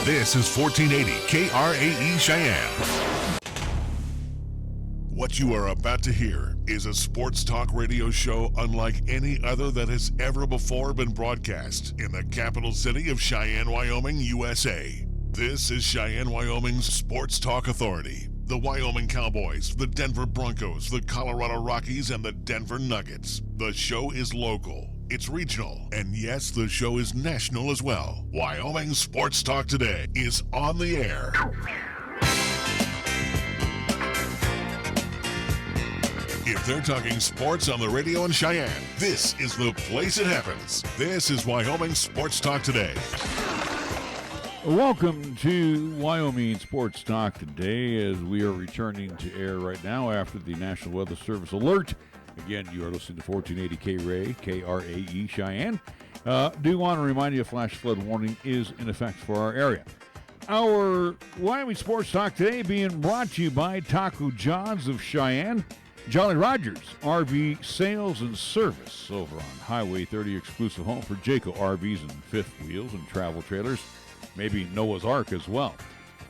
This is 1480 KRAE Cheyenne. What you are about to hear is a sports talk radio show unlike any other that has ever before been broadcast in the capital city of Cheyenne, Wyoming, USA. This is Cheyenne, Wyoming's Sports Talk Authority. The Wyoming Cowboys, the Denver Broncos, the Colorado Rockies, and the Denver Nuggets. The show is local, it's regional, and yes, the show is national as well. Wyoming Sports Talk Today is on the air. If they're talking sports on the radio in Cheyenne, this is the place it happens. This is Wyoming Sports Talk Today. Welcome to Wyoming Sports Talk Today as we are returning to air right now after the National Weather Service alert. Again, you are listening to 1480 KRAE Cheyenne. Do want to remind you a flash flood warning is in effect for our area. Our Wyoming Sports Talk Today being brought to you by Taco John's of Cheyenne. Jolly Rogers RV Sales and Service over on Highway 30, exclusive home for Jayco RVs and fifth wheels and travel trailers. Maybe Noah's Ark as well.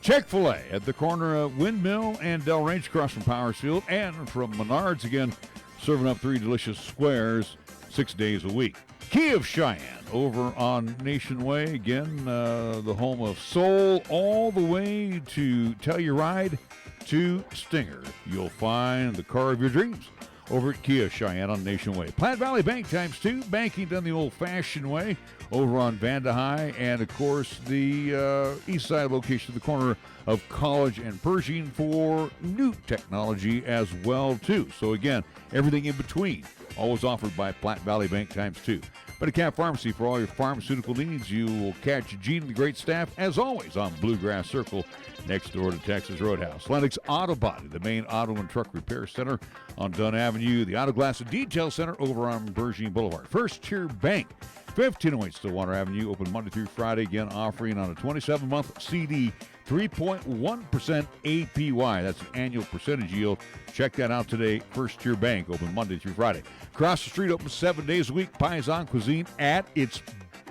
Chick-fil-A at the corner of Windmill and Del Range across from Powersfield, and from Menards again, serving up 3 delicious squares 6 days a week. Key of Cheyenne over on Nation Way, again, the home of Soul, all the way to Telluride to Stinger. You'll find the car of your dreams over at Kia Cheyenne on Nation Way. Platte Valley Bank ×2, banking done the old-fashioned way over on Vanda High, and of course the east side location, the corner of College and Pershing for new technology as well too. So again, everything in between, always offered by Platte Valley Bank ×2. Medicap Pharmacy for all your pharmaceutical needs. You will catch Gene and the great staff as always on Bluegrass Circle, next door to Texas Roadhouse. Lennox Auto Body, the main auto and truck repair center on Dunn Avenue. The Auto Glass and Detail Center over on Bergine Boulevard. First Tier Bank, 1508 Stillwater Avenue, open Monday through Friday. Again, offering on a 27-month CD, 3.1% APY. That's an annual percentage yield. Check that out today. First Tier Bank, open Monday through Friday. Across the street, open 7 days a week. Paisan Cuisine at its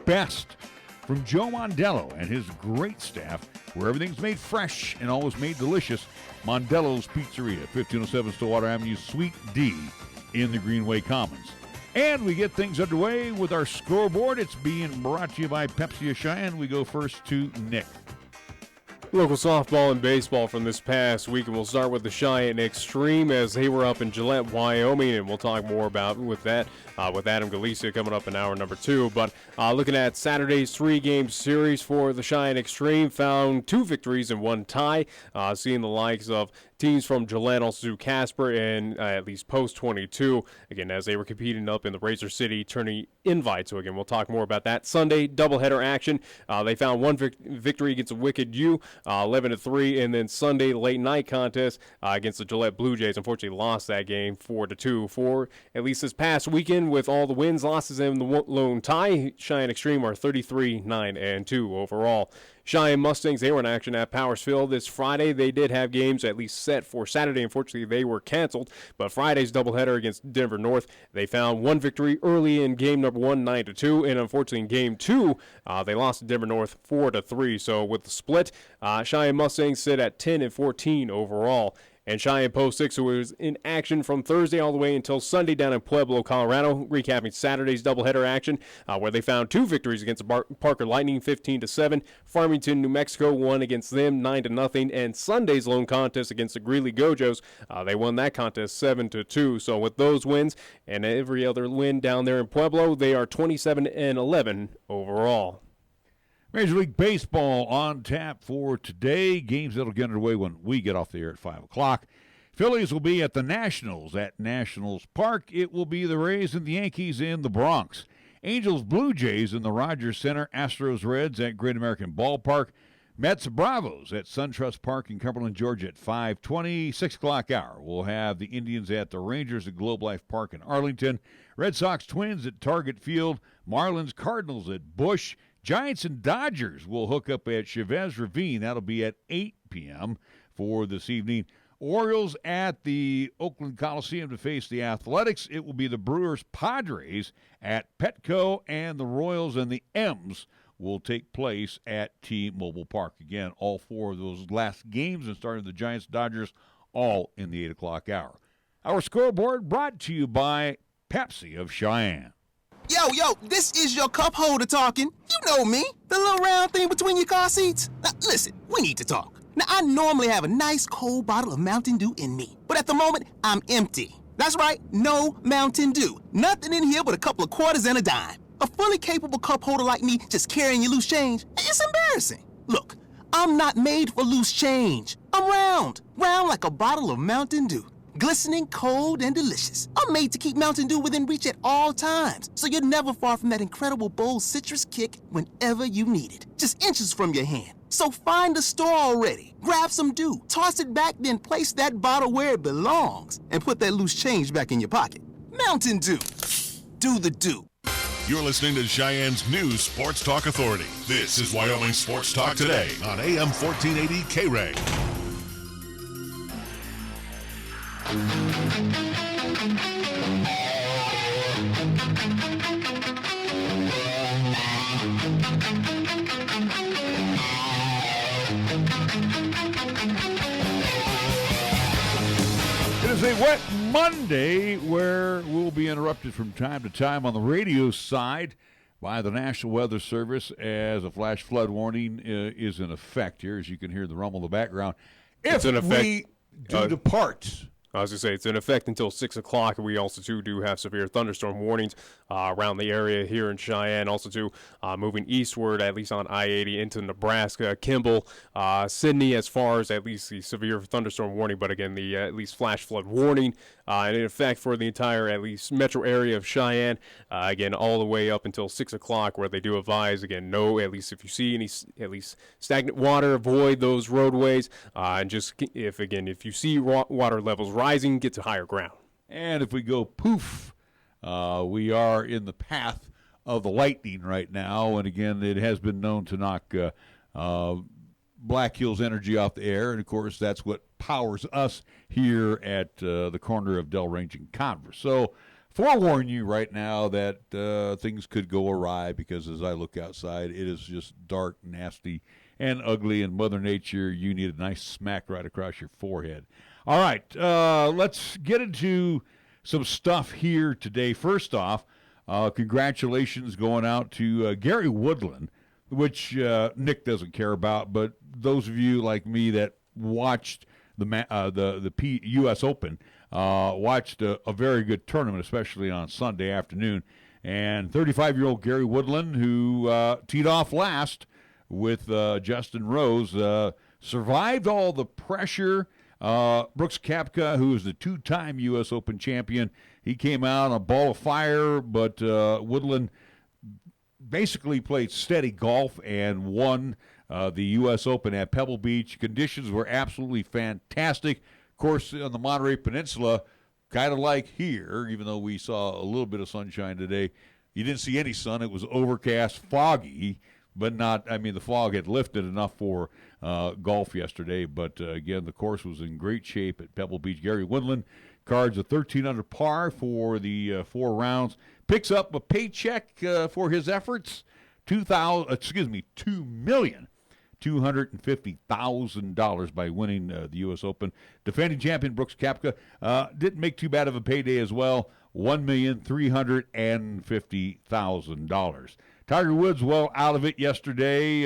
best. From Joe Mondello and his great staff, where everything's made fresh and always made delicious, Mondello's Pizzeria, 1507 Stillwater Avenue, Suite D in the Greenway Commons. And we get things underway with our scoreboard. It's being brought to you by Pepsi of Cheyenne. We go first to Nick. Local softball and baseball from this past week, and we'll start with the Cheyenne Extreme as they were up in Gillette, Wyoming, and we'll talk more about with that with Adam Galicia coming up in hour number 2. But looking at Saturday's 3-game series for the Cheyenne Extreme, found 2 victories and 1 tie, seeing the likes of teams from Gillette, also Casper, and at least Post 22, again, as they were competing up in the Razor City Tourney Invite. So, again, we'll talk more about that. Sunday, doubleheader action. They found 1 victory against the Wicked U, 11-3, and then Sunday, late night contest against the Gillette Blue Jays. Unfortunately, lost that game 4-2. For at least this past weekend, with all the wins, losses, and the lone tie, Cheyenne Extreme are 33-9-2 overall. Cheyenne Mustangs, they were in action at Powersfield this Friday. They did have games at least set for Saturday. Unfortunately, they were canceled. But Friday's doubleheader against Denver North, they found 1 victory early in game number 1, 9-2. And unfortunately, in game 2, they lost to Denver North 4-3. So with the split, Cheyenne Mustangs sit at 10-14 overall. And Cheyenne Post 6, who was in action from Thursday all the way until Sunday down in Pueblo, Colorado, recapping Saturday's doubleheader action, where they found 2 victories against the Parker Lightning, 15-7. Farmington, New Mexico won against them, 9-0. And Sunday's lone contest against the Greeley Gojos, they won that contest 7-2. So with those wins and every other win down there in Pueblo, they are 27-11 overall. Major League Baseball on tap for today. Games that'll get underway when we get off the air at 5 o'clock. Phillies will be at the Nationals at Nationals Park. It will be the Rays and the Yankees in the Bronx. Angels Blue Jays in the Rogers Center. Astros Reds at Great American Ballpark. Mets Bravos at SunTrust Park in Cumberland, Georgia at 5:20. 6 o'clock hour. We'll have the Indians at the Rangers at Globe Life Park in Arlington. Red Sox Twins at Target Field. Marlins Cardinals at Busch. Giants and Dodgers will hook up at Chavez Ravine. That'll be at 8 p.m. for this evening. Orioles at the Oakland Coliseum to face the Athletics. It will be the Brewers Padres at Petco, and the Royals and the M's will take place at T-Mobile Park. Again, all 4 of those last games and starting the Giants-Dodgers all in the 8 o'clock hour. Our scoreboard brought to you by Pepsi of Cheyenne. Yo, this is your cup holder talking. You know me, the little round thing between your car seats. Now, listen, we need to talk. Now, I normally have a nice cold bottle of Mountain Dew in me, but at the moment, I'm empty. That's right, no Mountain Dew. Nothing in here but a couple of quarters and a dime. A fully capable cup holder like me just carrying your loose change, it's embarrassing. Look, I'm not made for loose change. I'm round like a bottle of Mountain Dew. Glistening, cold, and delicious. I'm made to keep Mountain Dew within reach at all times, so you're never far from that incredible bold citrus kick whenever you need it. Just inches from your hand. So find the store already, grab some Dew, toss it back, then place that bottle where it belongs, and put that loose change back in your pocket. Mountain Dew. Do the Dew. You're listening to Cheyenne's new Sports Talk Authority. This is Wyoming Sports Talk Today on AM 1480 KRAE. It is a wet Monday where we'll be interrupted from time to time on the radio side by the National Weather Service as a flash flood warning is in effect here, as you can hear the rumble in the background. It's in effect. We do depart. I was going to say, it's in effect until 6 o'clock. We also, too, do have severe thunderstorm warnings around the area here in Cheyenne. Also, too, moving eastward, at least on I-80 into Nebraska, Kimball, Sidney, as far as at least the severe thunderstorm warning. But, again, the at least flash flood warning and in effect for the entire, at least, metro area of Cheyenne. Again, all the way up until 6 o'clock, where they do advise, again, no, at least if you see any, at least stagnant water, avoid those roadways. And just, if you see water levels rising, get to higher ground. And if we go poof, we are in the path of the lightning right now. And again, it has been known to knock Black Hills Energy off the air. And of course, that's what powers us here at the corner of Del Range and Converse. So forewarn you right now that things could go awry, because as I look outside, it is just dark, nasty, and ugly. And Mother Nature, you need a nice smack right across your forehead. All right, let's get into some stuff here today. First off, congratulations going out to Gary Woodland, which Nick doesn't care about, but those of you like me that watched the U.S. Open, watched a very good tournament, especially on Sunday afternoon. And 35-year-old Gary Woodland, who teed off last with Justin Rose, survived all the pressure. Brooks Koepka, who is the 2-time U.S. Open champion, he came out on a ball of fire, but Woodland basically played steady golf and won the U.S. Open at Pebble Beach. Conditions were absolutely fantastic. Of course, on the Monterey Peninsula, kind of like here, even though we saw a little bit of sunshine today, you didn't see any sun. It was overcast, foggy, but not, the fog had lifted enough for golf yesterday. But, again, the course was in great shape at Pebble Beach. Gary Woodland cards a 13 under par for the 4 rounds. Picks up a paycheck for his efforts, $2,250,000 by winning the U.S. Open. Defending champion Brooks Koepka didn't make too bad of a payday as well, $1,350,000. Tiger Woods well out of it yesterday.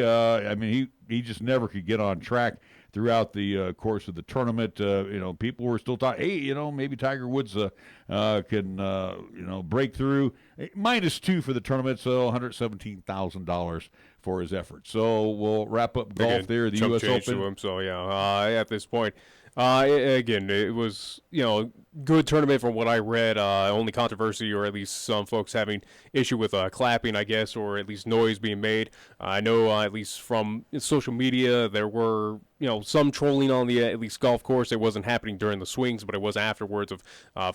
He just never could get on track throughout the course of the tournament. People were still talking, hey, maybe Tiger Woods can break through. -2 for the tournament, so $117,000 for his efforts. So we'll wrap up golf there, the U.S. Open. To him, so at this point, again, it was good tournament from what I read. Only controversy, or at least some folks having issue with clapping, I guess, or at least noise being made. I know at least from social media there were some trolling on the at least golf course. It wasn't happening during the swings, but it was afterwards of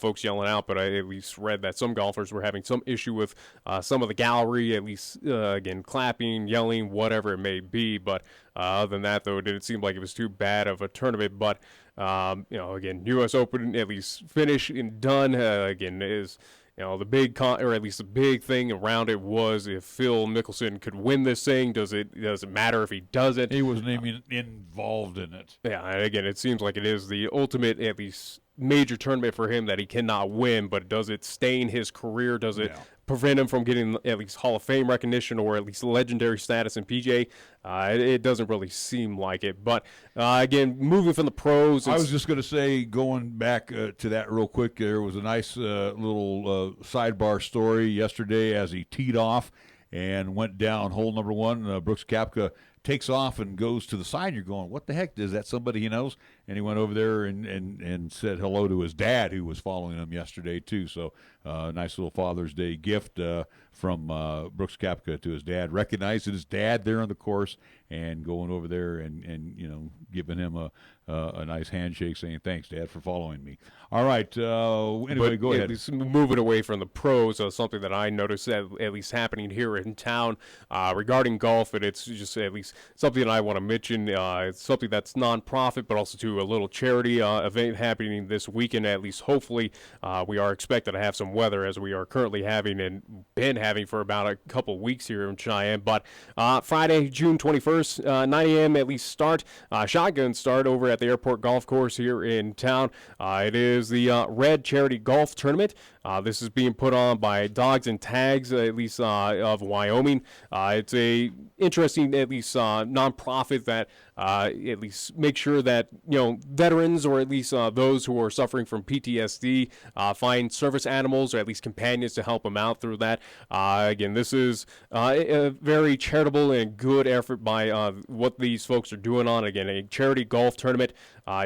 folks yelling out. But I at least read that some golfers were having some issue with some of the gallery, at least again clapping, yelling, whatever it may be. But other than that, though, it didn't seem like it was too bad of a tournament. But again, U.S. Open at least finish and done. Again, is the big or at least the big thing around it was if Phil Mickelson could win this thing. Does it matter if he doesn't? He wasn't even involved in it. Yeah, and again, it seems like it is the ultimate, at least major tournament for him that he cannot win, but does it stain his career? Does it prevent him from getting at least Hall of Fame recognition or at least legendary status in PGA? It doesn't really seem like it. But, again, moving from the pros. I was just going to say, going back to that real quick, there was a nice little sidebar story yesterday as he teed off and went down hole number one. Brooks Koepka takes off and goes to the side. You're going, what the heck? Is that somebody he knows? And he went over there and said hello to his dad, who was following him yesterday too. So nice little Father's Day gift from Brooks Koepka to his dad, recognizing his dad there on the course and going over there and giving him a nice handshake, saying thanks, Dad, for following me. All right. Anyway, go ahead. Moving away from the pros, something that I noticed at least happening here in town regarding golf, and it's just at least something that I want to mention. It's something that's nonprofit, but also to a little charity event happening this weekend. At least, hopefully, we are expected to have some weather as we are currently having and been having for about a couple weeks here in Cheyenne. But Friday, June 21st, 9 a.m. at least start, shotgun start over at the airport golf course here in town. It is the Red Charity Golf Tournament. This is being put on by Dogs and Tags, at least of Wyoming. It's a interesting, at least nonprofit that at least make sure that veterans or at least those who are suffering from PTSD find service animals or at least companions to help them out through that. Again, this is a very charitable and good effort by what these folks are doing on, again, a charity golf tournament.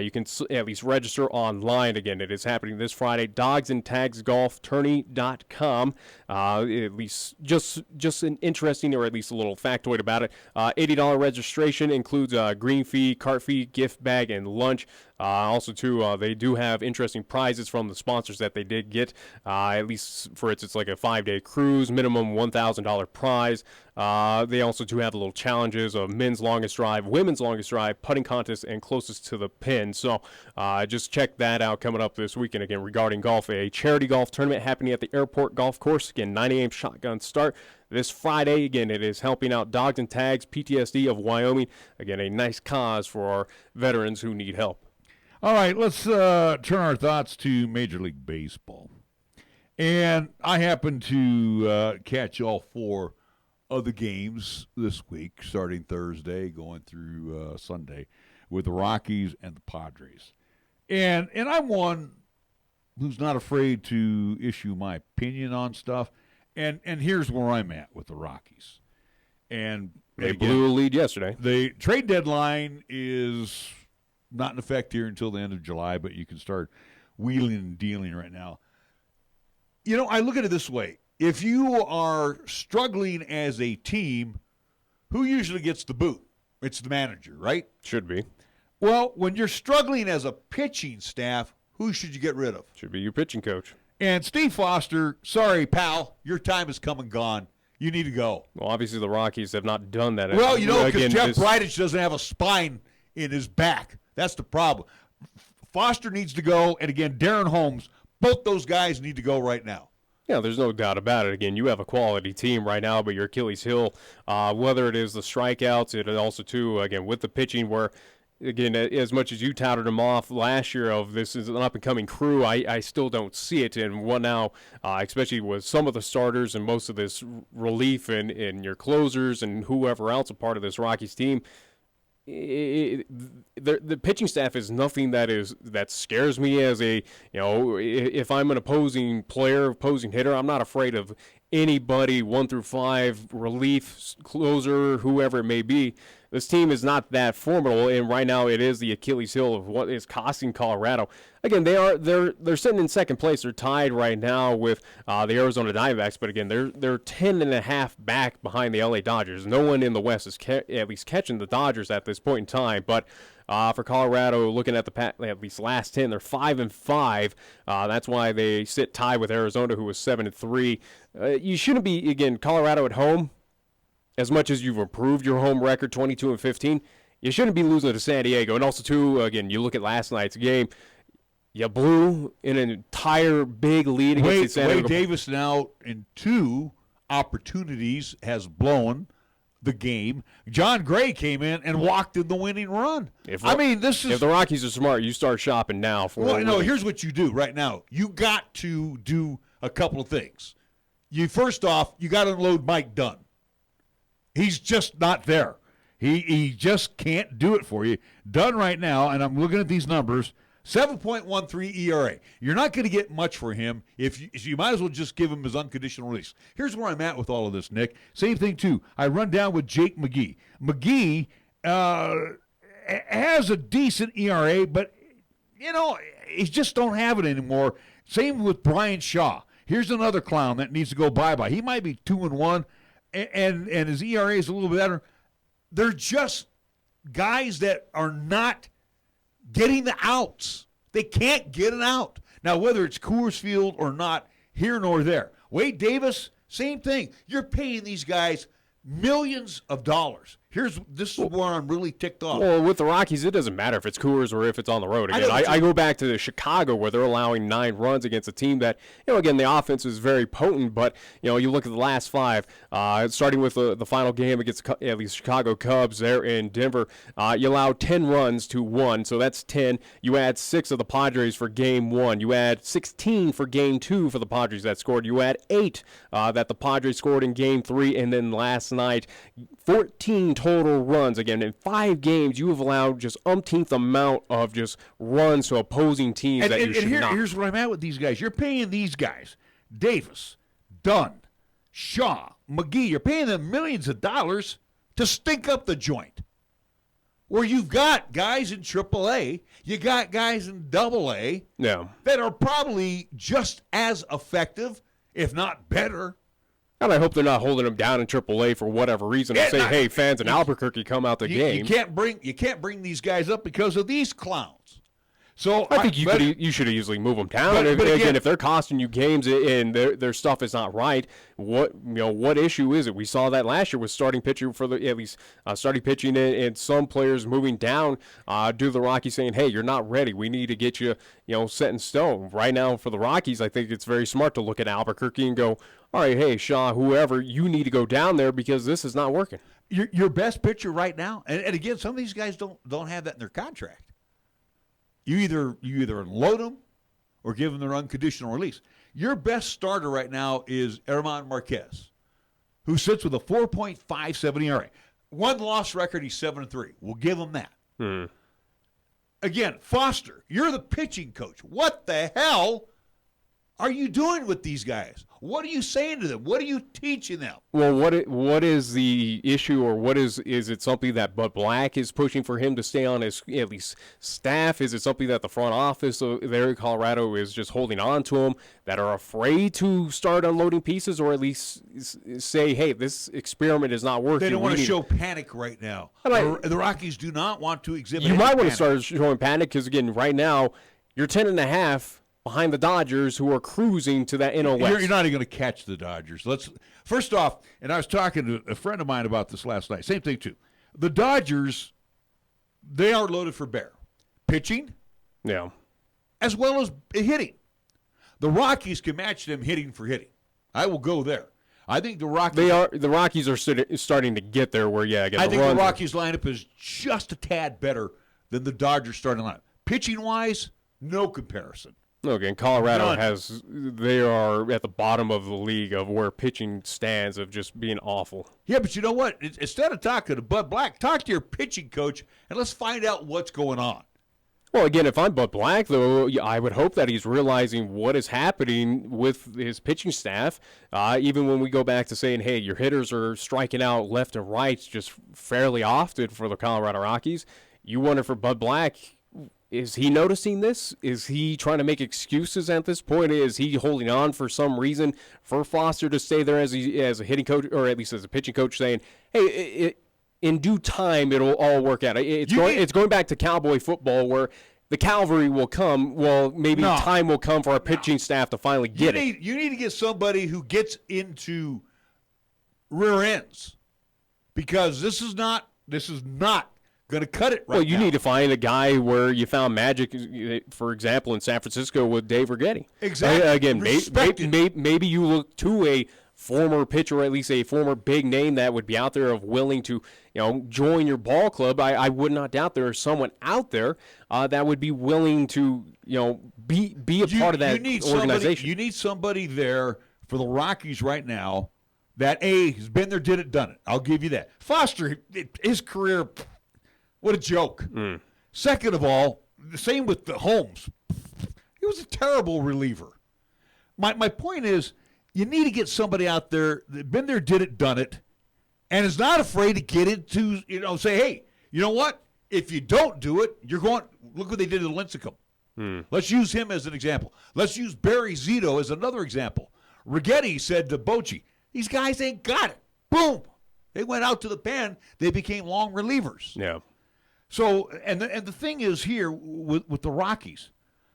You can at least register online. Again, it is happening this Friday. dogsandtagsgolftourney.com. At least just an interesting or at least a little factoid about it. $80 registration includes green fee, cart fee, gift bag, and lunch. Also, too, they do have interesting prizes from the sponsors that they did get. At least for it's like a 5-day cruise, minimum $1,000 prize. They also do have little challenges of men's longest drive, women's longest drive, putting contest, and closest to the pin. So just check that out coming up this weekend. Again, regarding golf, a charity golf tournament happening at the airport golf course. Again, 9 a.m. shotgun start this Friday. Again, it is helping out Dogs and Tags, PTSD of Wyoming. Again, a nice cause for our veterans who need help. All right, let's turn our thoughts to Major League Baseball. And I happened to catch all 4 of the games this week, starting Thursday, going through Sunday, with the Rockies and the Padres. And I'm one who's not afraid to issue my opinion on stuff. And here's where I'm at with the Rockies. And they blew a lead yesterday. The trade deadline is not in effect here until the end of July, but you can start wheeling and dealing right now. I look at it this way. If you are struggling as a team, who usually gets the boot? It's the manager, right? Should be. Well, when you're struggling as a pitching staff, who should you get rid of? Should be your pitching coach. And Steve Foster, sorry, pal, your time has come and gone. You need to go. Well, obviously the Rockies have not done that. Well, because Jeff Bridich doesn't have a spine in his back. That's the problem. Foster needs to go, and again, Darren Holmes, both those guys need to go right now. Yeah, there's no doubt about it. Again, you have a quality team right now, but your Achilles heel, whether it is the strikeouts, it also, too, again, with the pitching where, again, as much as you touted them off last year of this is an up-and-coming crew, I still don't see it. And what now, especially with some of the starters and most of this relief and your closers and whoever else a part of this Rockies team, the pitching staff is nothing that scares me as a, if I'm an opposing player, opposing hitter, I'm not afraid of anybody 1 through 5, relief, closer, whoever it may be. This team is not that formidable, and right now it is the Achilles heel of what is costing Colorado. Again, they're sitting in second place. They're tied right now with the Arizona Diamondbacks, but again, they're 10.5 back behind the LA Dodgers. No one in the West is at least catching the Dodgers at this point in time, but for Colorado, looking at the at least last 10, they're 5-5. That's why they sit tied with Arizona, who was 7-3. You shouldn't be, again, Colorado at home. As much as you've improved your home record, 22-15, you shouldn't be losing to San Diego. And also, too, again, you look at last night's game, You blew in an entire big lead against the San Diego. Wade Davis now in 2 opportunities has blown the game. John Gray came in and walked in the winning run. If the Rockies are smart, you start shopping now. Here's what you do right now. You got to do a couple of things. First off, you got to unload Mike Dunn. He's just not there. He just can't do it for you. Dunn right now, and I'm looking at these numbers, 7.13 ERA. You're not going to get much for him. You might as well just give him his unconditional release. Here's where I'm at with all of this, Nick. Same thing, too. I run down with Jake McGee. McGee has a decent ERA, but, he just don't have it anymore. Same with Brian Shaw. Here's another clown that needs to go bye-bye. He might be 2-1, and his ERA is a little bit better. They're just guys that are not getting the outs. They can't get an out. Now, whether it's Coors Field or not, here nor there. Wade Davis, same thing. You're paying these guys millions of dollars. This is where I'm really ticked off. Well, with the Rockies, it doesn't matter if it's Coors or if it's on the road. Again, I go back to Chicago where they're allowing 9 runs against a team that, again, the offense is very potent, but, you look at the last 5, starting with the final game against the Chicago Cubs there in Denver, you allow 10 runs to 1, so that's 10. You add 6 of the Padres for game 1. You add 16 for game 2 for the Padres that scored. You add 8 that the Padres scored in game 3, and then last night, 14 total runs. Again, in 5 games, you have allowed just umpteenth amount of just runs to opposing teams that you should not. Here's where I'm at with these guys. You're paying these guys, Davis, Dunn, Shaw, McGee, you're paying them millions of dollars to stink up the joint. Where you've got guys in AAA, you got guys in AA that are probably just as effective, if not better. And I hope they're not holding them down in AAA for whatever reason and say, hey, fans in Albuquerque, come out the game. You can't bring these guys up because of these clowns. So I think you should easily move them down. But again, if they're costing you games and their stuff is not right, what issue is it? We saw that last year with starting pitching starting pitching and some players moving down due to the Rockies saying, hey, you're not ready. We need to get you set in stone. Right now for the Rockies, I think it's very smart to look at Albuquerque and go, all right, hey, Shaw, whoever, you need to go down there because this is not working. Your best pitcher right now, and again, some of these guys don't have that in their contract. You either unload them or give them their unconditional release. Your best starter right now is Herman Marquez, who sits with a 4.57 ERA. 1 loss record, he's 7-3. We'll give him that. Again, Foster, you're the pitching coach. What the hell are you doing with these guys? What are you saying to them? What are you teaching them? Well, what is the issue, or is it something that Bud Black is pushing for him to stay on his at least staff? Is it something that the front office there in Colorado is just holding on to him, that are afraid to start unloading pieces, or at least say, hey, this experiment is not working? They don't want to show panic right now. The Rockies do not want to exhibit You might want panic. to start showing panic because, again, right now, you're 10.5 behind the Dodgers, who are cruising to that NL West. You're not even going to catch the Dodgers. First off, and I was talking to a friend of mine about this last night. Same thing, too. The Dodgers, they are loaded for bear. Pitching, as well as hitting. The Rockies can match them hitting for hitting. I will go there. I think the Rockies... The Rockies are starting to get there where, I think the Rockies lineup is just a tad better than the Dodgers starting lineup. Pitching-wise, no comparison. Look, and Colorado they are at the bottom of the league of where pitching stands of just being awful. Yeah, but you know what? Instead of talking to Bud Black, talk to your pitching coach, and let's find out what's going on. Well, again, if I'm Bud Black, though, I would hope that he's realizing what is happening with his pitching staff. Even when we go back to saying, hey, your hitters are striking out left and right just fairly often for the Colorado Rockies, you wonder for Bud Black, is he noticing this? Is he trying to make excuses at this point? Is he holding on for some reason for Foster to stay there as a hitting coach, or at least as a pitching coach, saying, hey, in due time, it'll all work out? It's going back to cowboy football where the cavalry will come. Well, maybe time will come for our pitching staff to finally get it. You need to get somebody who gets into rear ends, because this is not going to cut it right Well, you now. need to find a guy where you found magic, for example, in San Francisco with Dave Righetti. Exactly. Again, Respected. maybe you look to a former pitcher, or at least a former big name that would be out there of willing to, join your ball club. I would not doubt there is someone out there that would be willing to, be a part of that organization. You need somebody there for the Rockies right now that, A, has been there, did it, done it. I'll give you that. Foster, his career, what a joke. Second of all, the same with the Holmes. He was a terrible reliever. My point is, you need to get somebody out there that been there, did it, done it, and is not afraid to get into, say, hey, you know what? If you don't do it, you're going, look what they did to Lincecum. Let's use him as an example. Let's use Barry Zito as another example. Righetti said to Bochy, these guys ain't got it. Boom. They went out to the pen. They became long relievers. Yeah. So, and the thing is here with the Rockies,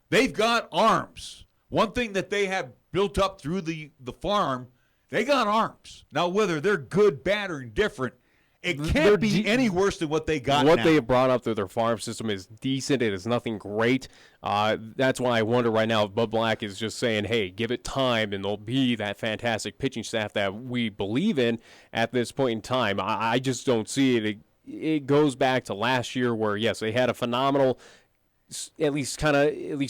they've got arms. One thing that they have built up through the farm, they got arms. Now, whether they're good, bad, or indifferent, it can't be any worse than what they got What now. they have brought up through their farm system is decent. It is nothing great. That's why I wonder right now if Bud Black is just saying, hey, give it time, and they'll be that fantastic pitching staff that we believe in at this point in time. I just don't see it. It goes back to last year where, yes, they had a phenomenal at least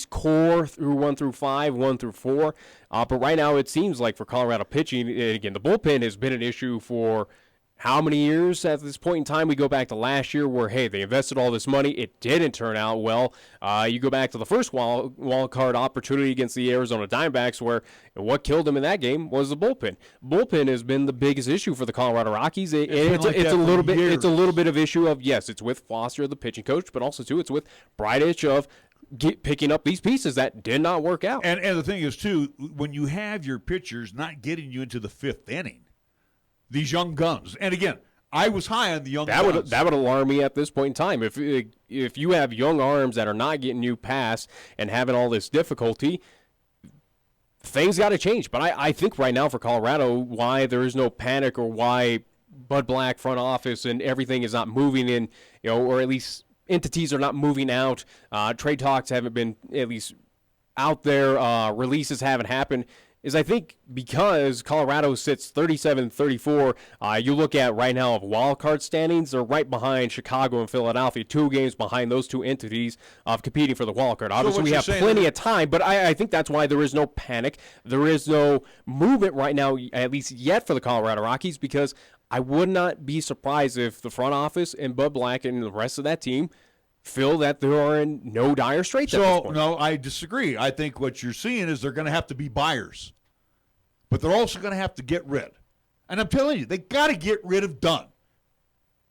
core through 1 through 5, 1 through 4. But right now it seems like for Colorado pitching, again, the bullpen has been an issue for how many years at this point in time? We go back to last year where, hey, they invested all this money. It didn't turn out well. You go back to the first wild card opportunity against the Arizona Diamondbacks where what killed them in that game was the bullpen. Bullpen has been the biggest issue for the Colorado Rockies. It's a little bit of issue of, yes, it's with Foster, the pitching coach, but also, too, it's with Bridich of picking up these pieces that did not work out. And the thing is, too, when you have your pitchers not getting you into the 5th inning, these young guns. And again, I was high on the young guns. That would alarm me at this point in time. If you have young arms that are not getting you past and having all this difficulty, things got to change. But I think right now for Colorado, why there is no panic or why Bud Black front office and everything is not moving in, or at least entities are not moving out. Trade talks haven't been at least out there. Releases haven't happened. Is I think because Colorado sits 37-34, you look at right now of wild card standings, they're right behind Chicago and Philadelphia, 2 games behind those two entities of competing for the wild card. Obviously, we have plenty of time, but I think that's why there is no panic. There is no movement right now, at least yet, for the Colorado Rockies, because I would not be surprised if the front office and Bud Black and the rest of that team feel that they are in no dire straits at this point. No, I disagree. I think what you're seeing is they're going to have to be buyers. But they're also going to have to get rid. And I'm telling you, they got to get rid of Dunn.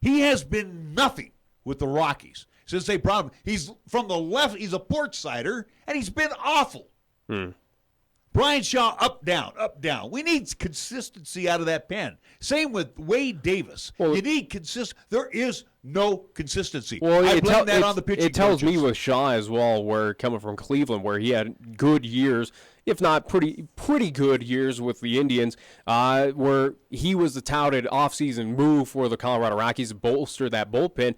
He has been nothing with the Rockies since they brought him. He's from the left. He's a port sider, and he's been awful. Brian Shaw, up, down, up, down. We need consistency out of that pen. Same with Wade Davis. You need there is no consistency. Well, I blame that on the pitching It tells coaches. me with Shaw as well, where coming from Cleveland, where he had good years, if not pretty good years with the Indians, where he was the touted offseason move for the Colorado Rockies to bolster that bullpen.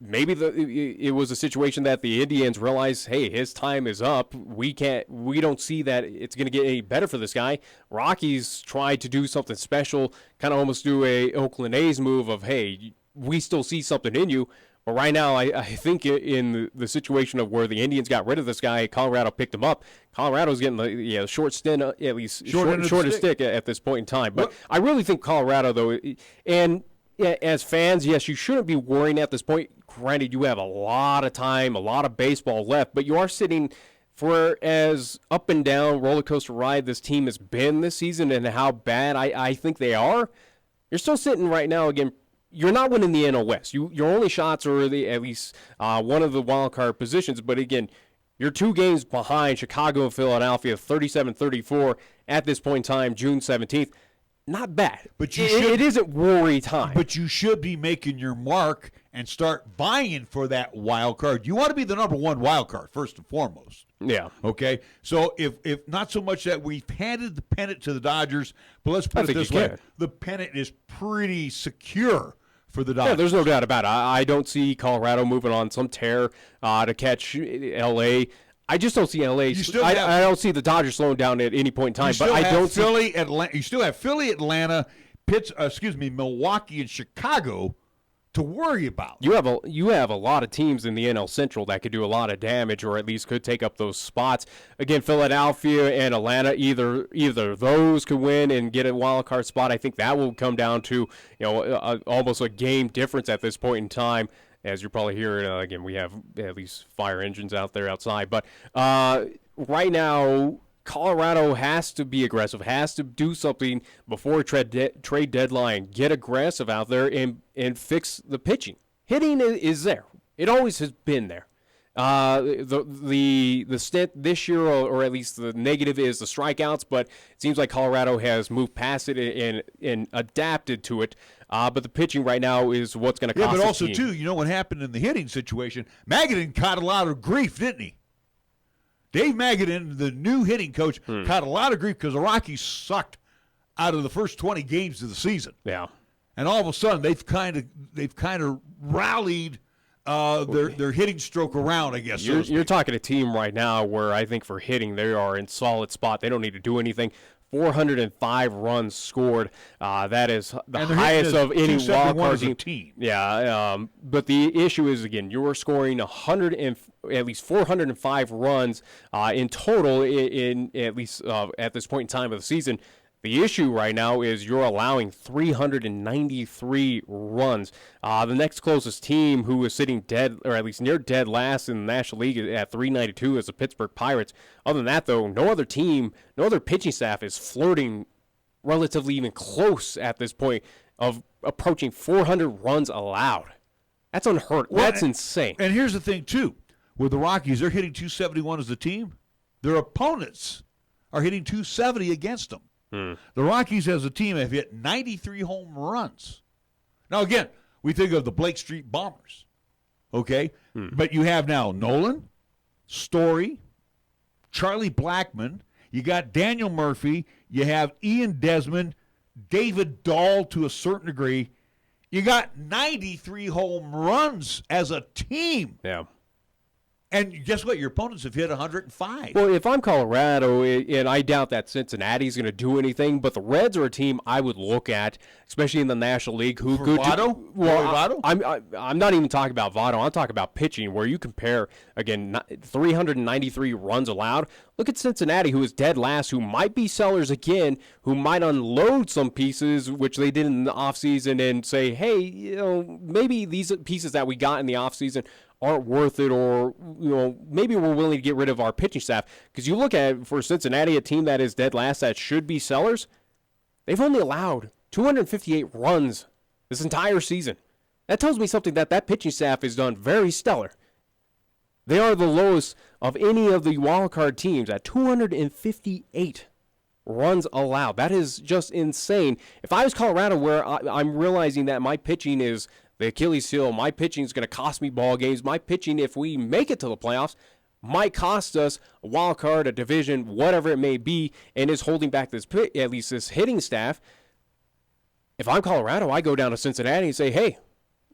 Maybe it was a situation that the Indians realized, hey, his time is up. We don't see that it's going to get any better for this guy. Rockies tried to do something special, kind of almost do a Oakland A's move of, hey, we still see something in you. But right now, I think in the situation of where the Indians got rid of this guy, Colorado picked him up. Colorado's getting the short stint, at least shortest stick at this point in time. But I really think Colorado, though, and as fans, yes, you shouldn't be worrying at this point. Granted, you have a lot of time, a lot of baseball left, but you are sitting for as up and down roller coaster ride this team has been this season and how bad I think they are. You're still sitting right now, again, you're not winning the NL West. Your only shots are at least one of the wild card positions, but again, you're 2 games behind Chicago and Philadelphia, 37-34 at this point in time, June 17th. Not bad. But it isn't worry time. But you should be making your mark and start buying for that wild card. You want to be the number 1 wild card, first and foremost. Yeah. Okay? So if not so much that we've handed the pennant to the Dodgers, but let's put it this way. The pennant is pretty secure for the Dodgers. Yeah, there's no doubt about it. I don't see Colorado moving on some tear to catch L.A. I just don't see L.A. I don't see the Dodgers slowing down at any point in time. But I don't Philly, Atlanta. You still have Philly, Atlanta, Milwaukee, and Chicago to worry about. You have a lot of teams in the NL Central that could do a lot of damage, or at least could take up those spots. Again, Philadelphia and Atlanta, either those could win and get a wild card spot. I think that will come down to almost a game difference at this point in time. As you're probably hearing, again, we have at least fire engines out there outside. But right now, Colorado has to be aggressive, has to do something before trade deadline. Get aggressive out there and fix the pitching. Hitting is there. It always has been there. The stint this year, or at least the negative, is the strikeouts, but it seems like Colorado has moved past it and adapted to it. But the pitching right now is what's going to cost. Yeah, but also, team. too, you know what happened in the hitting situation? Magadan caught a lot of grief, didn't he? Dave Magadan, the new hitting coach, caught a lot of grief because the Rockies sucked out of the first 20 games of the season. Yeah. And all of a sudden, they've kind of rallied their hitting stroke around, I guess. You're talking a team right now where I think for hitting, they are in solid spot. They don't need to do anything. 405 runs scored. That is the highest of any wild card team. Yeah, but the issue is, again, you're scoring at least 405 runs in total in at least at this point in time of the season. The issue right now is you're allowing 393 runs. The next closest team, who is sitting dead, or at least near dead last in the National League at 392, is the Pittsburgh Pirates. Other than that, though, no other team, no other pitching staff is flirting relatively even close at this point of approaching 400 runs allowed. That's unheard. That's insane. And here's the thing, too. With the Rockies, they're hitting 271 as a team. Their opponents are hitting 270 against them. The Rockies as a team have hit 93 home runs. Now, again, we think of the Blake Street Bombers, okay? But you have now Nolan, Story, Charlie Blackmon, you got Daniel Murphy, you have Ian Desmond, David Dahl to a certain degree. You got 93 home runs as a team. Yeah. And guess what? Your opponents have hit 105. Well, if I'm Colorado, and I doubt that Cincinnati's going to do anything, but the Reds are a team I would look at, especially in the National League. For Votto? I'm not even talking about Votto. I'm talking about pitching, where you compare, again, 393 runs allowed. Look at Cincinnati, who is dead last, who might be sellers again, who might unload some pieces, which they did in the offseason, and say, hey, maybe these pieces that we got in the offseason aren't worth it, or maybe we're willing to get rid of our pitching staff. Because you look at, for Cincinnati, a team that is dead last that should be sellers, they've only allowed 258 runs this entire season. That tells me something, that pitching staff has done very stellar. They are the lowest of any of the wildcard teams at 258 runs allowed. That is just insane. If I was Colorado, where I'm realizing that my pitching is the Achilles heel, my pitching is going to cost me ball games. My pitching, if we make it to the playoffs, might cost us a wild card, a division, whatever it may be, and is holding back this hitting staff. If I'm Colorado, I go down to Cincinnati and say, hey,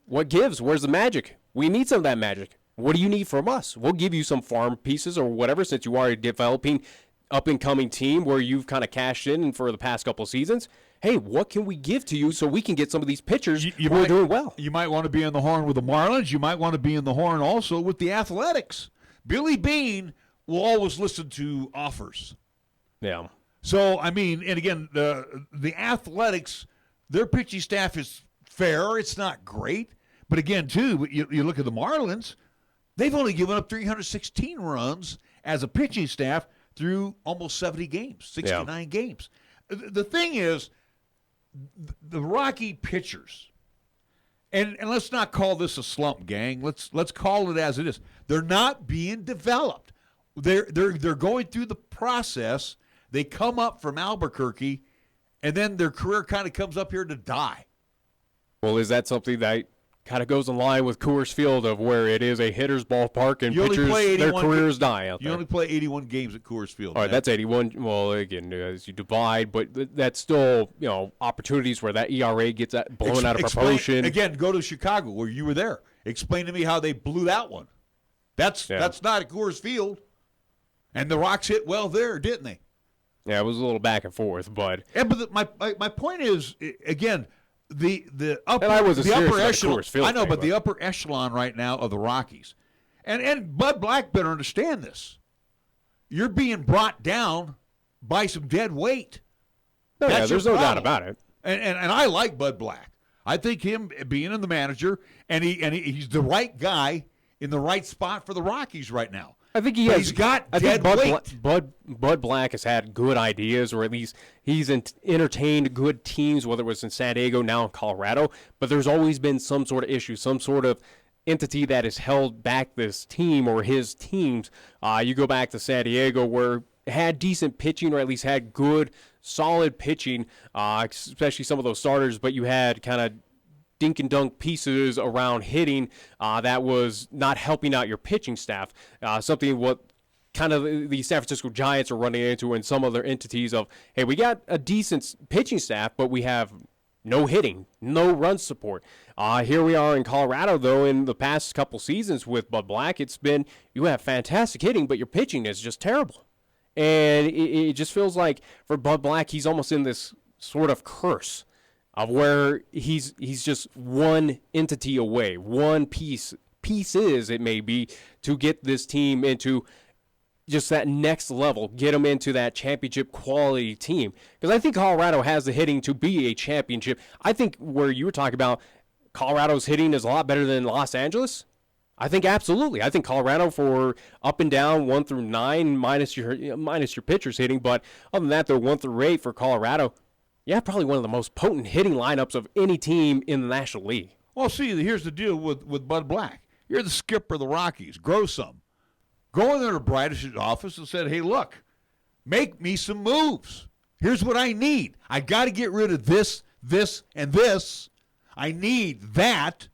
what gives? Where's the magic? We need some of that magic. What do you need from us? We'll give you some farm pieces or whatever, since you are a developing up-and-coming team where you've kind of cashed in for the past couple of seasons. Hey, what can we give to you so we can get some of these pitchers who are doing well? You might want to be in the horn with the Marlins. You might want to be in the horn also with the Athletics. Billy Beane will always listen to offers. Yeah. So, I mean, and again, the Athletics, their pitching staff is fair. It's not great. But again, too, you look at the Marlins, they've only given up 316 runs as a pitching staff through almost 70 games, 69 games. The thing is, the Rocky pitchers, and let's not call this a slump, gang. Let's call it as it is. They're not being developed. They're going through the process. They come up from Albuquerque, and then their career kind of comes up here to die. Well, is that something that kind of goes in line with Coors Field of where it is a hitter's ballpark and pitchers, their careers die out there. You only play 81 games at Coors Field. All right, that's 81. Well, again, as you divide, but that's still, opportunities where that ERA gets blown out of proportion. Again, go to Chicago where you were there. Explain to me how they blew that one. That's not at Coors Field. And the Rocks hit well there, didn't they? Yeah, it was a little back and forth, but my point is, again, the upper echelon. I know, but the upper echelon right now of the Rockies, and Bud Black better understand this. You're being brought down by some dead weight. There's no doubt about it. And I like Bud Black. I think him being in the manager, and he's the right guy in the right spot for the Rockies right now. I think he's got dead weight. Bud Black has had good ideas, or at least he's entertained good teams, whether it was in San Diego, now in Colorado. But there's always been some sort of issue, some sort of entity that has held back this team or his teams. You go back to San Diego, where it had decent pitching, or at least had good, solid pitching, especially some of those starters. But you had kind of dink and dunk pieces around hitting that was not helping out your pitching staff. Something what kind of the San Francisco Giants are running into and some other entities of, hey, we got a decent pitching staff, but we have no hitting, no run support. Here we are in Colorado, though, in the past couple seasons with Bud Black, it's been you have fantastic hitting, but your pitching is just terrible. And it just feels like for Bud Black, he's almost in this sort of curse of where he's just one entity away, one pieces it may be, to get this team into just that next level, get them into that championship quality team. Because I think Colorado has the hitting to be a championship. I think where you were talking about Colorado's hitting is a lot better than Los Angeles. I think absolutely. I think Colorado for up and down 1 through 9 minus your pitchers hitting, but other than that, they're 1 through 8 for Colorado. Yeah, probably one of the most potent hitting lineups of any team in the National League. Well, see, here's the deal with Bud Black. You're the skipper of the Rockies. Grow some. Go in there to Bradish's office and said, hey, look, make me some moves. Here's what I need. I got to get rid of this, and this. I need that.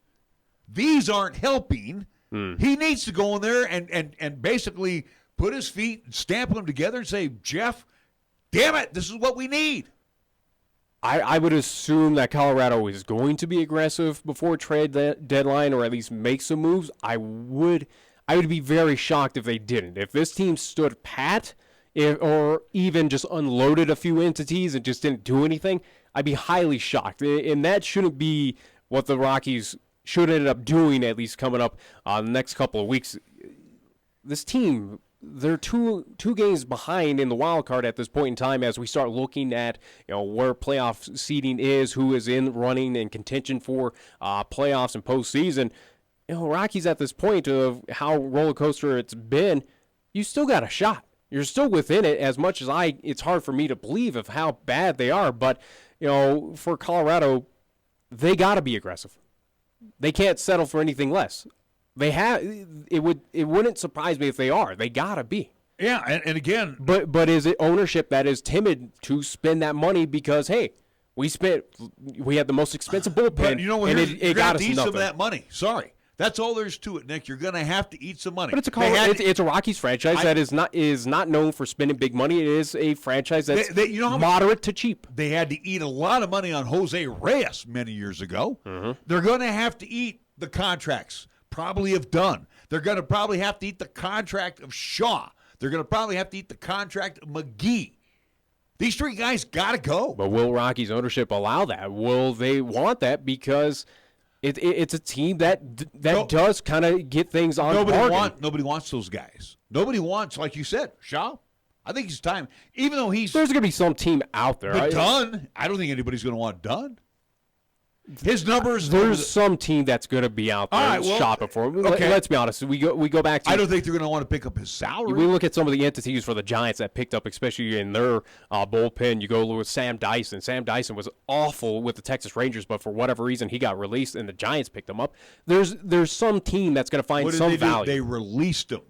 These aren't helping. He needs to go in there and basically put his feet and stamp them together and say, Jeff, damn it, this is what we need. I would assume that Colorado is going to be aggressive before trade deadline, or at least make some moves. I would be very shocked if they didn't. If this team stood pat, or even just unloaded a few entities and just didn't do anything, I'd be highly shocked. And that shouldn't be what the Rockies should end up doing, at least coming up the next couple of weeks. This team, they're two games behind in the wild card at this point in time as we start looking at where playoff seeding is, who is in running and contention for playoffs and postseason. Rockies at this point of how roller coaster it's been, you still got a shot. You're still within it as much as it's hard for me to believe of how bad they are. But, for Colorado, they got to be aggressive. They can't settle for anything less. They have. It wouldn't surprise me if they are. They gotta be. Yeah, and again, but is it ownership that is timid to spend that money because we had the most expensive bullpen, but and it got us eat nothing. Some of that money. Sorry, that's all there's to it, Nick. You're gonna have to eat some money. But it's a Rockies franchise that is not known for spending big money. It is a franchise that's moderate to cheap. They had to eat a lot of money on Jose Reyes many years ago. Mm-hmm. They're gonna have to eat the contracts. Probably have done. They're going to probably have to eat the contract of Shaw. They're going to probably have to eat the contract of McGee. These three guys got to go. But will Rockies ownership allow that? Will they want that? Because it's a team that does kind of get things on target. Nobody wants those guys. Nobody wants, like you said, Shaw. I think it's time. Even though there's going to be some team out there. But Dunn, I don't think anybody's going to want Dunn. His numbers. There's some team that's going to be out there shopping for him. Okay. Let's be honest. We go back to. I don't think they're going to want to pick up his salary. We look at some of the entities for the Giants that picked up, especially in their bullpen. You go with Sam Dyson. Sam Dyson was awful with the Texas Rangers, but for whatever reason he got released, and the Giants picked him up. There's some team that's going to find some value. They released him.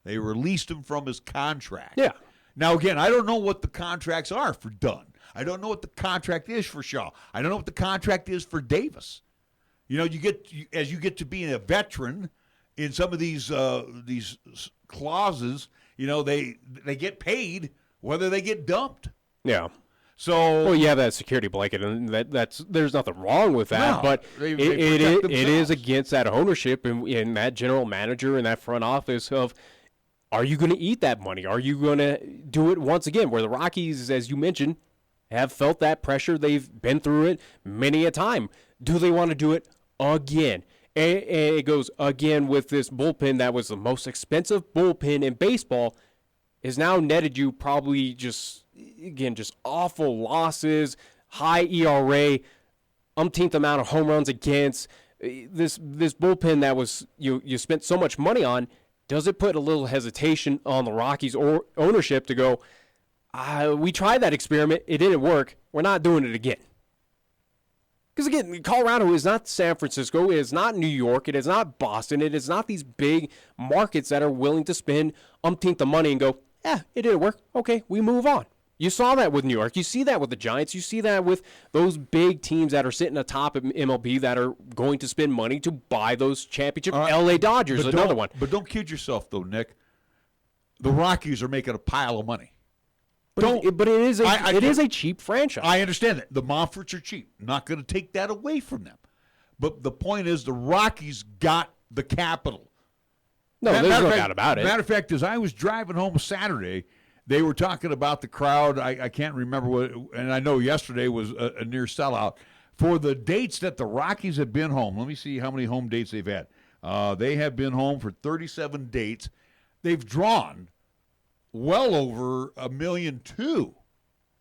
They released him from his contract. Yeah. Now again, I don't know what the contracts are for Dunn. I don't know what the contract is for Shaw. I don't know what the contract is for Davis. You know, as you get to being a veteran in some of these clauses, you know, they get paid whether they get dumped. Yeah. So well, you have that security blanket, and that's there's nothing wrong with that. No, but they it is against that ownership and that general manager and that front office of, are you going to eat that money? Are you going to do it once again? Where the Rockies, as you mentioned, have felt that pressure. They've been through it many a time. Do they want to do it again? And it goes again with this bullpen that was the most expensive bullpen in baseball, has now netted you probably just awful losses, high ERA, umpteenth amount of home runs against. This bullpen that was you spent so much money on, does it put a little hesitation on the Rockies or ownership to go, we tried that experiment, it didn't work, we're not doing it again? Because, again, Colorado is not San Francisco, it is not New York, it is not Boston, it is not these big markets that are willing to spend umpteenth of money and go, it didn't work, okay, we move on. You saw that with New York. You see that with the Giants. You see that with those big teams that are sitting atop of MLB that are going to spend money to buy those championships. Right. LA Dodgers, another one. But don't kid yourself, though, Nick. The Rockies are making a pile of money. But it is a cheap franchise. I understand that. The Monforts are cheap. Not going to take that away from them. But the point is the Rockies got the capital. No, there's no doubt about it. Matter of fact, as I was driving home Saturday, they were talking about the crowd. I can't remember what, and I know yesterday was a near sellout. For the dates that the Rockies have been home, let me see how many home dates they've had. They have been home for 37 dates. They've drawn well over 1.2 million.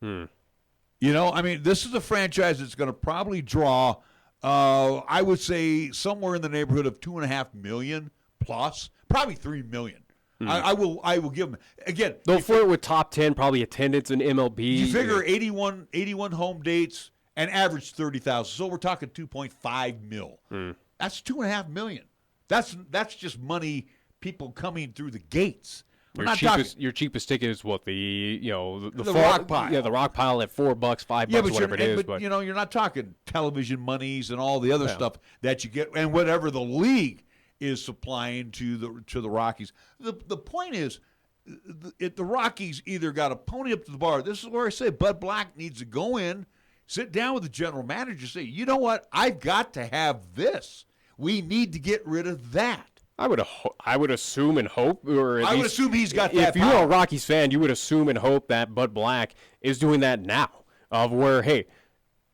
You know, I mean, this is a franchise that's going to probably draw, I would say, somewhere in the neighborhood of 2.5 million plus, probably 3 million. I will give them again. They'll flirt with top 10 probably attendance in MLB. You figure 81 home dates and average 30,000. So we're talking 2.5 mil. That's 2.5 million. That's just money, people coming through the gates. Your cheapest ticket is what, the rock pile. Yeah, the rock pile at $4, $5, whatever it is. But you know, you're not talking television monies and all the other stuff that you get, and whatever the league is supplying to the Rockies. The point is, the Rockies either got to pony up to the bar. This is where I say Bud Black needs to go in, sit down with the general manager, say, you know what, I've got to have this. We need to get rid of that. I would assume and hope, or at I would least, assume he's got that. If you're a Rockies fan, you would assume and hope that Bud Black is doing that now. Of where, hey,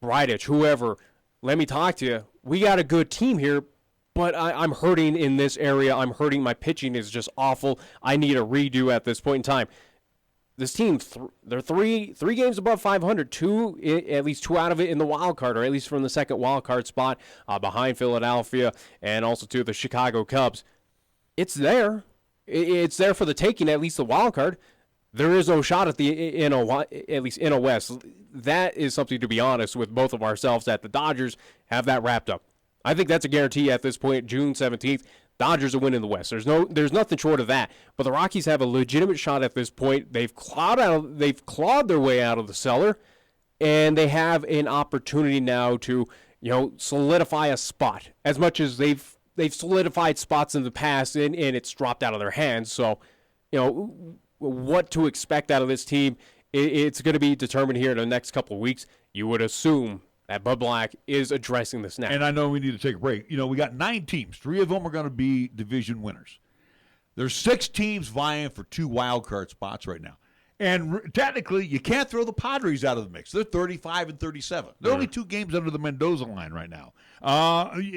Bridich, whoever, let me talk to you. We got a good team here. But I'm hurting in this area. I'm hurting. My pitching is just awful. I need a redo at this point in time. This team, they're three games above 500. At least two out of it in the wild card, or at least from the second wild card spot behind Philadelphia and also to the Chicago Cubs. It's there. It's there for the taking. At least the wild card. There is no shot at at least NL West. That is something to be honest with both of ourselves that the Dodgers have that wrapped up. I think that's a guarantee at this point, June 17th. Dodgers are winning the West. There's nothing short of that. But the Rockies have a legitimate shot at this point. They've clawed their way out of the cellar, and they have an opportunity now to, solidify a spot. As much as they've solidified spots in the past, and it's dropped out of their hands. So, what to expect out of this team, it's going to be determined here in the next couple of weeks. You would assume that Bud Black is addressing this now. And I know we need to take a break. We got 9 teams. 3 of them are going to be division winners. There's 6 teams vying for 2 wild card spots right now. And technically, you can't throw the Padres out of the mix. They're 35 and 37. They're only 2 games under the Mendoza line right now.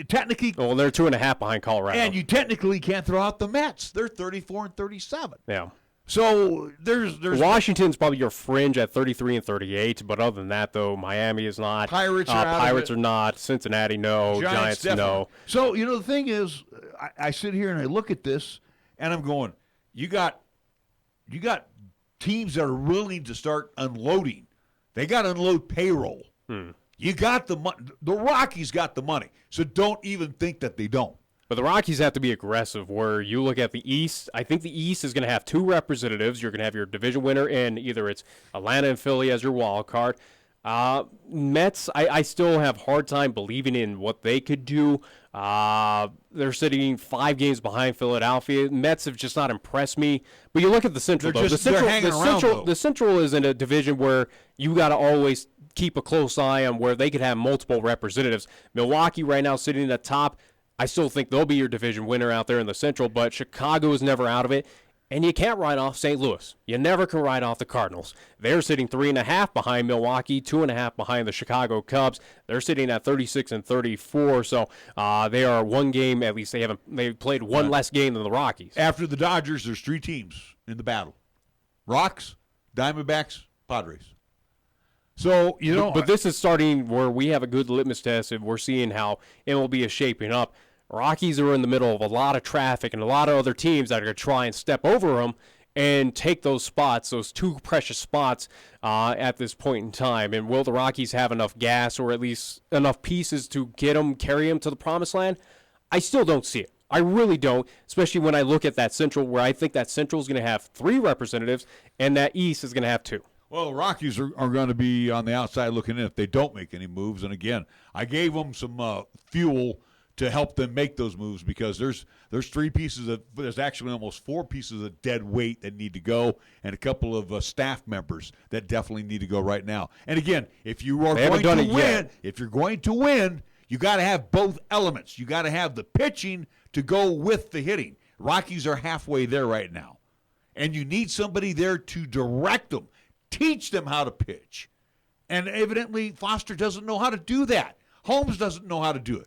Technically, well, they're 2.5 behind Colorado. And you technically can't throw out the Mets. They're 34 and 37. Yeah. So there's Washington's probably your fringe at 33 and 38, but other than that, though, Miami is not. Pirates are not. Cincinnati, no. Giants no. So the thing is, I sit here and I look at this, and I'm going, you got teams that are willing to start unloading. They got to unload payroll. You got the money. The Rockies got the money, so don't even think that they don't. But the Rockies have to be aggressive where you look at the East. I think the East is going to have 2 representatives. You're going to have your division winner in either it's Atlanta and Philly as your wild card, Mets, I still have a hard time believing in what they could do. They're sitting 5 games behind Philadelphia. Mets have just not impressed me. But you look at the Central, though. The Central is in a division where you got to always keep a close eye on where they could have multiple representatives. Milwaukee right now sitting at the top. I still think they'll be your division winner out there in the Central, but Chicago is never out of it. And you can't write off St. Louis. You never can write off the Cardinals. They're sitting 3.5 behind Milwaukee, 2.5 behind the Chicago Cubs. They're sitting at 36 and 34. So they are one game at least. They've played one less game than the Rockies. After the Dodgers, there's 3 teams in the battle: Rocks, Diamondbacks, Padres. So but this is starting where we have a good litmus test, and we're seeing how MLB is shaping up. Rockies are in the middle of a lot of traffic and a lot of other teams that are going to try and step over them and take those spots, those 2 precious spots at this point in time. And will the Rockies have enough gas or at least enough pieces to carry them to the promised land? I still don't see it. I really don't, especially when I look at that Central, where I think that Central is going to have 3 representatives and that East is going to have 2. Well, the Rockies are going to be on the outside looking in if they don't make any moves. And again, I gave them some fuel to help them make those moves, because there's 3 pieces of, there's actually almost 4 pieces of dead weight that need to go, and a couple of staff members that definitely need to go right now. And again, if you are going to win, if you're going to win, you got to have both elements. You got to have the pitching to go with the hitting. Rockies are halfway there right now, and you need somebody there to direct them, teach them how to pitch. And evidently, Foster doesn't know how to do that. Holmes doesn't know how to do it.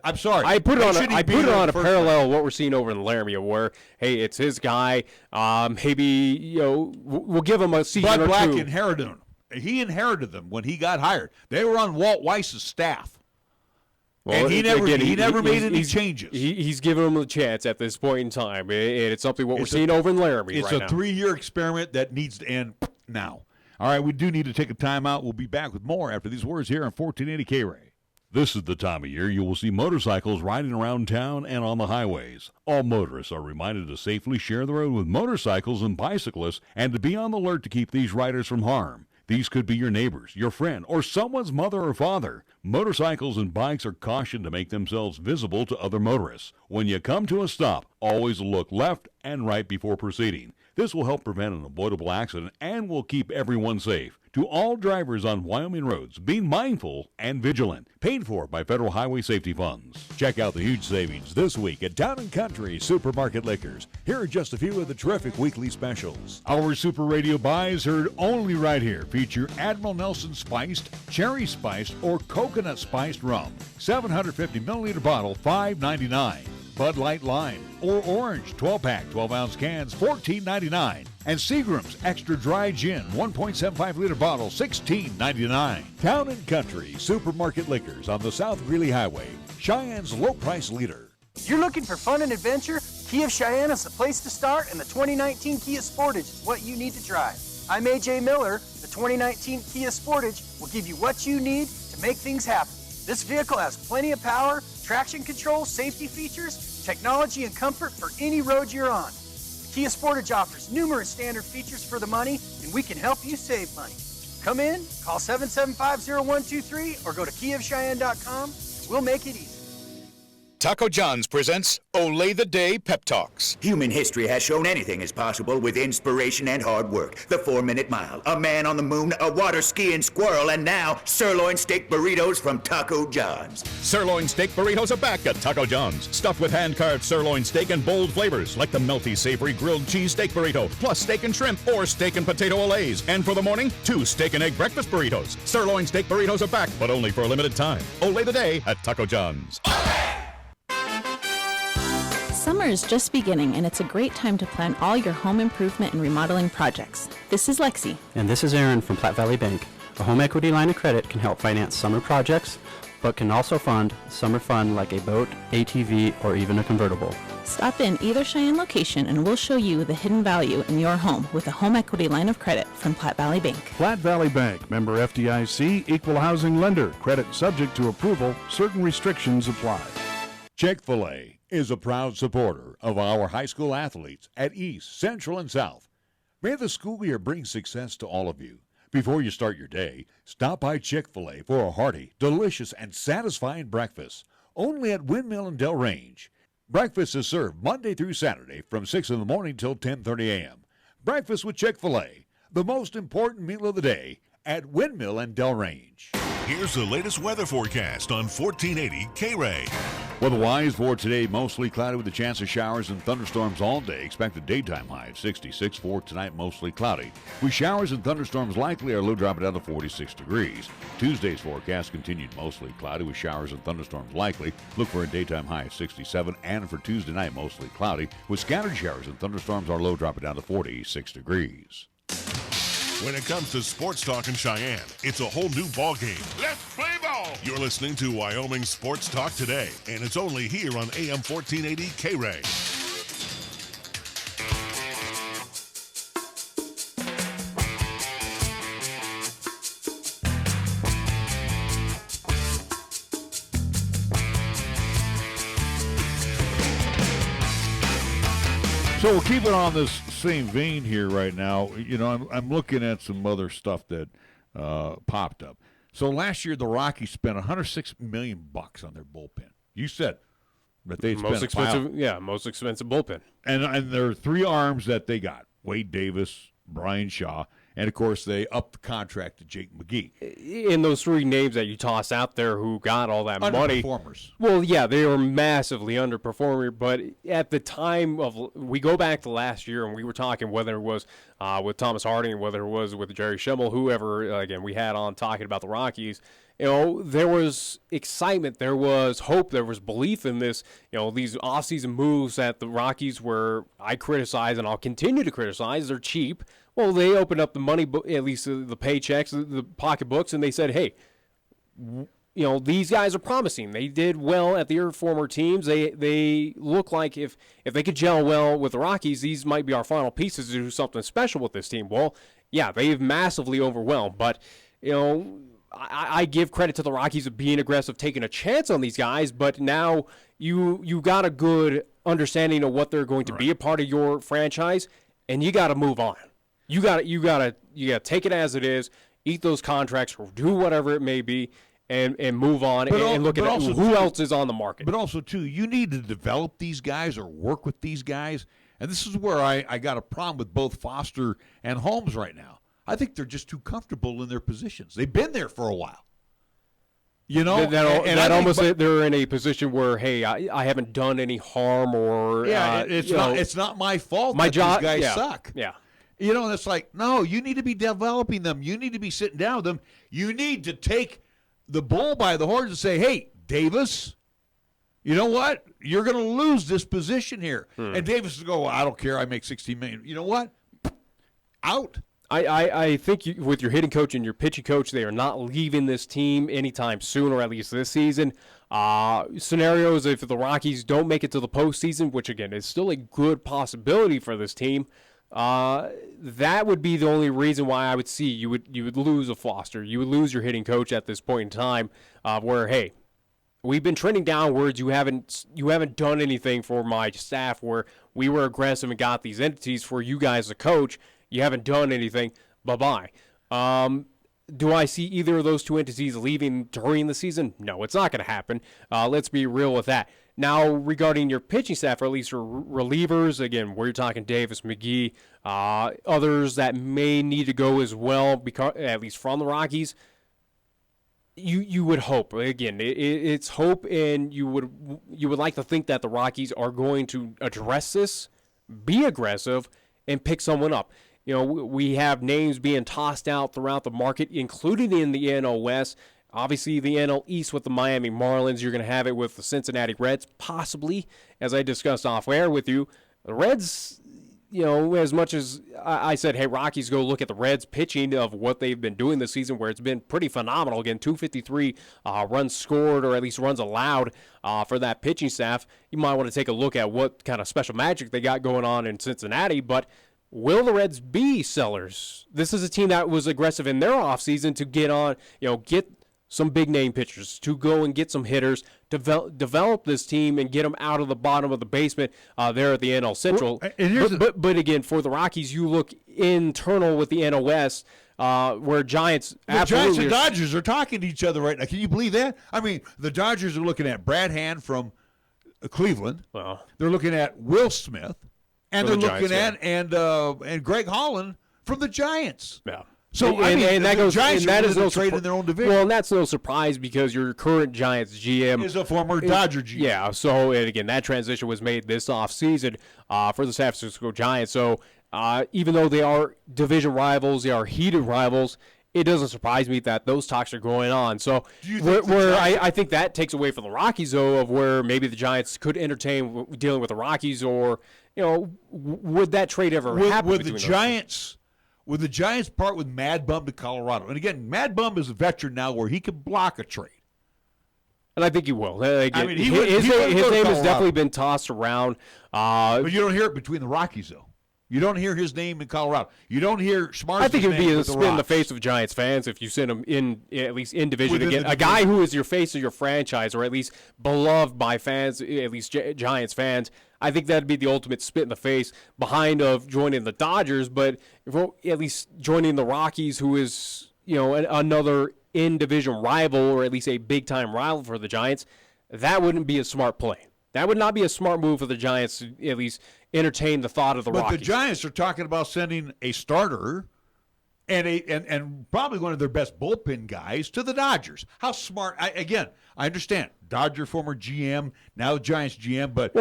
I'm sorry. I put it on a parallel of what we're seeing over in Laramie, where, hey, it's his guy. Maybe, we'll give him a season Bud or Black 2. inherited them. He inherited them when he got hired. They were on Walt Weiss's staff. Well, and he never made any changes. He's giving them a chance at this point in time, and it's something we're seeing over in Laramie right now. It's a 3-year experiment that needs to end now. All right, we do need to take a timeout. We'll be back with more after these words here on 1480 KRAE. This is the time of year you will see motorcycles riding around town and on the highways. All motorists are reminded to safely share the road with motorcycles and bicyclists, and to be on the alert to keep these riders from harm. These could be your neighbors, your friend, or someone's mother or father. Motorcycles and bikes are cautioned to make themselves visible to other motorists. When you come to a stop, always look left and right before proceeding. This will help prevent an avoidable accident and will keep everyone safe. To all drivers on Wyoming roads, be mindful and vigilant. Paid for by Federal Highway Safety Funds. Check out the huge savings this week at Town & Country Supermarket Liquors. Here are just a few of the terrific weekly specials. Our Super Radio buys heard only right here feature Admiral Nelson Spiced, Cherry Spiced, or Coconut Spiced Rum. 750 milliliter bottle, $5.99. Bud Light Lime or Orange 12-pack, 12-ounce cans, $14.99. And Seagram's Extra Dry Gin, 1.75-liter bottle, $16.99. Town & Country Supermarket Liquors on the South Greeley Highway, Cheyenne's low-price leader. You're looking for fun and adventure? Kia of Cheyenne is the place to start, and the 2019 Kia Sportage is what you need to drive. I'm AJ Miller. The 2019 Kia Sportage will give you what you need to make things happen. This vehicle has plenty of power, traction control, safety features, technology, and comfort for any road you're on. The Kia Sportage offers numerous standard features for the money, and we can help you save money. Come in, call 775-0123, or go to KiaofCheyenne.com. We'll make it easy. Taco John's presents Olay the Day Pep Talks. Human history has shown anything is possible with inspiration and hard work. The 4-minute mile, a man on the moon, a water skiing squirrel, and now sirloin steak burritos from Taco John's. Sirloin steak burritos are back at Taco John's. Stuffed with hand-carved sirloin steak and bold flavors like the melty, savory grilled cheese steak burrito, plus steak and shrimp or steak and potato olays. And for the morning, 2 steak and egg breakfast burritos. Sirloin steak burritos are back, but only for a limited time. Olay the Day at Taco John's. Summer is just beginning, and it's a great time to plan all your home improvement and remodeling projects. This is Lexi. And this is Aaron from Platte Valley Bank. A home equity line of credit can help finance summer projects, but can also fund summer fun like a boat, ATV, or even a convertible. Stop in either Cheyenne location, and we'll show you the hidden value in your home with a home equity line of credit from Platte Valley Bank. Platte Valley Bank, member FDIC, equal housing lender. Credit subject to approval. Certain restrictions apply. Chick-fil-A is a proud supporter of our high school athletes at East, Central, and South. May the school year bring success to all of you. Before you start your day, stop by Chick-fil-A for a hearty, delicious, and satisfying breakfast. Only at Windmill and Del Range. Breakfast is served Monday through Saturday from 6 in the morning till 10:30 a.m. Breakfast with Chick-fil-A, the most important meal of the day at Windmill and Del Range. Here's the latest weather forecast on 1480 KRAE. Weather-wise for today, mostly cloudy with a chance of showers and thunderstorms all day. Expect a daytime high of 66. For tonight, mostly cloudy. With showers and thunderstorms likely, our low dropping down to 46 degrees. Tuesday's forecast continued mostly cloudy with showers and thunderstorms likely. Look for a daytime high of 67. And for Tuesday night, mostly cloudy. With scattered showers and thunderstorms, our low dropping down to 46 degrees. When it comes to sports talk in Cheyenne, it's a whole new ballgame. Let's play ball! You're listening to Wyoming Sports Talk today, and it's only here on AM 1480 KRAE. So we'll keep it on this same vein here right now. You know, I'm looking at some other stuff that popped up. So last year, the Rockies spent $106 million on their bullpen. You said that they most spent expensive, most expensive bullpen. And there are three arms that they got: Wade Davis, Brian Shaw, and of course they upped the contract to Jake McGee. In those three names that you toss out there who got all that money, underperformers. Well, yeah, they were massively underperforming. But at the time we go back to last year, and we were talking whether it was with Thomas Harding, whether it was with Jerry Schimmel, whoever again we had on talking about the Rockies. You know, there was excitement, there was hope, there was belief in this. You know, these offseason moves that the Rockies I criticize, and I'll continue to criticize. They're cheap. Well, they opened up the money, at least the paychecks, the pocketbooks, and they said, hey, you know, these guys are promising. They did well at their former teams. They look like if they could gel well with the Rockies, these might be our final pieces to do something special with this team. Well, yeah, they've massively overwhelmed, but, you know, I give credit to the Rockies of being aggressive, taking a chance on these guys, but now you got a good understanding of what they're going to be a part of your franchise, and you got to move on. You got to take it as it is, eat those contracts, or do whatever it may be, and move on and look at who else is on the market. But also, too, you need to develop these guys or work with these guys, and this is where I got a problem with both Foster and Holmes right now. I think they're just too comfortable in their positions. They've been there for a while. You know, they're in a position where, hey, I haven't done any harm, or it's not my fault. My job, these guys suck. Yeah, you know, and it's like, no, you need to be developing them. You need to be sitting down with them. You need to take the bull by the horns and say, hey, Davis, you know what? You're going to lose this position here. And Davis will go, well, I don't care. I make $16 million. You know what? Out. I think with your hitting coach and your pitching coach, they are not leaving this team anytime soon, or at least this season. Scenarios, if the Rockies don't make it to the postseason, which, again, is still a good possibility for this team, that would be the only reason why I would see you would lose a Foster. You would lose your hitting coach at this point in time, where, hey, we've been trending downwards. You haven't done anything for my staff where we were aggressive and got these entities for you guys to coach. You haven't done anything. Bye-bye. Do I see either of those two entities leaving during the season? No, it's not going to happen. Let's be real with that. Now, regarding your pitching staff, or at least your relievers, again, where you're talking Davis, McGee, others that may need to go as well, because at least from the Rockies, you would hope. Again, it's hope, and you would like to think that the Rockies are going to address this, be aggressive, and pick someone up. You know, we have names being tossed out throughout the market, including in the NL West. Obviously, the NL East with the Miami Marlins. You're going to have it with the Cincinnati Reds, possibly, as I discussed off air with you. The Reds, you know, as much as I said, hey, Rockies, go look at the Reds pitching of what they've been doing this season, where it's been pretty phenomenal. Again, 253 runs scored, or at least runs allowed for that pitching staff. You might want to take a look at what kind of special magic they got going on in Cincinnati, but will the Reds be sellers? This is a team that was aggressive in their offseason to get some big-name pitchers, to go and get some hitters, develop this team and get them out of the bottom of the basement there at the NL Central. But again, for the Rockies, you look internal with the NL West. where Giants The absolutely Giants and Dodgers are talking to each other right now. Can you believe that? I mean, the Dodgers are looking at Brad Hand from Cleveland. Well, they're looking at Will Smith, and they're From the looking Giants, and Greg Holland from the Giants. Yeah. So and that the goes, Giants and that are is willing no to trade in their own division. Well, and that's no surprise because your current Giants GM is a former Dodger GM. Yeah. So and again, that transition was made this offseason for the San Francisco Giants. So even though they are division rivals, they are heated rivals. It doesn't surprise me that those talks are going on. So I think that takes away from the Rockies, though, of where maybe the Giants could entertain dealing with the Rockies, or would that trade ever happen? Would the Giants? Would the Giants part with Mad Bum to Colorado? And again, Mad Bum is a veteran now where he can block a trade. And I think he will. Again, mean, his name has definitely been tossed around. But you don't hear it between the Rockies, though. You don't hear his name in Colorado. You don't hear Schmarz's I think it would be name a with the spin in the Rocks. face of Giants fans if you send him in, at least in division Within again. the A guy who is your face of your franchise, or at least beloved by fans, at least Giants fans. I think that'd be the ultimate spit in the face behind of joining the Dodgers, but at least joining the Rockies, who is another in-division rival, or at least a big-time rival for the Giants. That wouldn't be a smart play. That would not be a smart move for the Giants to at least entertain the thought of the Rockies. But the Giants are talking about sending a starter and probably one of their best bullpen guys to the Dodgers. How smart? I understand. Dodger former GM, now Giants GM, but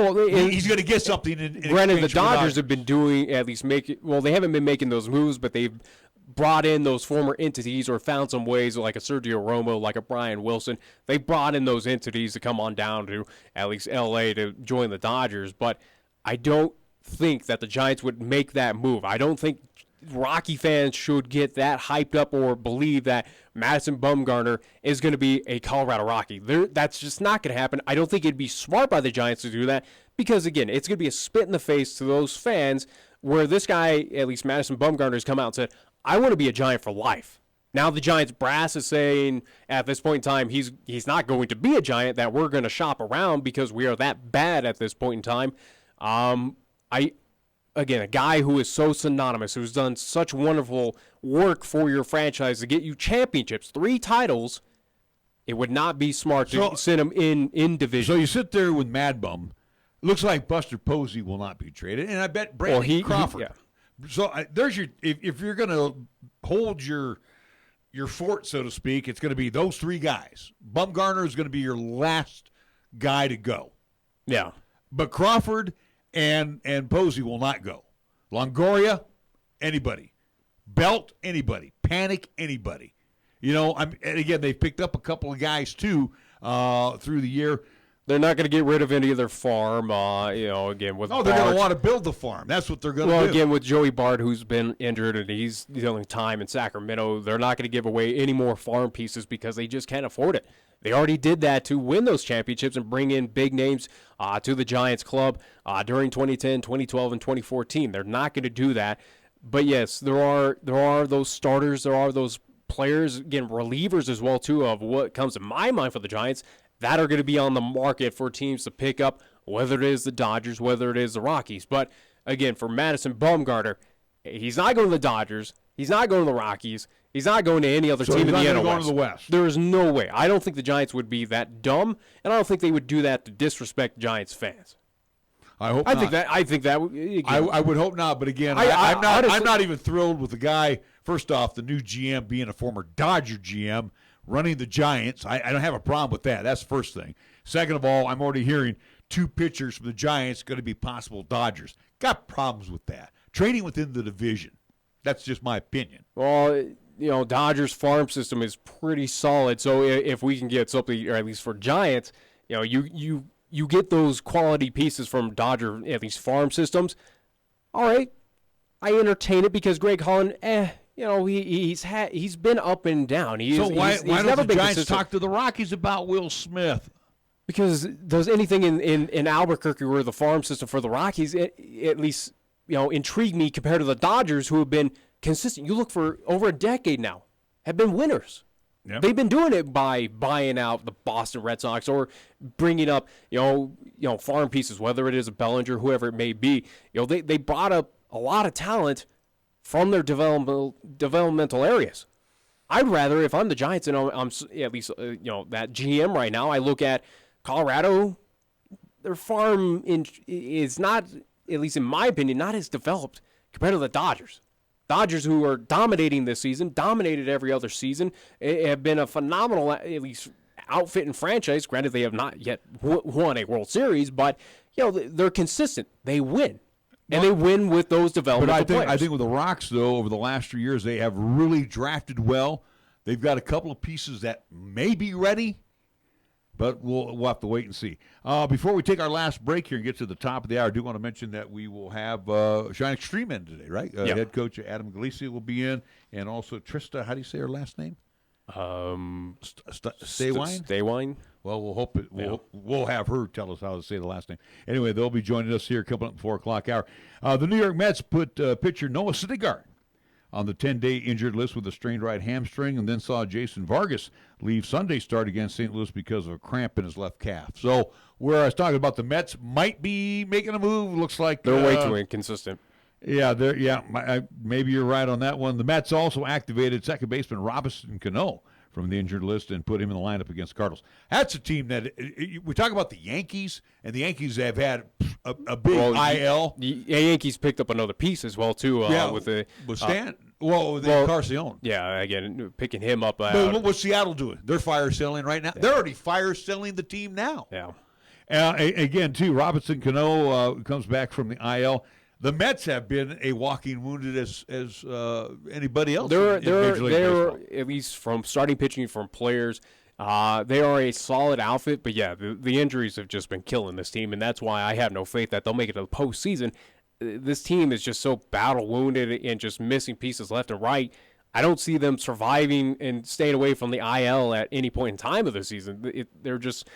he's going to get something in granted, the exchange for Dodgers have been doing at least they haven't been making those moves, but they've brought in those former entities or found some ways, like a Sergio Romo, like a Brian Wilson. They brought in those entities to come on down to at least L.A. to join the Dodgers, but I don't think that the Giants would make that move. I don't think Rocky fans should get that hyped up or believe that Madison Bumgarner is going to be a Colorado Rocky. That's just not going to happen. I don't think it'd be smart by the Giants to do that because, again, it's going to be a spit in the face to those fans where this guy, at least Madison Bumgarner, has come out and said, I want to be a Giant for life. Now the Giants brass is saying at this point in time he's not going to be a Giant, that we're going to shop around because we are that bad at this point in time. Again, a guy who is so synonymous, who's done such wonderful work for your franchise to get you championships, 3 titles, it would not be smart to send him in division. So you sit there with Mad Bum. Looks like Buster Posey will not be traded, and I bet Brandon Crawford. So there's your if you're going to hold your fort, so to speak, it's going to be those 3 guys. Bumgarner is going to be your last guy to go. Yeah, but Crawford and Posey will not go. Longoria, anybody. Belt, anybody. Panic, anybody. And again, they've picked up a couple of guys too through the year. They're not going to get rid of any of their farm, again, with they're going to want to build the farm. That's what they're going to do. Well, again, with Joey Bart, who's been injured and he's dealing time in Sacramento, they're not going to give away any more farm pieces because they just can't afford it. They already did that to win those championships and bring in big names to the Giants club during 2010, 2012, and 2014. They're not going to do that. But, yes, there are those starters. There are those players, again, relievers as well, too, of what comes to my mind for the Giants that are going to be on the market for teams to pick up, whether it is the Dodgers, whether it is the Rockies. But, again, for Madison Bumgarner, he's not going to the Dodgers. He's not going to the Rockies. He's not going to any other team in the NL West. To the West. There is no way. I don't think the Giants would be that dumb, and I don't think they would do that to disrespect Giants fans. I hope not. I think that. I would hope not, but again, I'm not even thrilled with the guy. First off, the new GM being a former Dodger GM running the Giants. I don't have a problem with that. That's the first thing. Second of all, I'm already hearing 2 pitchers from the Giants going to be possible Dodgers. Got problems with that. Trading within the division. That's just my opinion. Well, Dodgers farm system is pretty solid. So if we can get something, or at least for Giants, you get those quality pieces from Dodger, at least farm systems. All right, I entertain it because Greg Holland, he's been up and down. Why don't the Giants talk to the Rockies about Will Smith? Because does anything in Albuquerque or the farm system for the Rockies at least intrigue me compared to the Dodgers, who have been consistent. You look for over a decade now, have been winners. Yep. They've been doing it by buying out the Boston Red Sox or bringing up, farm pieces, whether it is a Bellinger, whoever it may be. They brought up a lot of talent from their developmental areas. I'd rather, if I'm the Giants and I'm at least that GM right now, I look at Colorado. Their farm is not, at least in my opinion, not as developed compared to the Dodgers. Dodgers, who are dominating this season, dominated every other season, have been a phenomenal, at least, outfit and franchise. Granted, they have not yet won a World Series, but they're consistent. They win. And they win with those developmental players. I think with the Rocks, though, over the last 3 years, they have really drafted well. They've got a couple of pieces that may be ready, but we'll have to wait and see. Before we take our last break here and get to the top of the hour, I do want to mention that we will have Cheyenne Extreme in today, right? Head coach Adam Galicia will be in, and also Trista, how do you say her last name? Stehwien. Well, we'll hope we'll have her tell us how to say the last name. Anyway, they'll be joining us here coming up at the 4 o'clock hour. The New York Mets put pitcher Noah Syndergaard on the 10-day injured list with a strained right hamstring, and then saw Jason Vargas leave Sunday's start against St. Louis because of a cramp in his left calf. So where I was talking about the Mets might be making a move, looks like they're way too inconsistent. Maybe you're right on that one. The Mets also activated second baseman Robinson Cano from the injured list and put him in the lineup against Cardinals. That's a team that we talk about the Yankees, and the Yankees have had a big IL. The Yankees picked up another piece as well too with Carcion. Yeah, again picking him up. But what's Seattle doing? They're fire selling right now. They're already fire selling the team now. Yeah. Again, too, Robinson Cano comes back from the IL. The Mets have been a walking wounded as anybody else. They're at least from starting pitching from players. They are a solid outfit, but the injuries have just been killing this team, and that's why I have no faith that they'll make it to the postseason. This team is just so battle wounded and just missing pieces left and right. I don't see them surviving and staying away from the IL at any point in time of the season. They're just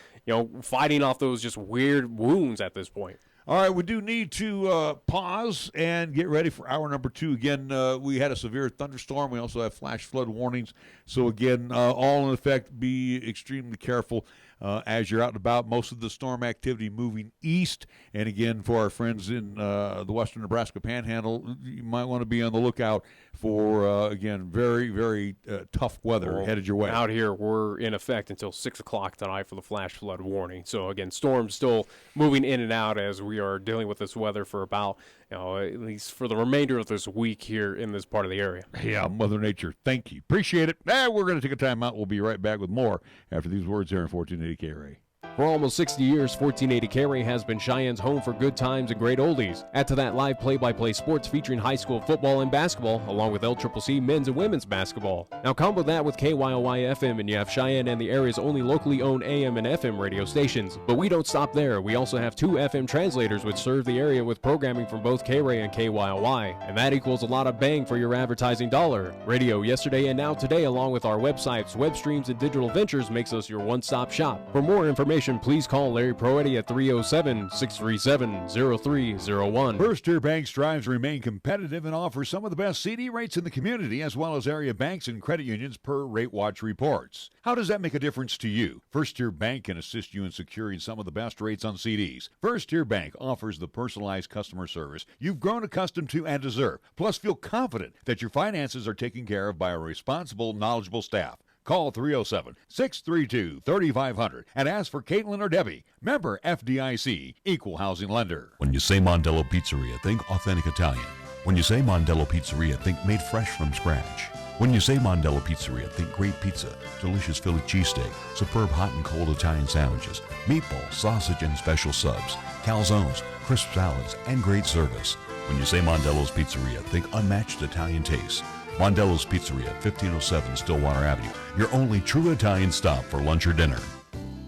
fighting off those just weird wounds at this point. All right, we do need to pause and get ready for hour number 2. Again, we had a severe thunderstorm. We also have flash flood warnings. So, again, all in effect, be extremely careful as you're out and about. Most of the storm activity moving east. And, again, for our friends in the western Nebraska Panhandle, you might want to be on the lookout for, again, very, very tough weather headed your way. Out here, we're in effect until 6 o'clock tonight for the flash flood warning. So, again, storms still moving in and out as we are dealing with this weather for about, at least for the remainder of this week here in this part of the area. Yeah, Mother Nature, thank you. Appreciate it. We're going to take a time out. We'll be right back with more after these words here on 1480 KRAE. For almost 60 years, 1480 KRAE has been Cheyenne's home for good times and great oldies. Add to that live play-by-play sports featuring high school football and basketball, along with LCCC men's and women's basketball. Now combo that with KYOY-FM, and you have Cheyenne and the area's only locally owned AM and FM radio stations. But we don't stop there. We also have 2 FM translators which serve the area with programming from both KRAE and KYOY. And that equals a lot of bang for your advertising dollar. Radio yesterday and now today, along with our websites, web streams, and digital ventures, makes us your one-stop shop. For more information, please call Larry Proetti at 307-637-0301. First Tier Bank strives to remain competitive and offers some of the best CD rates in the community, as well as area banks and credit unions per Rate Watch reports. How does that make a difference to you? First Tier Bank can assist you in securing some of the best rates on CDs. First Tier Bank offers the personalized customer service you've grown accustomed to and deserve. Plus, feel confident that your finances are taken care of by a responsible, knowledgeable staff. Call 307-632-3500 and ask for Caitlin or Debbie. Member FDIC, Equal Housing Lender. When you say Mondello Pizzeria, think authentic Italian. When you say Mondello Pizzeria, think made fresh from scratch. When you say Mondello Pizzeria, think great pizza, delicious Philly cheesesteak, superb hot and cold Italian sandwiches, meatballs, sausage, and special subs, calzones, crisp salads, and great service. When you say Mondello's Pizzeria, think unmatched Italian taste. Mondello's Pizzeria, 1507 Stillwater Avenue, your only true Italian stop for lunch or dinner.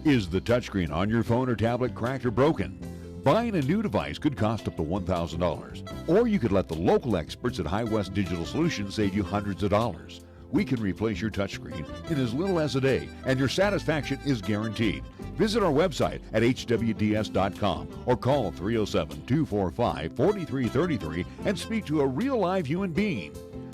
Is the touchscreen on your phone or tablet cracked or broken? Buying a new device could cost up to $1,000. Or you could let the local experts at High West Digital Solutions save you hundreds of dollars. We can replace your touchscreen in as little as a day, and your satisfaction is guaranteed. Visit our website at hwds.com or call 307-245-4333 and speak to a real live human being.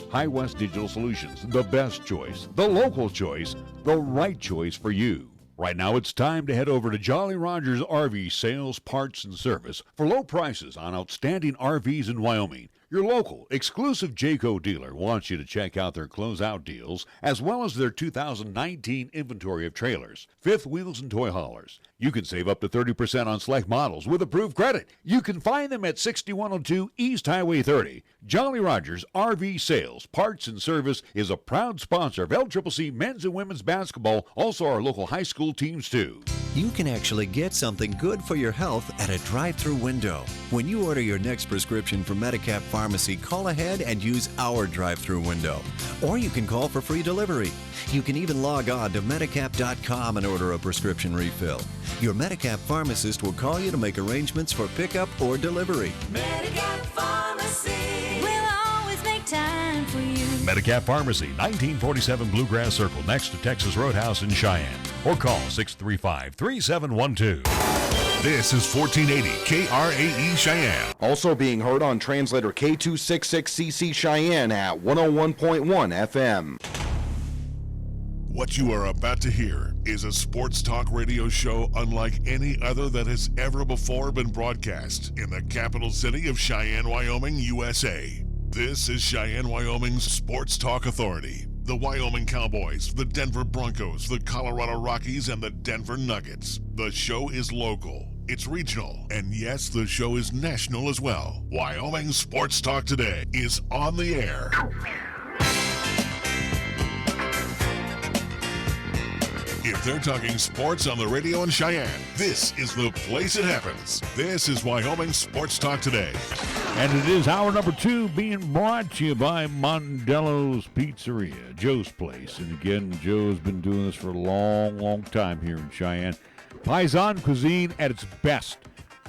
High West Digital Solutions, the best choice, the local choice, the right choice for you. Right now it's time to head over to Jolly Rogers RV Sales, Parts, and Service for low prices on outstanding RVs in Wyoming. Your local, exclusive Jayco dealer wants you to check out their closeout deals as well as their 2019 inventory of trailers, fifth wheels, and toy haulers. You can save up to 30% on select models with approved credit. You can find them at 6102 East Highway 30. Jolly Rogers RV Sales, Parts, and Service is a proud sponsor of LCCC men's and women's basketball, also our local high school teams too. You can actually get something good for your health at a drive-through window. When you order your next prescription from Medicap Pharmacy, call ahead and use our drive-through window. Or you can call for free delivery. You can even log on to Medicap.com and order a prescription refill. Your Medicap pharmacist will call you to make arrangements for pickup or delivery. Medicap Pharmacy will always make time for you. Medicap Pharmacy, 1947 Bluegrass Circle, next to Texas Roadhouse in Cheyenne. Or call 635-3712. This is 1480 KRAE Cheyenne. Also being heard on translator K266CC Cheyenne at 101.1 FM. What you are about to hear is a sports talk radio show unlike any other that has ever before been broadcast in the capital city of Cheyenne, Wyoming, USA. This is Cheyenne, Wyoming's Sports Talk Authority. The Wyoming Cowboys, the Denver Broncos, the Colorado Rockies, and the Denver Nuggets. The show is local, it's regional, and yes, the show is national as well. Wyoming Sports Talk Today is on the air. If they're talking sports on the radio in Cheyenne, this is the place it happens. This is Wyoming Sports Talk Today. And it is hour number 2 being brought to you by Mondello's Pizzeria, Joe's Place. And again, Joe's been doing this for a long, long time here in Cheyenne. Paisan cuisine at its best,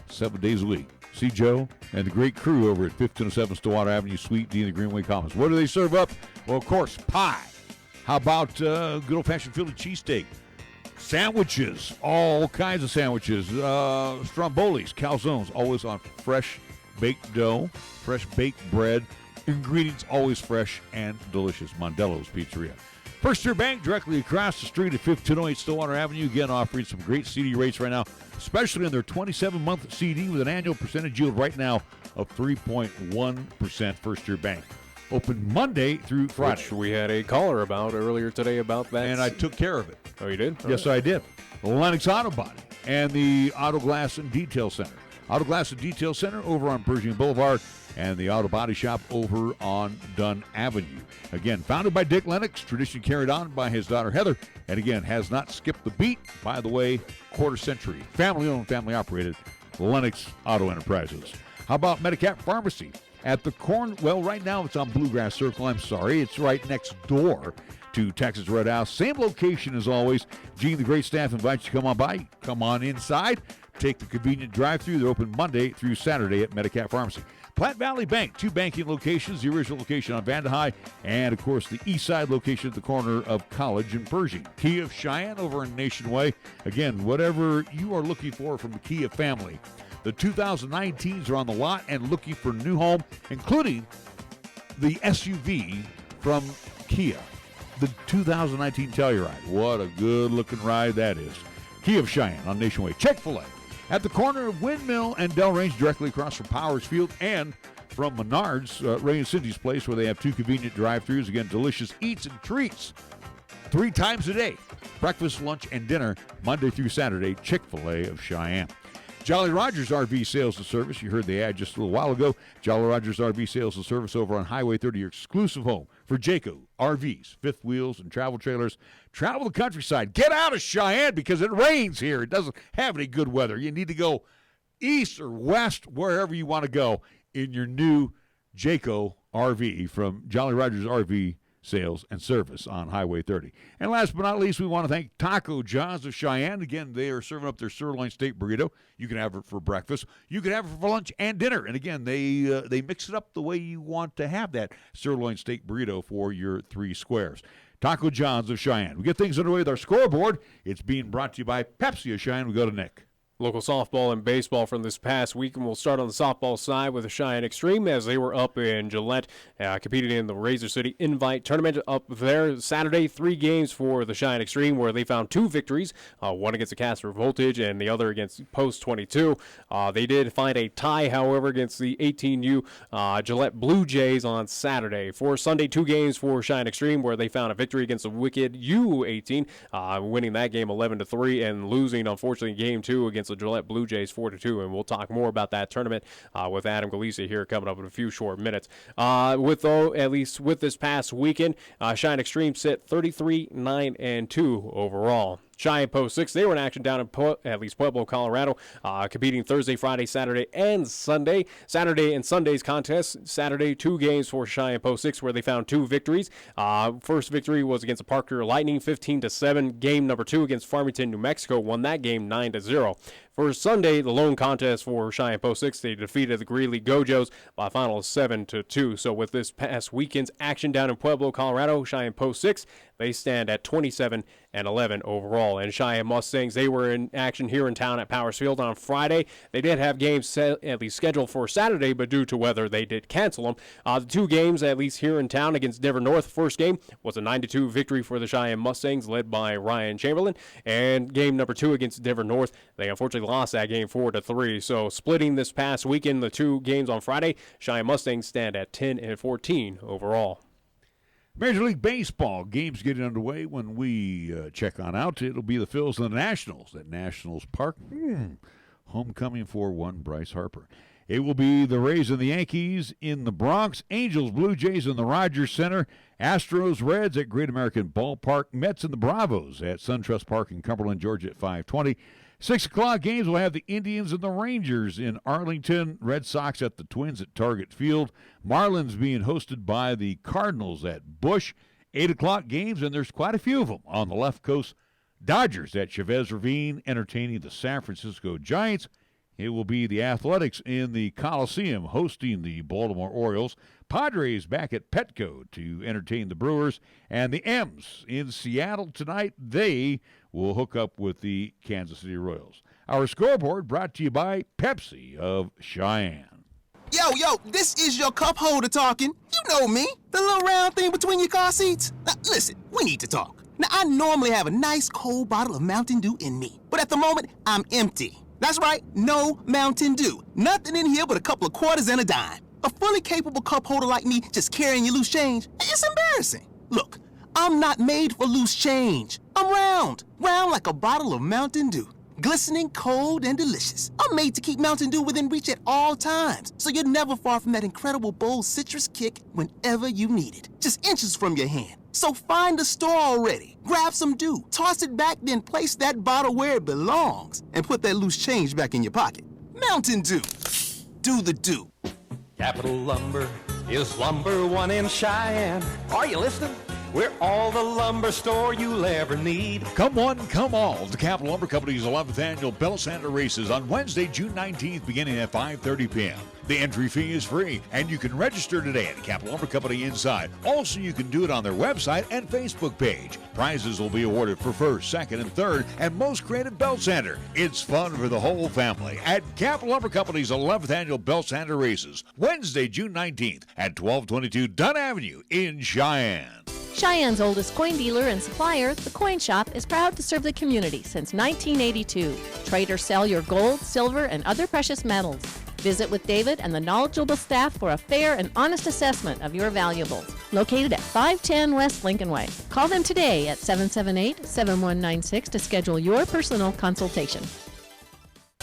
7 days a week. See Joe and the great crew over at 1507 Stillwater Avenue, Suite D in the Greenway Commons. What do they serve up? Well, of course, pie. How about good old-fashioned Philly cheesesteak? Sandwiches, all kinds of sandwiches. Strombolis, calzones, always on fresh baked dough, fresh baked bread. Ingredients always fresh and delicious. Mondello's Pizzeria. First Year Bank directly across the street at 1508 Stillwater Avenue. Again, offering some great CD rates right now, especially in their 27-month CD with an annual percentage yield right now of 3.1%. First Year Bank. Open Monday through Friday. Which we had a caller about earlier today about that. And I took care of it. Oh, you did? Yes, I did. Lennox Auto Body and the Auto Glass and Detail Center. Auto Glass and Detail Center over on Pershing Boulevard and the Auto Body Shop over on Dunn Avenue. Again, founded by Dick Lennox, tradition carried on by his daughter Heather, and again, has not skipped the beat. By the way, quarter century. Family-owned, family-operated Lennox Auto Enterprises. How about Medicap Pharmacy? At the well, right now it's on Bluegrass Circle. I'm sorry. It's right next door to Texas Roadhouse. Same location as always. Gene, the great staff, invites you to come on by. Come on inside. Take the convenient drive-through. They're open Monday through Saturday at Medicap Pharmacy. Platte Valley Bank, 2 banking locations. The original location on Vandehigh and, of course, the east side location at the corner of College and Pershing. Kia of Cheyenne over in Nation Way. Again, whatever you are looking for from the Kia family. The 2019s are on the lot and looking for a new home, including the SUV from Kia, the 2019 Telluride. What a good-looking ride that is. Kia of Cheyenne on Nation Way. Chick-fil-A at the corner of Windmill and Del Range, directly across from Powers Field, and from Menards, Ray and Cindy's place, where they have 2 convenient drive-thrus. Again, delicious eats and treats 3 times a day. Breakfast, lunch, and dinner, Monday through Saturday. Chick-fil-A of Cheyenne. Jolly Rogers RV Sales and Service. You heard the ad just a little while ago. Jolly Rogers RV Sales and Service over on Highway 30, your exclusive home for Jayco RVs, fifth wheels, and travel trailers. Travel the countryside. Get out of Cheyenne because it rains here. It doesn't have any good weather. You need to go east or west, wherever you want to go in your new Jayco RV from Jolly Rogers RV Sales and Service on Highway 30. And last but not least, we want to thank Taco John's of Cheyenne. Again, they are serving up their sirloin steak burrito. You can have it for breakfast. You can have it for lunch and dinner. And again, they mix it up the way you want to have that sirloin steak burrito for your 3 squares. Taco John's of Cheyenne. We get things underway with our scoreboard. It's being brought to you by Pepsi of Cheyenne. We go to Nick. Local softball and baseball from this past week, and we'll start on the softball side with the Cheyenne Extreme as they were up in Gillette, competing in the Razor City Invite Tournament up there Saturday. 3 games for the Cheyenne Extreme where they found 2 victories, one against the Casper Voltage and the other against Post 22. They did find a tie, however, against the 18U Gillette Blue Jays on Saturday. For Sunday, 2 games for Cheyenne Extreme where they found a victory against the Wicked U18, winning that game 11-3 and losing, unfortunately, game 2 against the Gillette Blue Jays 4-2, and we'll talk more about that tournament with Adam Galicia here coming up in a few short minutes. At least with this past weekend, Cheyenne Extreme sit 33-9-2 overall. Cheyenne Post 6, they were in action down in Pueblo, Colorado, competing Thursday, Friday, Saturday, and Sunday. Saturday and Sunday's contest. Saturday, 2 games for Cheyenne Post 6 where they found 2 victories. First victory was against the Parker Lightning, 15-7. Game number 2 against Farmington, New Mexico, won that game 9-0. For Sunday, the lone contest for Cheyenne Post 6, they defeated the Greeley Gojos by a final of 7-2. So with this past weekend's action down in Pueblo, Colorado, Cheyenne Post 6, they stand at 27-11 overall. And Cheyenne Mustangs, they were in action here in town at Powers Field on Friday. They did have games at least scheduled for Saturday, but due to weather, they did cancel them. The 2 games, at least here in town, against Denver North. First game was a 9-2 victory for the Cheyenne Mustangs, led by Ryan Chamberlain. And game number 2 against Denver North, they unfortunately lost that game 4-3. So splitting this past weekend, the 2 games on Friday, Cheyenne Mustangs stand at 10-14 overall. Major League Baseball games getting underway. When we check on out, it'll be the Phils and the Nationals at Nationals Park. Homecoming for one Bryce Harper. It will be the Rays and the Yankees in the Bronx, Angels, Blue Jays in the Rogers Center, Astros, Reds at Great American Ballpark, Mets and the Bravos at SunTrust Park in Cumberland, Georgia at 5:20. 6 o'clock games will have the Indians and the Rangers in Arlington, Red Sox at the Twins at Target Field, Marlins being hosted by the Cardinals at Busch. 8 o'clock games, and there's quite a few of them on the left coast. Dodgers at Chavez Ravine entertaining the San Francisco Giants. It will be the Athletics in the Coliseum hosting the Baltimore Orioles. Padres back at Petco to entertain the Brewers. And the M's in Seattle tonight, they will hook up with the Kansas City Royals. Our scoreboard brought to you by Pepsi of Cheyenne. Yo, this is your cup holder talking. You know me, the little round thing between your car seats. Now, listen, we need to talk. Now, I normally have a nice cold bottle of Mountain Dew in me, but at the moment, I'm empty. That's right, no Mountain Dew. Nothing in here but a couple of quarters and a dime. A fully capable cup holder like me just carrying your loose change, it's embarrassing. Look, I'm not made for loose change. I'm round like a bottle of Mountain Dew. Glistening, cold, and delicious. I'm made to keep Mountain Dew within reach at all times, so you're never far from that incredible bold citrus kick whenever you need it. Just inches from your hand. So find the store already, grab some Dew, toss it back, then place that bottle where it belongs, and put that loose change back in your pocket. Mountain Dew. Do the Dew. Capital Lumber is number 1 in Cheyenne. Are you listening? We're all the lumber store you'll ever need. Come one, come all. The Capital Lumber Company's 11th annual Bell Santa races on Wednesday, June 19th, beginning at 5:30 p.m. The entry fee is free, and you can register today at the Capital Lumber Company inside. Also, you can do it on their website and Facebook page. Prizes will be awarded for first, second, and third, and most creative Bell Sander. It's fun for the whole family at Capital Lumber Company's 11th annual Bell Sander races, Wednesday, June 19th at 1222 Dunn Avenue in Cheyenne. Cheyenne's oldest coin dealer and supplier, The Coin Shop, is proud to serve the community since 1982. Trade or sell your gold, silver, and other precious metals. Visit with David and the knowledgeable staff for a fair and honest assessment of your valuables. Located at 510 West Lincoln Way. Call them today at 778-7196 to schedule your personal consultation.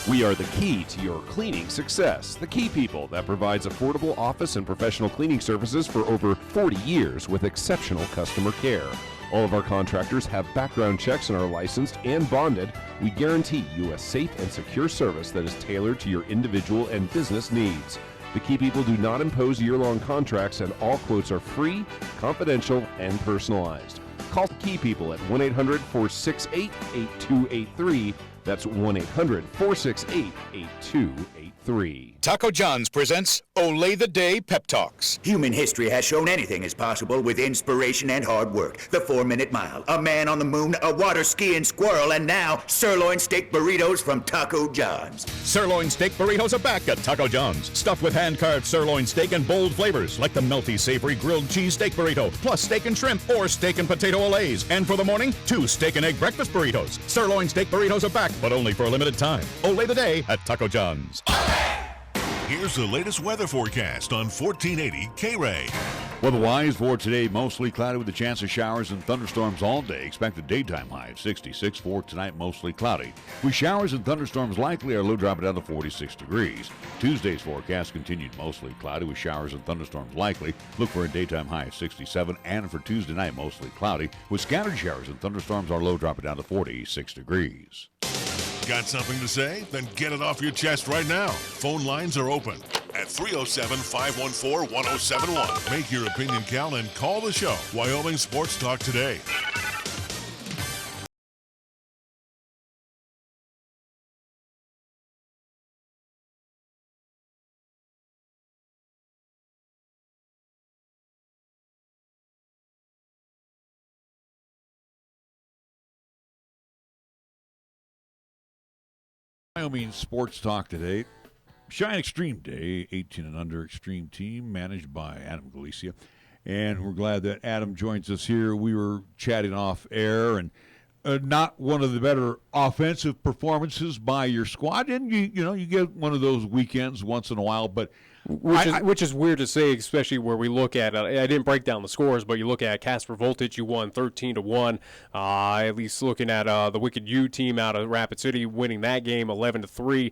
We are the key to your cleaning success. The Key People that provides affordable office and professional cleaning services for over 40 years with exceptional customer care. All of our contractors have background checks and are licensed and bonded. We guarantee you a safe and secure service that is tailored to your individual and business needs. The Key People do not impose year-long contracts, and all quotes are free, confidential, and personalized. Call Key People at 1-800-468-8283 That's 1-800-468-8283. Taco John's presents Olay the Day Pep Talks. Human history has shown anything is possible with inspiration and hard work. The 4-minute mile, a man on the moon, a water skiing squirrel, and now sirloin steak burritos from Taco John's. Sirloin steak burritos are back at Taco John's. Stuffed with hand-carved sirloin steak and bold flavors like the melty, savory grilled cheese steak burrito, plus steak and shrimp or steak and potato olays. And for the morning, 2 steak and egg breakfast burritos. Sirloin steak burritos are back, but only for a limited time. Olay the Day at Taco John's. Here's the latest weather forecast on 1480 KRAE. Weather-wise for today, mostly cloudy with a chance of showers and thunderstorms all day. Expect a daytime high of 66. For tonight, mostly cloudy, with showers and thunderstorms likely. Our low dropping down to 46 degrees. Tuesday's forecast continued mostly cloudy with showers and thunderstorms likely. Look for a daytime high of 67. And for Tuesday night, mostly cloudy with scattered showers and thunderstorms. Our low dropping down to 46 degrees. Got something to say? Then get it off your chest right now. Phone lines are open at 307-514-1071. Make your opinion count and call the show. Wyoming Sports Talk today. Wyoming Sports Talk today. Cheyenne Extreme Day, 18 and under extreme team managed by Adam Galicia. And we're glad that Adam joins us here. We were chatting off air, and not one of the better offensive performances by your squad. And you get one of those weekends once in a while, but Which is weird to say, especially where we look at. I didn't break down the scores, but you look at Casper Voltage, you won 13-1. At least looking at the Wicked U team out of Rapid City, winning that game 11-3.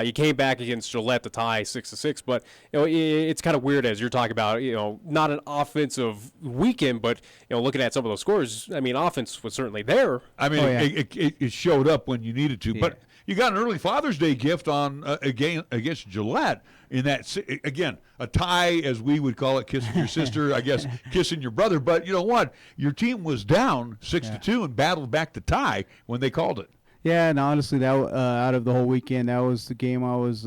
You came back against Gillette to tie 6-6, but it's kind of weird as you're talking about. Not an offensive weekend, but looking at some of those scores, I mean, offense was certainly there. I mean, it showed up when you needed to, but. You got an early Father's Day gift on against Gillette in that, again, a tie, as we would call it, kissing your sister, I guess, kissing your brother. But you know what? Your team was down 6-2 and battled back to tie when they called it. Yeah, and honestly, that out of the whole weekend, that was the game I was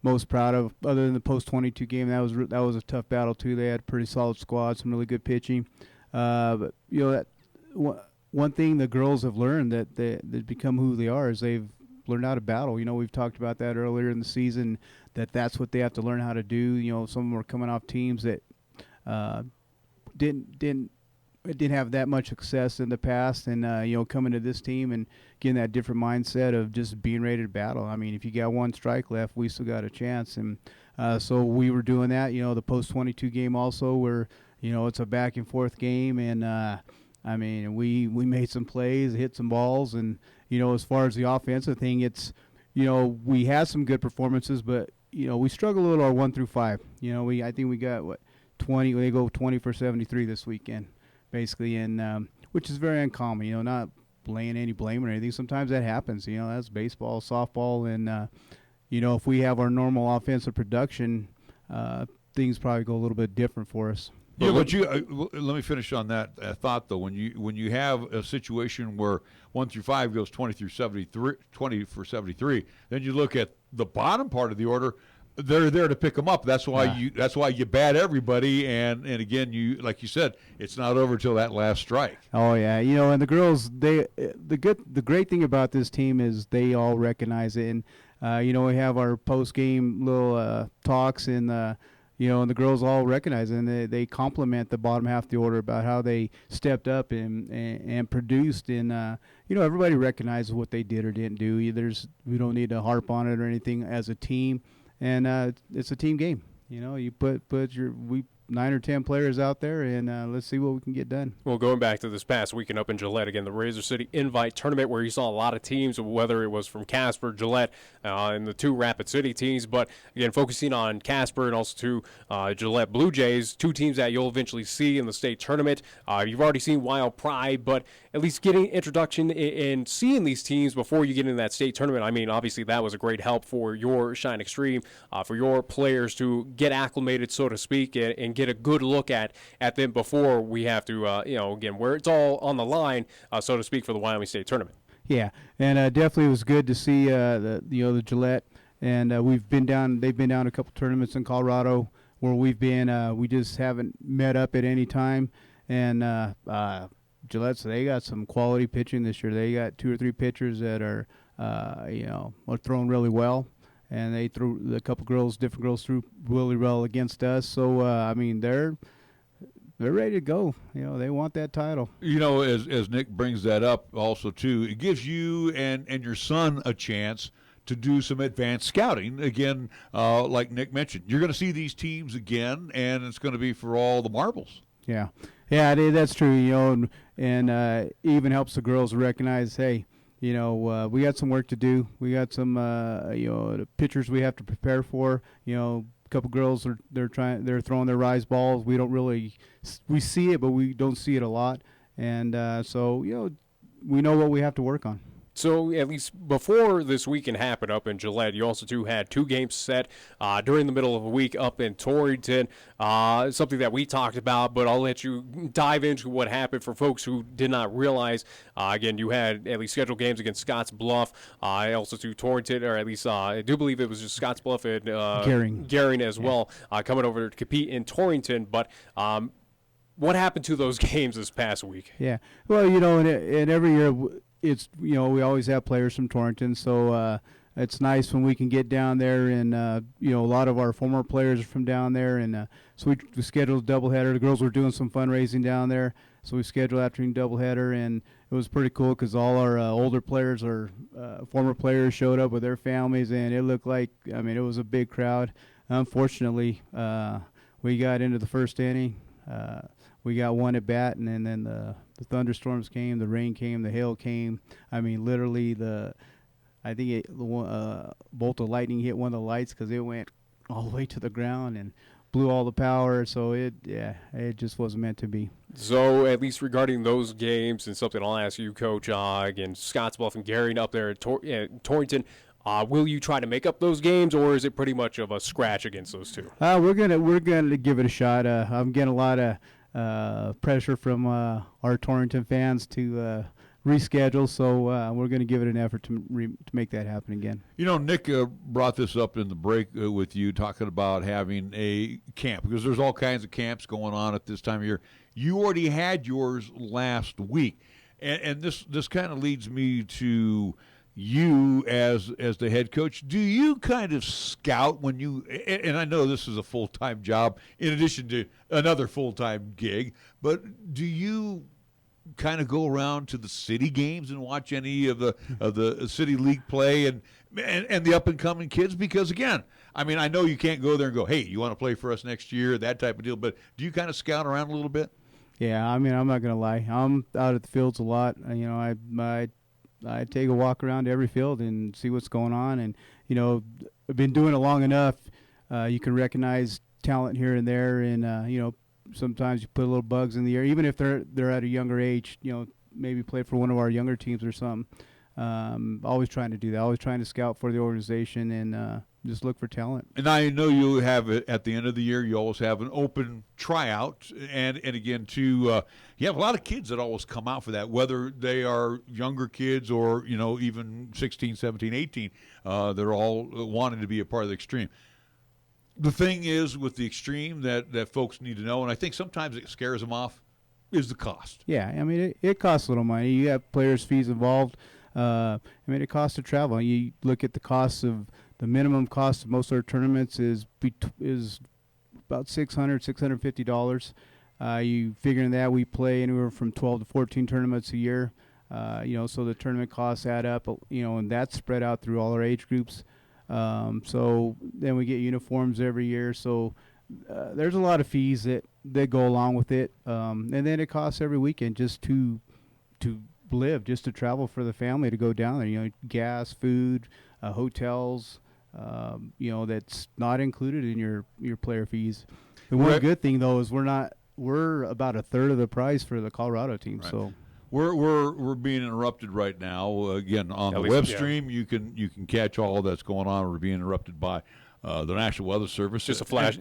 most proud of. Other than the post-22 game, that was a tough battle too. They had a pretty solid squad, some really good pitching. But that one thing the girls have learned that they become who they are is they've learn how to battle. We've talked about that earlier in the season, that's what they have to learn how to do. Some of them are coming off teams that didn't have that much success in the past, and coming to this team and getting that different mindset of just being ready to battle. I mean, if you got one strike left, we still got a chance, and so we were doing that. The post-22 game also, where it's a back and forth game, and I mean, we made some plays, hit some balls, and as far as the offensive thing, it's we had some good performances, but we struggle a little our 1 through 5. I think we got 20. They go 20 for 73 this weekend, basically, and which is very uncommon. Not laying any blame or anything. Sometimes that happens. That's baseball, softball, and if we have our normal offensive production, things probably go a little bit different for us. Yeah, but let me finish on that thought though. When you have a situation where 1 through 5 goes 20 for 73, then you look at the bottom part of the order. They're there to pick them up. That's why you bat everybody. And again, like you said, it's not over till that last strike. Oh yeah, and the girls, the great thing about this team is they all recognize it. And we have our post game little talks and. And the girls all recognize it, and they compliment the bottom half of the order about how they stepped up and produced. And, everybody recognizes what they did or didn't do. We don't need to harp on it or anything as a team. And it's a team game. You put 9 or 10 players out there, and let's see what we can get done. Well, going back to this past weekend up in Gillette, again, the Razor City Invite Tournament, where you saw a lot of teams, whether it was from Casper, Gillette, and the 2 Rapid City teams. But, again, focusing on Casper and also 2 Gillette Blue Jays, 2 teams that you'll eventually see in the state tournament. You've already seen Wild Pride, but at least getting introduction and seeing these teams before you get into that state tournament, I mean, obviously that was a great help for your Cheyenne Extreme, for your players to get acclimated, so to speak, and get a good look at them before we have to, again, where it's all on the line, so to speak, for the Wyoming State Tournament. Yeah, and definitely it was good to see the Gillette, and they've been down a couple tournaments in Colorado where we've been. We just haven't met up at any time, and Gillette's, they got some quality pitching this year. They got 2 or 3 pitchers that are throwing really well, and they threw different girls threw really well against us. So they're ready to go. They want that title. As Nick brings that up also too, it gives you and your son a chance to do some advanced scouting again. Like Nick mentioned, you're going to see these teams again, and it's going to be for all the marbles. Yeah, that's true. And even helps the girls recognize, hey, we got some work to do. We got some the pitchers we have to prepare for. A couple girls they're throwing their rise balls. We see it, but we don't see it a lot. And so we know what we have to work on. So at least before this weekend happened up in Gillette, you also had 2 games set during the middle of the week up in Torrington, something that we talked about, but I'll let you dive into what happened for folks who did not realize. Again, you had at least scheduled games against Scotts Bluff, also to Torrington, or at least I do believe it was just Scotts Bluff and Gehring as well, coming over to compete in Torrington. But what happened to those games this past week? Yeah, well, and every year it's we always have players from Torrington, so it's nice when we can get down there, and a lot of our former players are from down there, and so we scheduled a doubleheader. The girls were doing some fundraising down there, so we scheduled afternoon doubleheader, and it was pretty cool because all our older players or former players showed up with their families, and it looked like it was a big crowd. Unfortunately, we got into the first inning. We got 1 at bat, and then the thunderstorms came, the rain came, the hail came. Literally bolt of lightning hit one of the lights because it went all the way to the ground and blew all the power. So it just wasn't meant to be. So at least regarding those games, and something I'll ask you, Coach, again, Scottsbluff and Gehring up there at Torrington. Will you try to make up those games, or is it pretty much of a scratch against those 2? We're gonna give it a shot. I'm getting a lot of pressure from our Torrington fans to reschedule, so we're going to give it an effort to make that happen again. Nick brought this up in the break with you, talking about having a camp, because there's all kinds of camps going on at this time of year. You already had yours last week, and this kind of leads me to you as the head coach. Do you kind of scout when you, and I know this is a full-time job in addition to another full-time gig, but do you kind of go around to the city games and watch any of the city league play and the up-and-coming kids? Because again, I know you can't go there and go, hey, you want to play for us next year, that type of deal, but do you kind of scout around a little bit? Yeah, I'm not going to lie. I'm out at the fields a lot. I take a walk around every field and see what's going on, and I've been doing it long enough. You can recognize talent here and there, and sometimes you put little bugs in the air, even if they're at a younger age. Maybe play for one of our younger teams or something. Always trying to do that. Always trying to scout for the organization and just look for talent. And I know you have it at the end of the year. You always have an open tryout, and again too, you have a lot of kids that always come out for that, whether they are younger kids or even 16, 17, 18. They're all wanting to be a part of the Extreme. The thing is with the Extreme that folks need to know, and I think sometimes it scares them off, is the cost. Yeah, it costs a little money. You have players' fees involved. It costs to travel. You look at the costs of the minimum cost of most of our tournaments is about $650. You figuring that we play anywhere from 12 to 14 tournaments a year. So the tournament costs add up. And that's spread out through all our age groups. So then we get uniforms every year. So there's a lot of fees that go along with it. And then it costs every weekend just to live, just to travel for the family to go down there. Gas, food, hotels. That's not included in your player fees. The one good thing though is we're about a third of the price for the Colorado team. Right. So we're being interrupted right now. Again, on the web stream, you can catch all that's going on. We're being interrupted by the National Weather Service. Just a flash,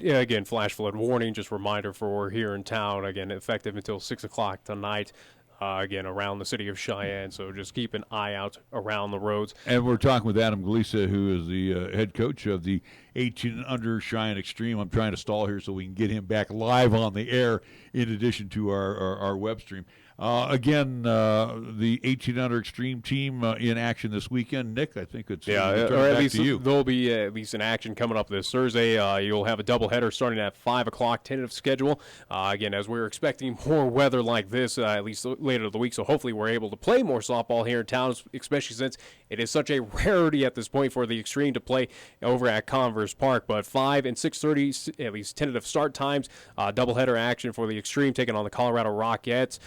flash flood warning. Just a reminder for here in town. Again, effective until 6:00 tonight. again, around the city of Cheyenne. So just keep an eye out around the roads. And we're talking with Adam Galicia, who is the head coach of the 18 under Cheyenne Extreme. I'm trying to stall here so we can get him back live on the air in addition to our web stream. Again, the 18 under Extreme team in action this weekend. Nick, I think it's or at least to you. There'll be at least an action coming up this Thursday. You'll have a doubleheader starting at 5 o'clock, tentative schedule. Again, as we're expecting more weather like this, at least later in the week, so hopefully we're able to play more softball here in town, especially since it is such a rarity at this point for the Extreme to play over at Converse Park. But 5 and 6:30, at least tentative start times, doubleheader action for the Extreme taking on the Colorado Rockettes.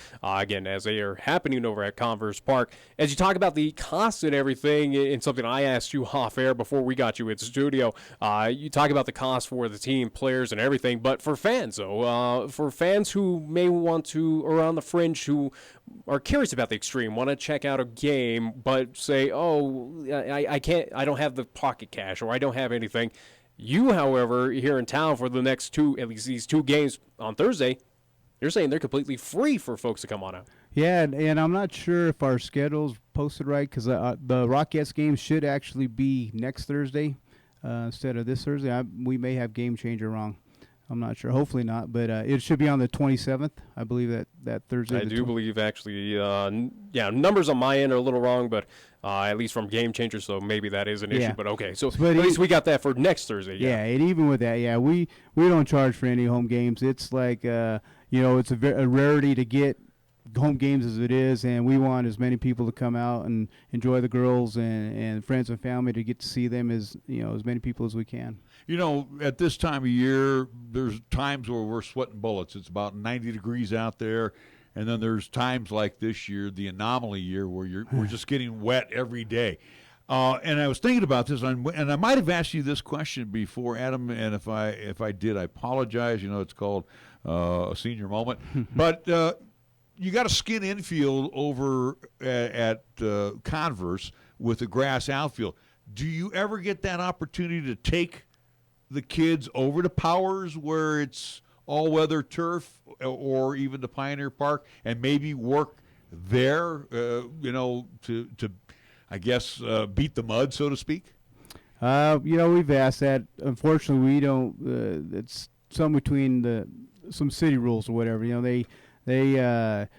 Again, as they are happening over at Converse Park. As you talk about the costs and everything, and something I asked you off air before we got you in the studio, you talk about the cost for the team, players, and everything. But for fans, though, for fans who may want to, or on the fringe, who are curious about the Extreme, want to check out a game, but say, oh, I can't, I don't have the pocket cash, or I don't have anything. You, however, here in town for the next two, at least these two games on Thursday, you're saying they're completely free for folks to come on out. Yeah, and I'm not sure if our schedule's posted right because the Rockettes game should actually be next Thursday instead of this Thursday. We may have game changer wrong. I'm not sure. Hopefully not, but it should be on the 27th. I believe that Thursday. I do believe actually, numbers on my end are a little wrong, but at least from Game Changer, so maybe that is an issue. But okay, so at least we got that for next Thursday. Yeah, and even with that, we don't charge for any home games. It's like it's a rarity to get home games as it is, and we want as many people to come out and enjoy the girls and friends and family to get to see them as many people as we can. At this time of year, there's times where we're sweating bullets. It's about 90 degrees out there, and then there's times like this year, the anomaly year, where we're just getting wet every day. And I was thinking about this, and I might have asked you this question before, Adam, and if I did, I apologize. It's called a senior moment. But you got a skin infield over at Converse with a grass outfield. Do you ever get that opportunity to take the kids over to Powers where it's all-weather turf, or even to Pioneer Park, and maybe work there, to I guess, beat the mud, so to speak? We've asked that. Unfortunately, we don't. It's some between some city rules or whatever. They have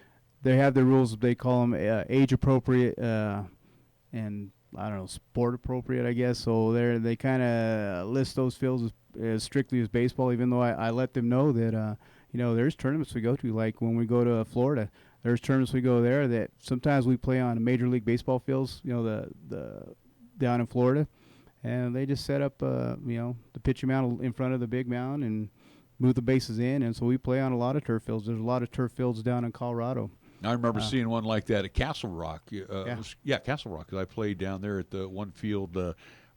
their rules. They call them age appropriate and I don't know, sport appropriate, I guess. So they kind of list those fields as strictly as baseball. Even though I let them know that there's tournaments we go to, like when we go to Florida. There's tournaments we go there that sometimes we play on Major League Baseball fields, the down in Florida, and they just set up the pitching mound in front of the big mound and move the bases in, and so we play on a lot of turf fields. There's a lot of turf fields down in Colorado. I remember seeing one like that at Castle Rock. Castle Rock, because I played down there at the one field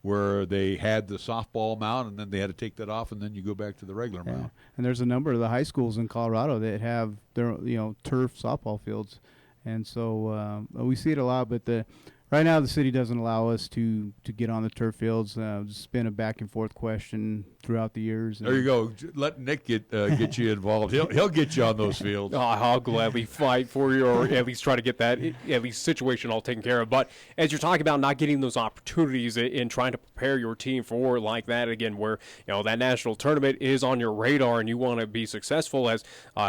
where they had the softball mound, and then they had to take that off, and then you go back to the regular mound. And there's a number of the high schools in Colorado that have their turf softball fields, and so we see it a lot. But right now the city doesn't allow us to get on the turf fields. It's been a back and forth question throughout the years. There you go. Let Nick get you involved. He'll get you on those fields. I'll gladly fight for you, or at least try to get that at least situation all taken care of. But as you're talking about not getting those opportunities in trying to prepare your team for like that again, where that national tournament is on your radar and you want to be successful as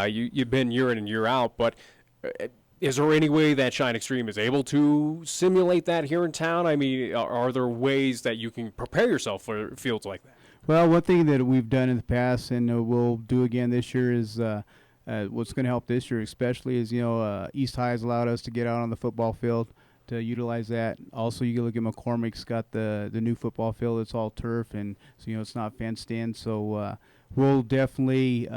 you've been year in and year out, but. Is there any way that Cheyenne Extreme is able to simulate that here in town? I mean, are there ways that you can prepare yourself for fields like that? Well, one thing that we've done in the past and we'll do again this year is what's going to help this year especially is, East High has allowed us to get out on the football field to utilize that. Also, you can look at McCormick's got the new football field. It's all turf, and so, it's not fenced in. So we'll definitely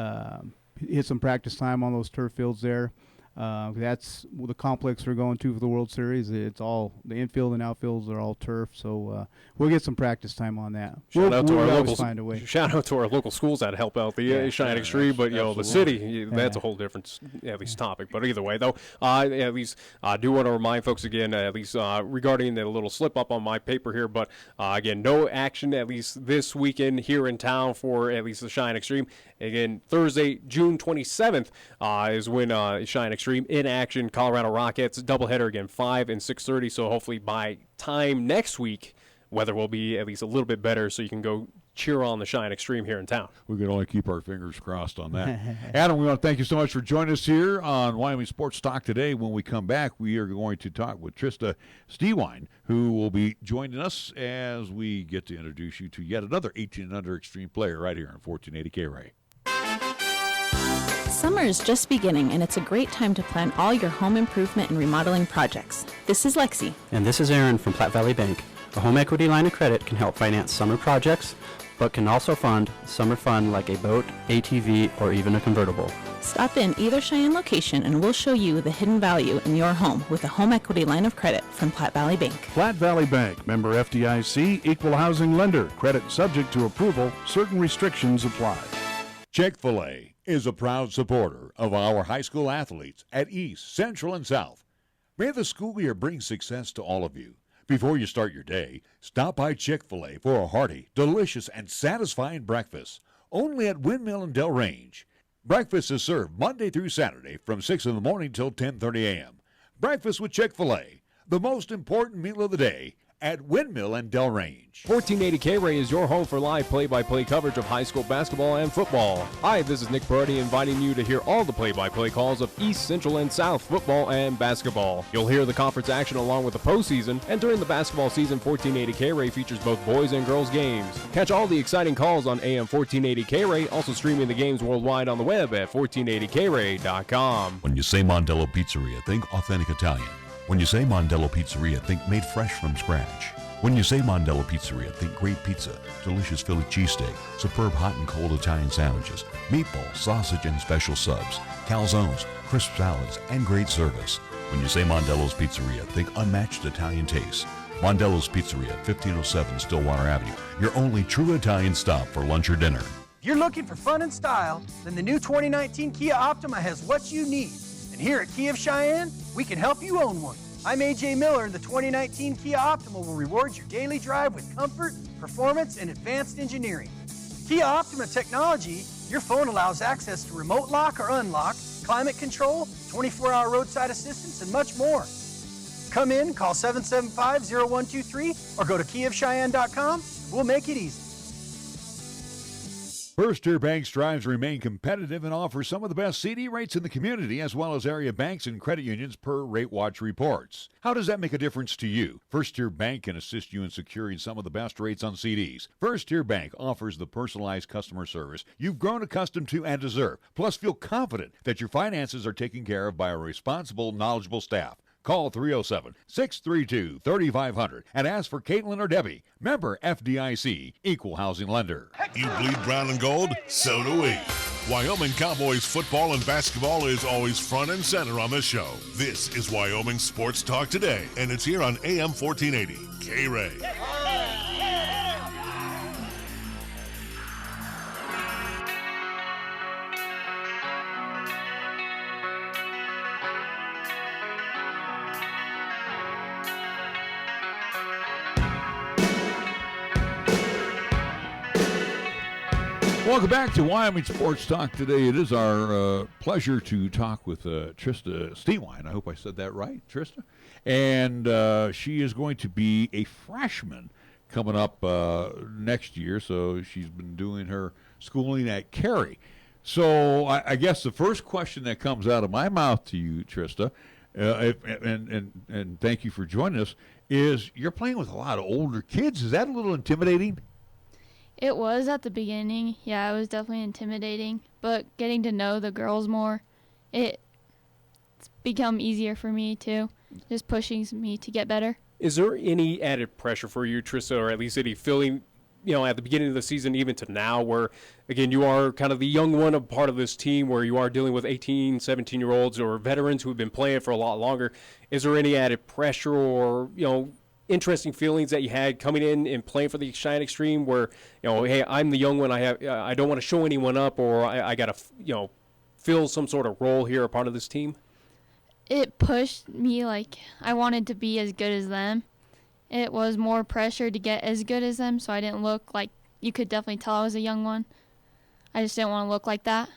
hit some practice time on those turf fields there. That's the complex we're going to for the World Series. It's all the infield and outfields are all turf, so we'll get some practice time on that. Shout out to our local schools that help out the Cheyenne Extreme, but the city, that's a whole different at least topic. But either way, though, at least I do want to remind folks again, at least regarding the little slip up on my paper here. But again, no action at least this weekend here in town for at least the Cheyenne Extreme. Again, Thursday, June 27th is when Cheyenne Extreme Extreme in action. Colorado Rockets, doubleheader again, 5 and 6:30. So hopefully by time next week, weather will be at least a little bit better so you can go cheer on the Cheyenne Extreme here in town. We can only keep our fingers crossed on that. Adam, we want to thank you so much for joining us here on Wyoming Sports Talk today. When we come back, we are going to talk with Trista Stehwien, who will be joining us as we get to introduce you to yet another 18 and under extreme player right here on 1480 KRAE. Summer is just beginning, and it's a great time to plan all your home improvement and remodeling projects. This is Lexi. And this is Aaron from Platte Valley Bank. A home equity line of credit can help finance summer projects, but can also fund summer fun like a boat, ATV, or even a convertible. Stop in either Cheyenne location and we'll show you the hidden value in your home with a home equity line of credit from Platte Valley Bank. Platte Valley Bank, member FDIC, equal housing lender. Credit subject to approval. Certain restrictions apply. Chick-fil-A is a proud supporter of our high school athletes at East, Central, and South. May the school year bring success to all of you. Before you start your day, stop by Chick-fil-A for a hearty, delicious, and satisfying breakfast, only at Windmill and Del Range. Breakfast is served Monday through Saturday from 6 in the morning till 10:30 a.m. Breakfast with Chick-fil-A, the most important meal of the day, at Windmill and Del Range. 1480 KRAE is your home for live play-by-play coverage of high school basketball and football. Hi, this is Nick Brody inviting you to hear all the play-by-play calls of East, Central, and South football and basketball. You'll hear the conference action along with the postseason, and during the basketball season, 1480 KRAE features both boys and girls games. Catch all the exciting calls on AM 1480 KRAE, also streaming the games worldwide on the web at 1480KRAE.com. When you say Mondello Pizzeria, think authentic Italian. When you say Mondello Pizzeria, think made fresh from scratch. When you say Mondello Pizzeria, think great pizza, delicious Philly cheesesteak, superb hot and cold Italian sandwiches, meatballs, sausage, and special subs, calzones, crisp salads, and great service. When you say Mondello's Pizzeria, think unmatched Italian taste. Mondello's Pizzeria, 1507 Stillwater Avenue, your only true Italian stop for lunch or dinner. If you're looking for fun and style, then the new 2019 Kia Optima has what you need. And here at Kia of Cheyenne, we can help you own one. I'm AJ Miller, and the 2019 Kia Optima will reward your daily drive with comfort, performance, and advanced engineering. Kia Optima technology, your phone allows access to remote lock or unlock, climate control, 24-hour roadside assistance, and much more. Come in, call 775-0123, or go to KiaofCheyenne.com. We'll make it easy. First Tier Bank strives to remain competitive and offers some of the best CD rates in the community, as well as area banks and credit unions per Rate Watch reports. How does that make a difference to you? First Tier Bank can assist you in securing some of the best rates on CDs. First Tier Bank offers the personalized customer service you've grown accustomed to and deserve. Plus, feel confident that your finances are taken care of by a responsible, knowledgeable staff. Call 307-632-3500 and ask for Caitlin or Debbie. Member FDIC, Equal Housing Lender. You bleed brown and gold? So do we. Wyoming Cowboys football and basketball is always front and center on the show. This is Wyoming Sports Talk Today, and it's here on AM 1480, KRAE. Welcome back to Wyoming Sports Talk today. It is our pleasure to talk with Trista Stehwien. I hope I said that right, Trista. And she is going to be a freshman coming up next year. So she's been doing her schooling at KRAE. So I guess the first question that comes out of my mouth to you, Trista, and thank you for joining us, is you're playing with a lot of older kids. Is that a little intimidating? It was at the beginning. Yeah, it was definitely intimidating. But getting to know the girls more, it's become easier for me too. Just pushing me to get better. Is there any added pressure for you, Trista, or at least any feeling, at the beginning of the season, even to now, where, again, you are kind of the young one, a part of this team where you are dealing with 18, 17-year-olds or veterans who have been playing for a lot longer. Is there any added pressure or, interesting feelings that you had coming in and playing for the Cheyenne Extreme where, hey, I'm the young one, I don't want to show anyone up, or I got to, fill some sort of role here, a part of this team? It pushed me, I wanted to be as good as them. It was more pressure to get as good as them, so I didn't look like, you could definitely tell I was a young one. I just didn't want to look like that.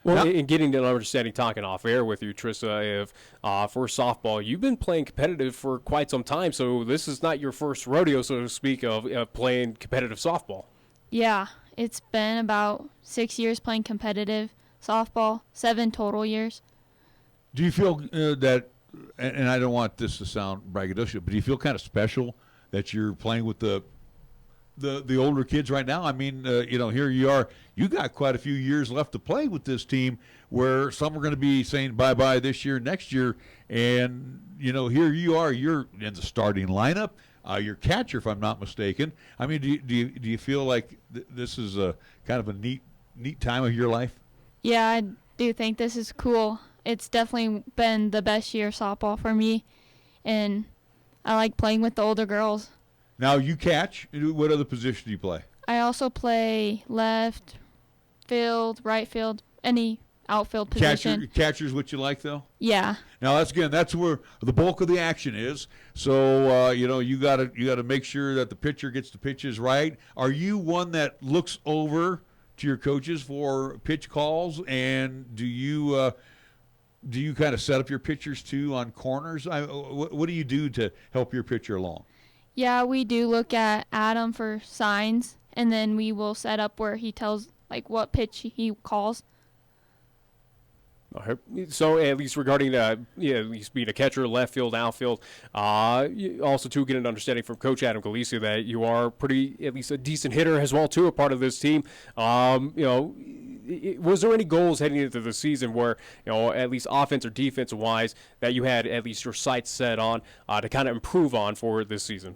Well, in getting to an understanding, talking off air with you, Trista, if for softball, you've been playing competitive for quite some time, so this is not your first rodeo, so to speak, of playing competitive softball. Yeah, it's been about 6 years playing competitive softball, 7 total years. Do you feel that, and I don't want this to sound braggadocious, but do you feel kind of special that you're playing with the older kids right now? I mean, here you are. You got quite a few years left to play with this team where some are going to be saying bye-bye this year, next year. And, here you are. You're in the starting lineup. You're catcher, if I'm not mistaken. I mean, do you feel like this is a kind of a neat time of your life? Yeah, I do think this is cool. It's definitely been the best year of softball for me, and I like playing with the older girls. Now, you catch. What other position do you play? I also play left field, right field, any outfield position. Catcher's what you like, though? Yeah. Now, that's where the bulk of the action is. So, you got to make sure that the pitcher gets the pitches right. Are you one that looks over to your coaches for pitch calls, and do you kind of set up your pitchers, too, on corners? What do you do to help your pitcher along? Yeah, we do look at Adam for signs, and then we will set up where he tells, what pitch he calls. So at least regarding, at least being a catcher, left field, outfield, also to get an understanding from Coach Adam Galicia that you are at least a decent hitter as well, too, a part of this team. Was there any goals heading into the season where, at least offense or defensive wise, that you had at least your sights set on to kind of improve on for this season?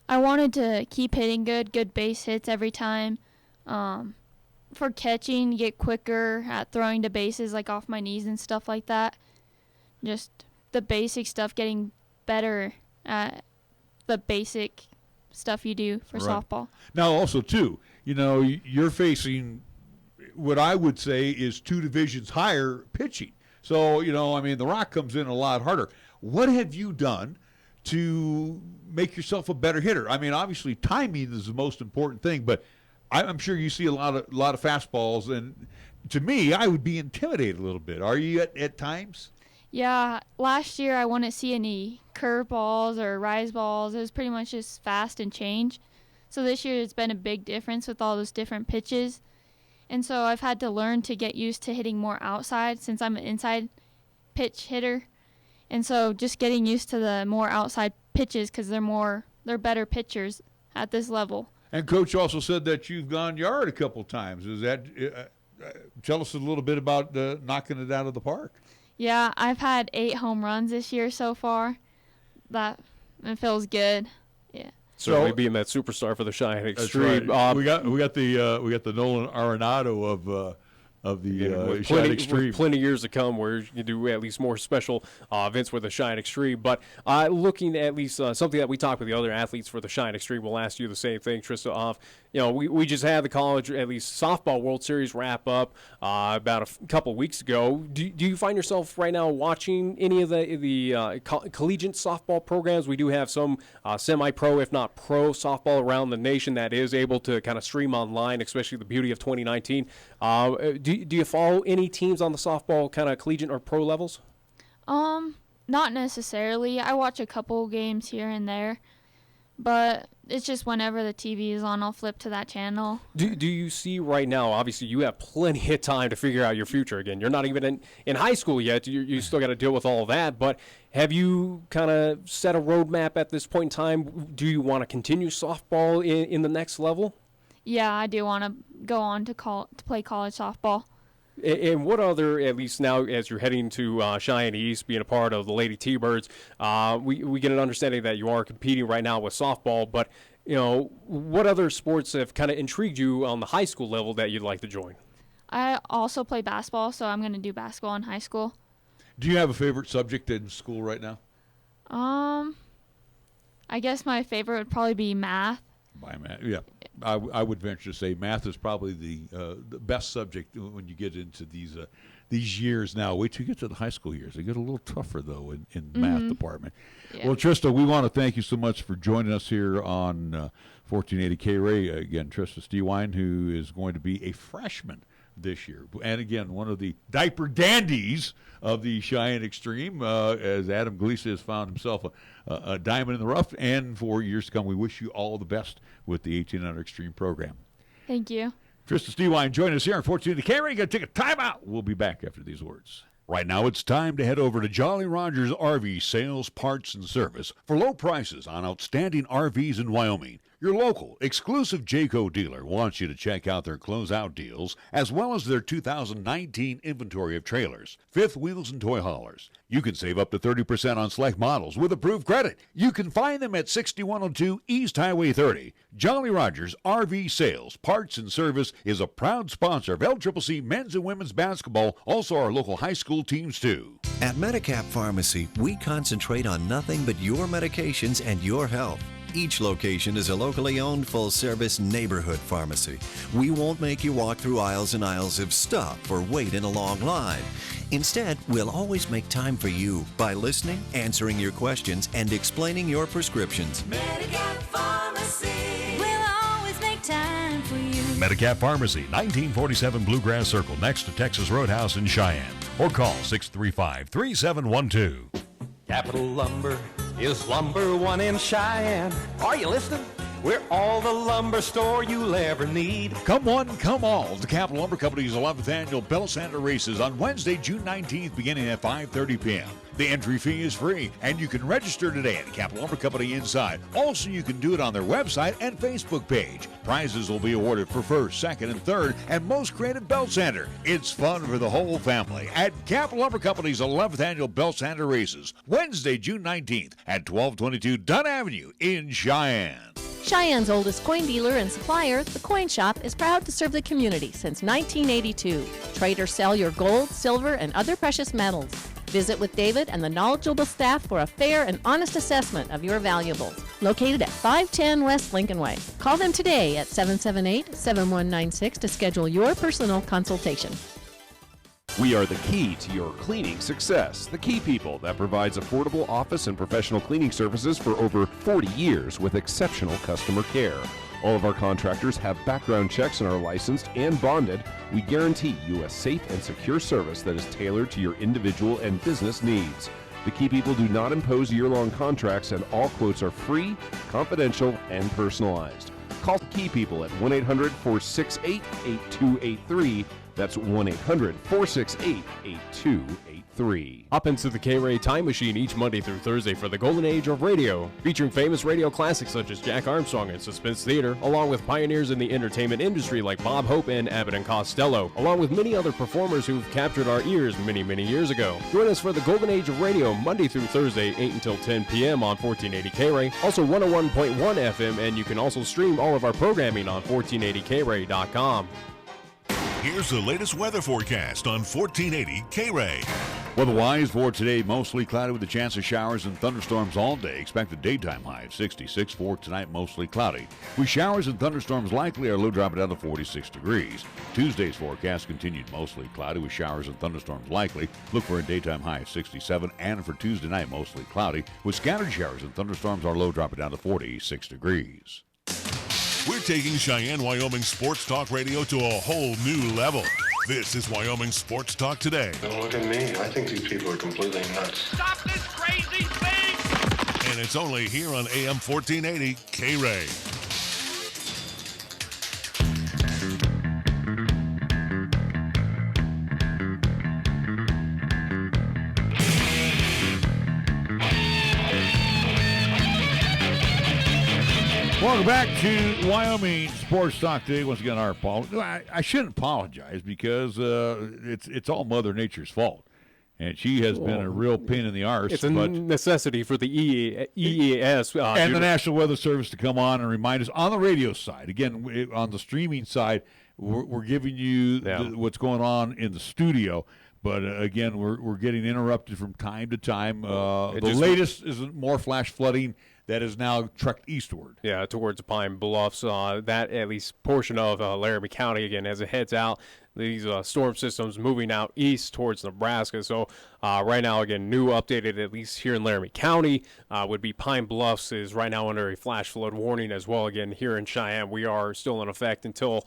I wanted to keep hitting good base hits every time. For catching, get quicker at throwing to bases, off my knees and stuff like that. Just the basic stuff, getting better at the basic stuff you do for softball. Now, also, too, you're facing what I would say is 2 divisions higher pitching. So, the rock comes in a lot harder. What have you done to make yourself a better hitter? I mean, obviously, timing is the most important thing, but I'm sure you see a lot of fastballs, and to me, I would be intimidated a little bit. Are you at times? Yeah, last year I wouldn't see any curveballs or rise balls. It was pretty much just fast and change. So this year it's been a big difference with all those different pitches. And so I've had to learn to get used to hitting more outside since I'm an inside pitch hitter. And so just getting used to the more outside pitches because they're better pitchers at this level. And Coach also said that you've gone yard a couple times. Is that tell us a little bit about knocking it out of the park? Yeah, I've had 8 home runs this year so far. It feels good. Yeah. Certainly being that superstar for the Cheyenne Extreme. Right. We got the Nolan Arenado of the Cheyenne Extreme. Plenty of years to come where you do at least more special events for the Cheyenne Extreme. But looking at least something that we talk with the other athletes for the Cheyenne Extreme, we'll ask you the same thing, Trista. We just had the college, at least softball World Series wrap up about a couple of weeks ago. Do you find yourself right now watching any of the collegiate softball programs? We do have some semi-pro, if not pro, softball around the nation that is able to kind of stream online, especially the beauty of 2019. Do you follow any teams on the softball kind of collegiate or pro levels? Not necessarily. I watch a couple games here and there, but it's just whenever the TV is on, I'll flip to that channel. Do you see right now, obviously you have plenty of time to figure out your future again. You're not even in high school yet. You still got to deal with all of that, but have you kind of set a roadmap at this point in time? Do you want to continue softball in the next level? Yeah, I do want to go on to play college softball. And what other, at least now as you're heading to Cheyenne East, being a part of the Lady T-Birds, we get an understanding that you are competing right now with softball, but what other sports have kind of intrigued you on the high school level that you'd like to join? I also play basketball, so I'm going to do basketball in high school. Do you have a favorite subject in school right now? I guess my favorite would probably be math. By math, yeah. I would venture to say math is probably the best subject when you get into these years now. Wait till you get to the high school years. They get a little tougher, though, in the math department. Yeah. Well, Trista, we want to thank you so much for joining us here on 1480 KRAE. Again, Trista Stehwien, who is going to be a freshman this year. And again, one of the diaper dandies of the Cheyenne Extreme, as Adam Galicia has found himself a diamond in the rough. And for years to come, we wish you all the best with the 1800 Extreme program. Thank you. Trista Stehwien join us here on 1480 KRAE. Got to take a timeout. We'll be back after these words. Right now, it's time to head over to Jolly Rogers RV Sales, Parts, and Service for low prices on outstanding RVs in Wyoming. Your local, exclusive Jayco dealer wants you to check out their closeout deals as well as their 2019 inventory of trailers, fifth wheels, and toy haulers. You can save up to 30% on select models with approved credit. You can find them at 6102 East Highway 30. Jolly Rogers RV Sales, Parts, and Service is a proud sponsor of LCCC men's and women's basketball, also our local high school teams too. At Medicap Pharmacy, we concentrate on nothing but your medications and your health. Each location is a locally owned full-service neighborhood pharmacy. We won't make you walk through aisles and aisles of stuff or wait in a long line. Instead, we'll always make time for you by listening, answering your questions, and explaining your prescriptions. Medicap Pharmacy. We'll always make time for you. Medicap Pharmacy, 1947 Bluegrass Circle, next to Texas Roadhouse in Cheyenne. Or call 635-3712. Capital Lumber is lumber one in Cheyenne. Are you listening? We're all the lumber store you'll ever need. Come one, come all. The Capital Lumber Company's 11th annual Bell Santa races on Wednesday, June 19th, beginning at 5:30 p.m. The entry fee is free, and you can register today at the Capital Lumber Company inside. Also, you can do it on their website and Facebook page. Prizes will be awarded for first, second, and third, and most creative Bell Sander. It's fun for the whole family at Capital Lumber Company's 11th annual Bell Sander races, Wednesday, June 19th at 1222 Dunn Avenue in Cheyenne. Cheyenne's oldest coin dealer and supplier, the Coin Shop, is proud to serve the community since 1982. Trade or sell your gold, silver, and other precious metals. Visit with David and the knowledgeable staff for a fair and honest assessment of your valuables. Located at 510 West Lincoln Way. Call them today at 778-7196 to schedule your personal consultation. We are the key to your cleaning success. The Key People that provides affordable office and professional cleaning services for over 40 years with exceptional customer care. All of our contractors have background checks and are licensed and bonded. We guarantee you a safe and secure service that is tailored to your individual and business needs. The Key People do not impose year-long contracts, and all quotes are free, confidential, and personalized. Call the Key People at 1-800-468-8283. That's 1-800-468-8283. Hop into the KRAE Time Machine each Monday through Thursday for the golden age of radio, featuring famous radio classics such as Jack Armstrong and Suspense Theater, along with pioneers in the entertainment industry like Bob Hope and Abbott and Costello, along with many other performers who've captured our ears many, many years ago. Join us for the golden age of radio Monday through Thursday, 8 until 10 p.m. on 1480 KRAE, also 101.1 FM, and you can also stream all of our programming on 1480krae.com. Here's the latest weather forecast on 1480 KRAE. Weather-wise for today, mostly cloudy with a chance of showers and thunderstorms all day. Expected daytime high of 66. For tonight, mostly cloudy. With showers and thunderstorms likely, our low dropping down to 46 degrees. Tuesday's forecast continued mostly cloudy with showers and thunderstorms likely. Look for a daytime high of 67. And for Tuesday night, mostly cloudy with scattered showers and thunderstorms, our low dropping down to 46 degrees. We're taking Cheyenne, Wyoming Sports Talk Radio to a whole new level. This is Wyoming Sports Talk Today. Don't look at me. I think these people are completely nuts. Stop this crazy thing! And it's only here on AM 1480 KRAE. Welcome back to Wyoming Sports Talk today. Once again, our apology. I shouldn't apologize because it's all Mother Nature's fault, and she has been a real pain in the arse. It's a necessity for the EES and the National Weather Service to come on and remind us on the radio side. Again, on the streaming side, we're giving you what's going on in the studio. But again, we're getting interrupted from time to time. The latest is more flash flooding that is now trucked eastward. Yeah, towards Pine Bluffs. That at least portion of Laramie County, again, as it heads out. These storm systems moving out east towards Nebraska. So right now, again, new updated, at least here in Laramie County, would be Pine Bluffs is right now under a flash flood warning as well. Again, here in Cheyenne, we are still in effect until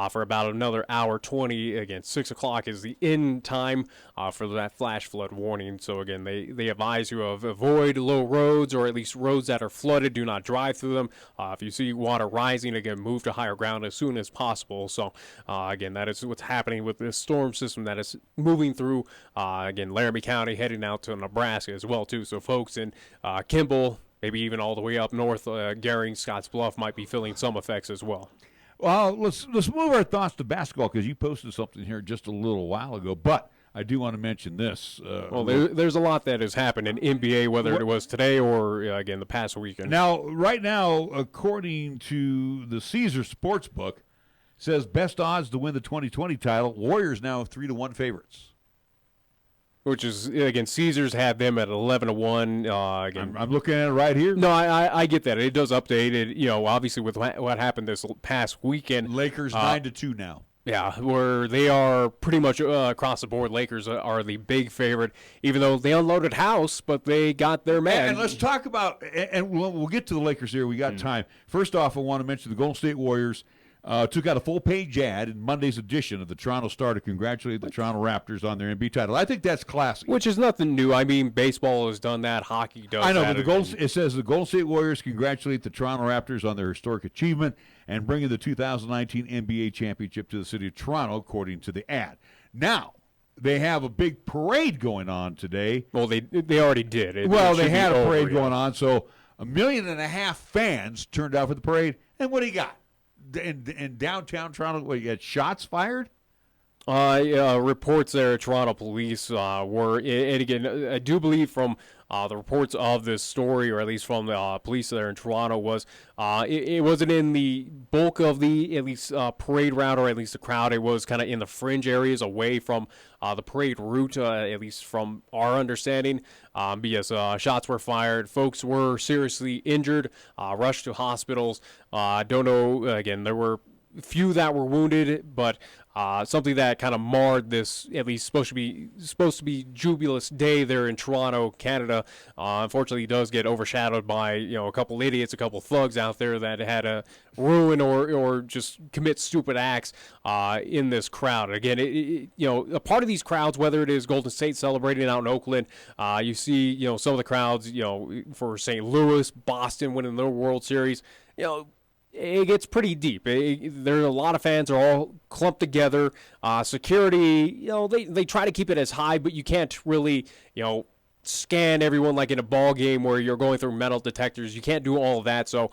for about another hour 20. Again, 6 o'clock is the end time for that flash flood warning. So again, they advise you of avoid low roads or at least roads that are flooded. Do not drive through them. If you see water rising, again, move to higher ground as soon as possible. So again, that is what's happening with this storm system that is moving through, again, Laramie County, heading out to Nebraska as well, too. So folks in Kimball, maybe even all the way up north, Gering, Scotts Bluff might be feeling some effects as well. Well, let's move our thoughts to basketball because you posted something here just a little while ago. But I do want to mention this. Well, there's a lot that has happened in NBA, whether it was today or, again, the past weekend. Now, right now, according to the Caesar Sportsbook, says best odds to win the 2020 title. Warriors now 3-1 favorites. Which is, again, Caesars had them at 11-1. Again, I'm looking at it right here. No, I get that. It does update it. You know, obviously with what happened this past weekend. Lakers 9-2 now. Yeah, where they are pretty much across the board. Lakers are the big favorite, even though they unloaded house, but they got their man. And let's talk about, and we'll get to the Lakers here. We got time. First off, I want to mention the Golden State Warriors. Took out a full-page ad in Monday's edition of the Toronto Star to congratulate the Toronto Raptors on their NBA title. I think that's classy. Which is nothing new. I mean, baseball has done that. Hockey does that. I know, but it says the Golden State Warriors congratulate the Toronto Raptors on their historic achievement and bringing the 2019 NBA championship to the city of Toronto, according to the ad. Now, they have a big parade going on today. Well, they already did. They had a parade going on, so 1.5 million fans turned out for the parade. And what do you got? In downtown Toronto, you had shots fired? Reports there at Toronto police were, and again, I do believe from the reports of this story, or at least from the police there in Toronto, was it wasn't in the bulk of the, at least, parade route, or at least the crowd. It was kind of in the fringe areas away from the parade route, at least from our understanding, because shots were fired. Folks were seriously injured, rushed to hospitals. Don't know, again, there were few that were wounded, but something that kind of marred this, at least supposed to be jubilous day there in Toronto, Canada. Unfortunately, does get overshadowed by a couple idiots, a couple thugs out there that had to ruin or just commit stupid acts in this crowd. Again, a part of these crowds, whether it is Golden State celebrating out in Oakland, you see some of the crowds for St. Louis, Boston winning their World Series. It gets pretty deep. There are a lot of fans are all clumped together. Security, they try to keep it as high, but you can't really, scan everyone like in a ball game where you're going through metal detectors. You can't do all of that. So,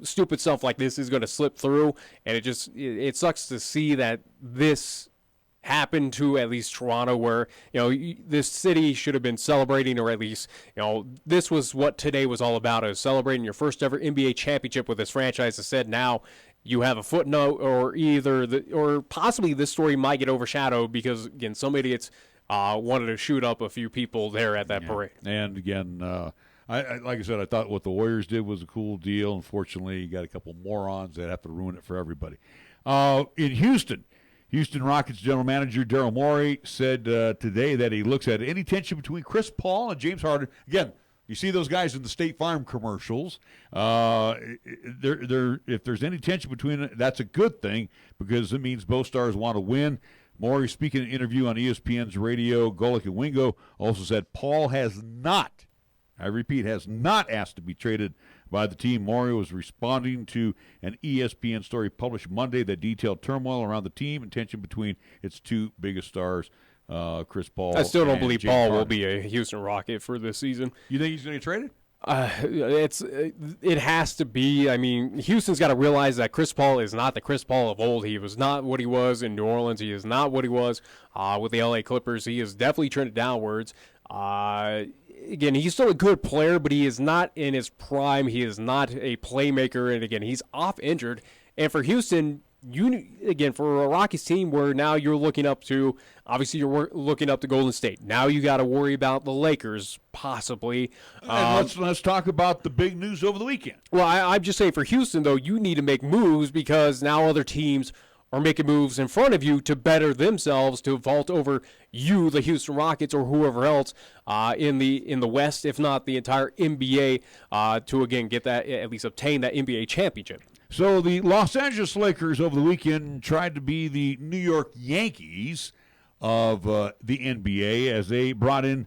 stupid stuff like this is going to slip through, and it sucks to see that this happened to at least Toronto, where this city should have been celebrating, or at least this was what today was all about, is celebrating your first ever NBA championship with this franchise. I said now you have a footnote, or or possibly this story might get overshadowed because again some idiots wanted to shoot up a few people there at that parade. And again, like I said, I thought what the Warriors did was a cool deal. Unfortunately, you got a couple morons that have to ruin it for everybody. In Houston Rockets general manager Daryl Morey said today that he looks at any tension between Chris Paul and James Harden. Again, you see those guys in the State Farm commercials. If there's any tension between them, that's a good thing because it means both stars want to win. Morey, speaking in an interview on ESPN's radio, Golic and Wingo, also said Paul has not, I repeat, has not asked to be traded by the team. Morey was responding to an ESPN story published Monday that detailed turmoil around the team and tension between its two biggest stars, Chris Paul. I still don't believe James Paul Harden. will be a Houston Rocket for this season. You think he's going to get traded? It has to be. I mean, Houston's got to realize that Chris Paul is not the Chris Paul of old. He was not what he was in New Orleans. He is not what he was with the LA Clippers. He is definitely trended downwards. Again, he's still a good player, but he is not in his prime. He is not a playmaker. And again, he's off injured. And for Houston, again, for a Rockies team where now you're looking up to, obviously you're looking up to Golden State. Now you got to worry about the Lakers, possibly. And let's talk about the big news over the weekend. Well, I'm just saying for Houston, though, you need to make moves because now other teams are making moves in front of you to better themselves, to vault over you, the Houston Rockets, or whoever else in the West, if not the entire NBA, to, again, get that, at least obtain that NBA championship. So the Los Angeles Lakers over the weekend tried to be the New York Yankees of the NBA as they brought in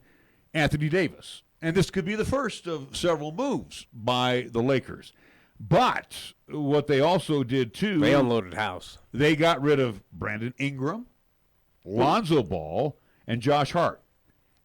Anthony Davis. And this could be the first of several moves by the Lakers. But what they also did, too, they unloaded house. They got rid of Brandon Ingram, Lonzo Ball, and Josh Hart.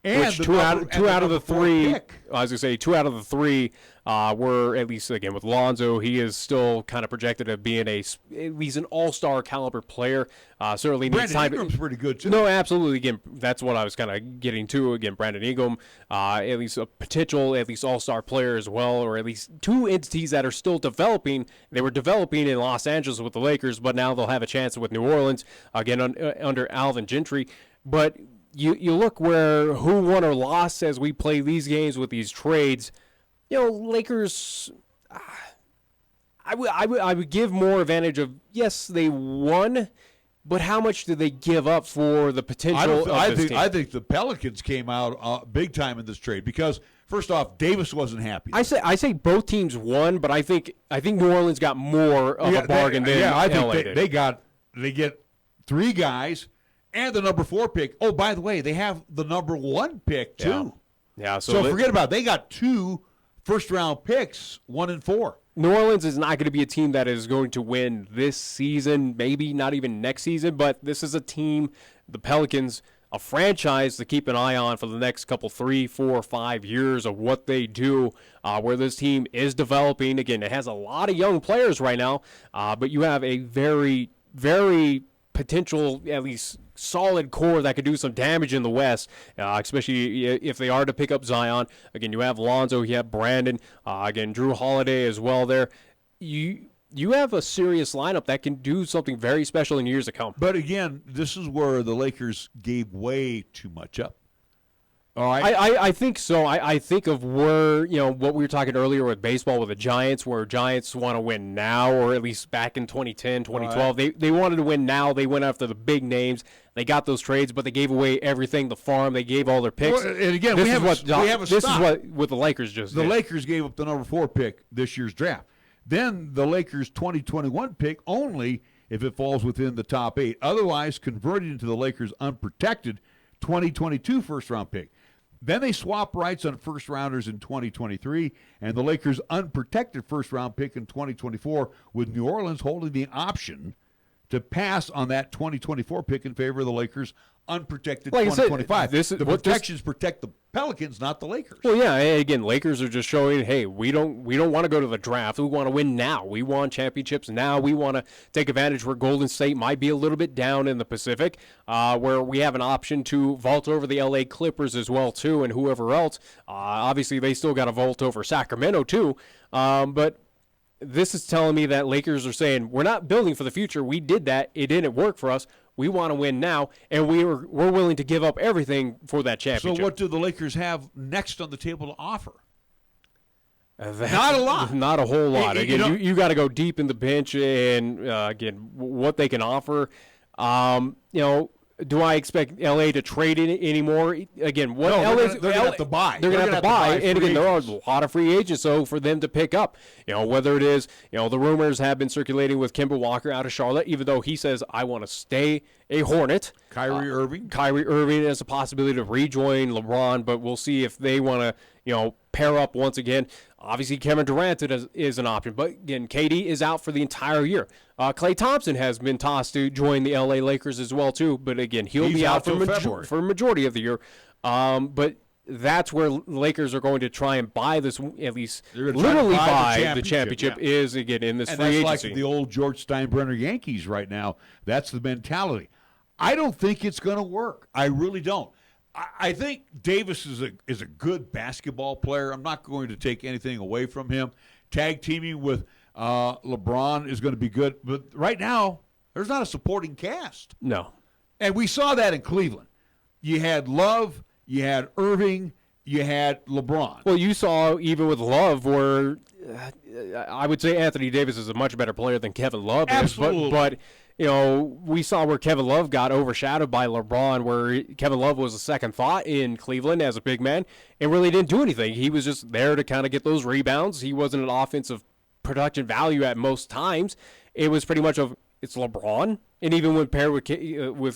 And which two out of the three, I was going to say, 2 out of the 3 were, at least, again, with Lonzo, he is still kind of projected as being at least an all-star caliber player. Certainly needs time. Brandon Ingram's pretty good, too. No, absolutely. Again, that's what I was kind of getting to. Again, Brandon Ingram, at least a potential, at least all-star player as well, or at least 2 entities that are still developing. They were developing in Los Angeles with the Lakers, but now they'll have a chance with New Orleans, again, under Alvin Gentry. But you look who won or lost as we play these games with these trades. Lakers, I would give more advantage of, yes, they won, but how much did they give up for the potential I think the Pelicans came out big time in this trade because, first off, Davis wasn't happy. I say both teams won, but I think New Orleans got more of a bargain than I LA think did. they get 3 guys and the number 4 pick. Oh, by the way, they have the number 1 pick too. Yeah. So forget about it. They got 2 first-round picks, 1 and 4. New Orleans is not going to be a team that is going to win this season, maybe not even next season, but this is a team, the Pelicans, a franchise to keep an eye on for the next couple 3, 4, 5 years of what they do, where this team is developing. Again, it has a lot of young players right now, but you have a very, very potential, at least solid core that could do some damage in the West, especially if they are to pick up Zion. Again, you have Lonzo, you have Brandon, again, Drew Holiday as well there. You have a serious lineup that can do something very special in years to come. But again, this is where the Lakers gave way too much up. All right. I think so. I think of where, what we were talking earlier with baseball with the Giants, where Giants want to win now, or at least back in 2010, 2012. Right. They wanted to win now. They went after the big names. They got those trades, but they gave away everything, the farm. They gave all their picks. Well, and again, this is what the Lakers just did. The Lakers gave up the number 4 pick this year's draft. Then the Lakers' 2021 pick only if it falls within the top 8. Otherwise, converted into the Lakers' unprotected 2022 first-round pick. Then they swap rights on first-rounders in 2023, and the Lakers' unprotected first-round pick in 2024, with New Orleans holding the option to pass on that 2024 pick in favor of the Lakers' unprotected 2025. The protections protect the Pelicans, not the Lakers. Well, yeah, again, Lakers are just showing, hey, we don't want to go to the draft. We want to win now. We want championships now. We want to take advantage where Golden State might be a little bit down in the Pacific, where we have an option to vault over the LA Clippers as well, too, and whoever else. Obviously, they still got to vault over Sacramento, too. But this is telling me that Lakers are saying, we're not building for the future. We did that. It didn't work for us. We want to win now, and we're willing to give up everything for that championship. So what do the Lakers have next on the table to offer? Not a lot. Not a whole lot. Again, you got to go deep in the bench, and again, what they can offer. Do I expect LA to trade in anymore? Again, what they're going to have to buy. They're going to have to buy, and again, there are a lot of free agents, so for them to pick up, whether it is, the rumors have been circulating with Kemba Walker out of Charlotte, even though he says, I want to stay a Hornet. Kyrie Irving has a possibility to rejoin LeBron, but we'll see if they want to, pair up once again. Obviously, Kevin Durant is an option, but again, KD is out for the entire year. Klay Thompson has been tossed to join the LA Lakers as well, too, but again, he'll be out for a majority of the year. But that's where Lakers are going to try and buy this, at least literally buy the championship is, again, in this free agency. That's like the old George Steinbrenner Yankees right now. That's the mentality. I don't think it's going to work. I really don't. I think Davis is a good basketball player. I'm not going to take anything away from him. Tag teaming with LeBron is going to be good. But right now, There's not a supporting cast. No. And we saw that in Cleveland. You had Love, you had Irving, you had LeBron. Well, you saw even with Love where I would say Anthony Davis is a much better player than Kevin Love Absolutely. is. But we saw where Kevin Love got overshadowed by LeBron, where Kevin Love was a second thought in Cleveland as a big man and really didn't do anything. He was just there to kind of get those rebounds. He wasn't an offensive production value at most times. It was pretty much it's LeBron, and even when paired with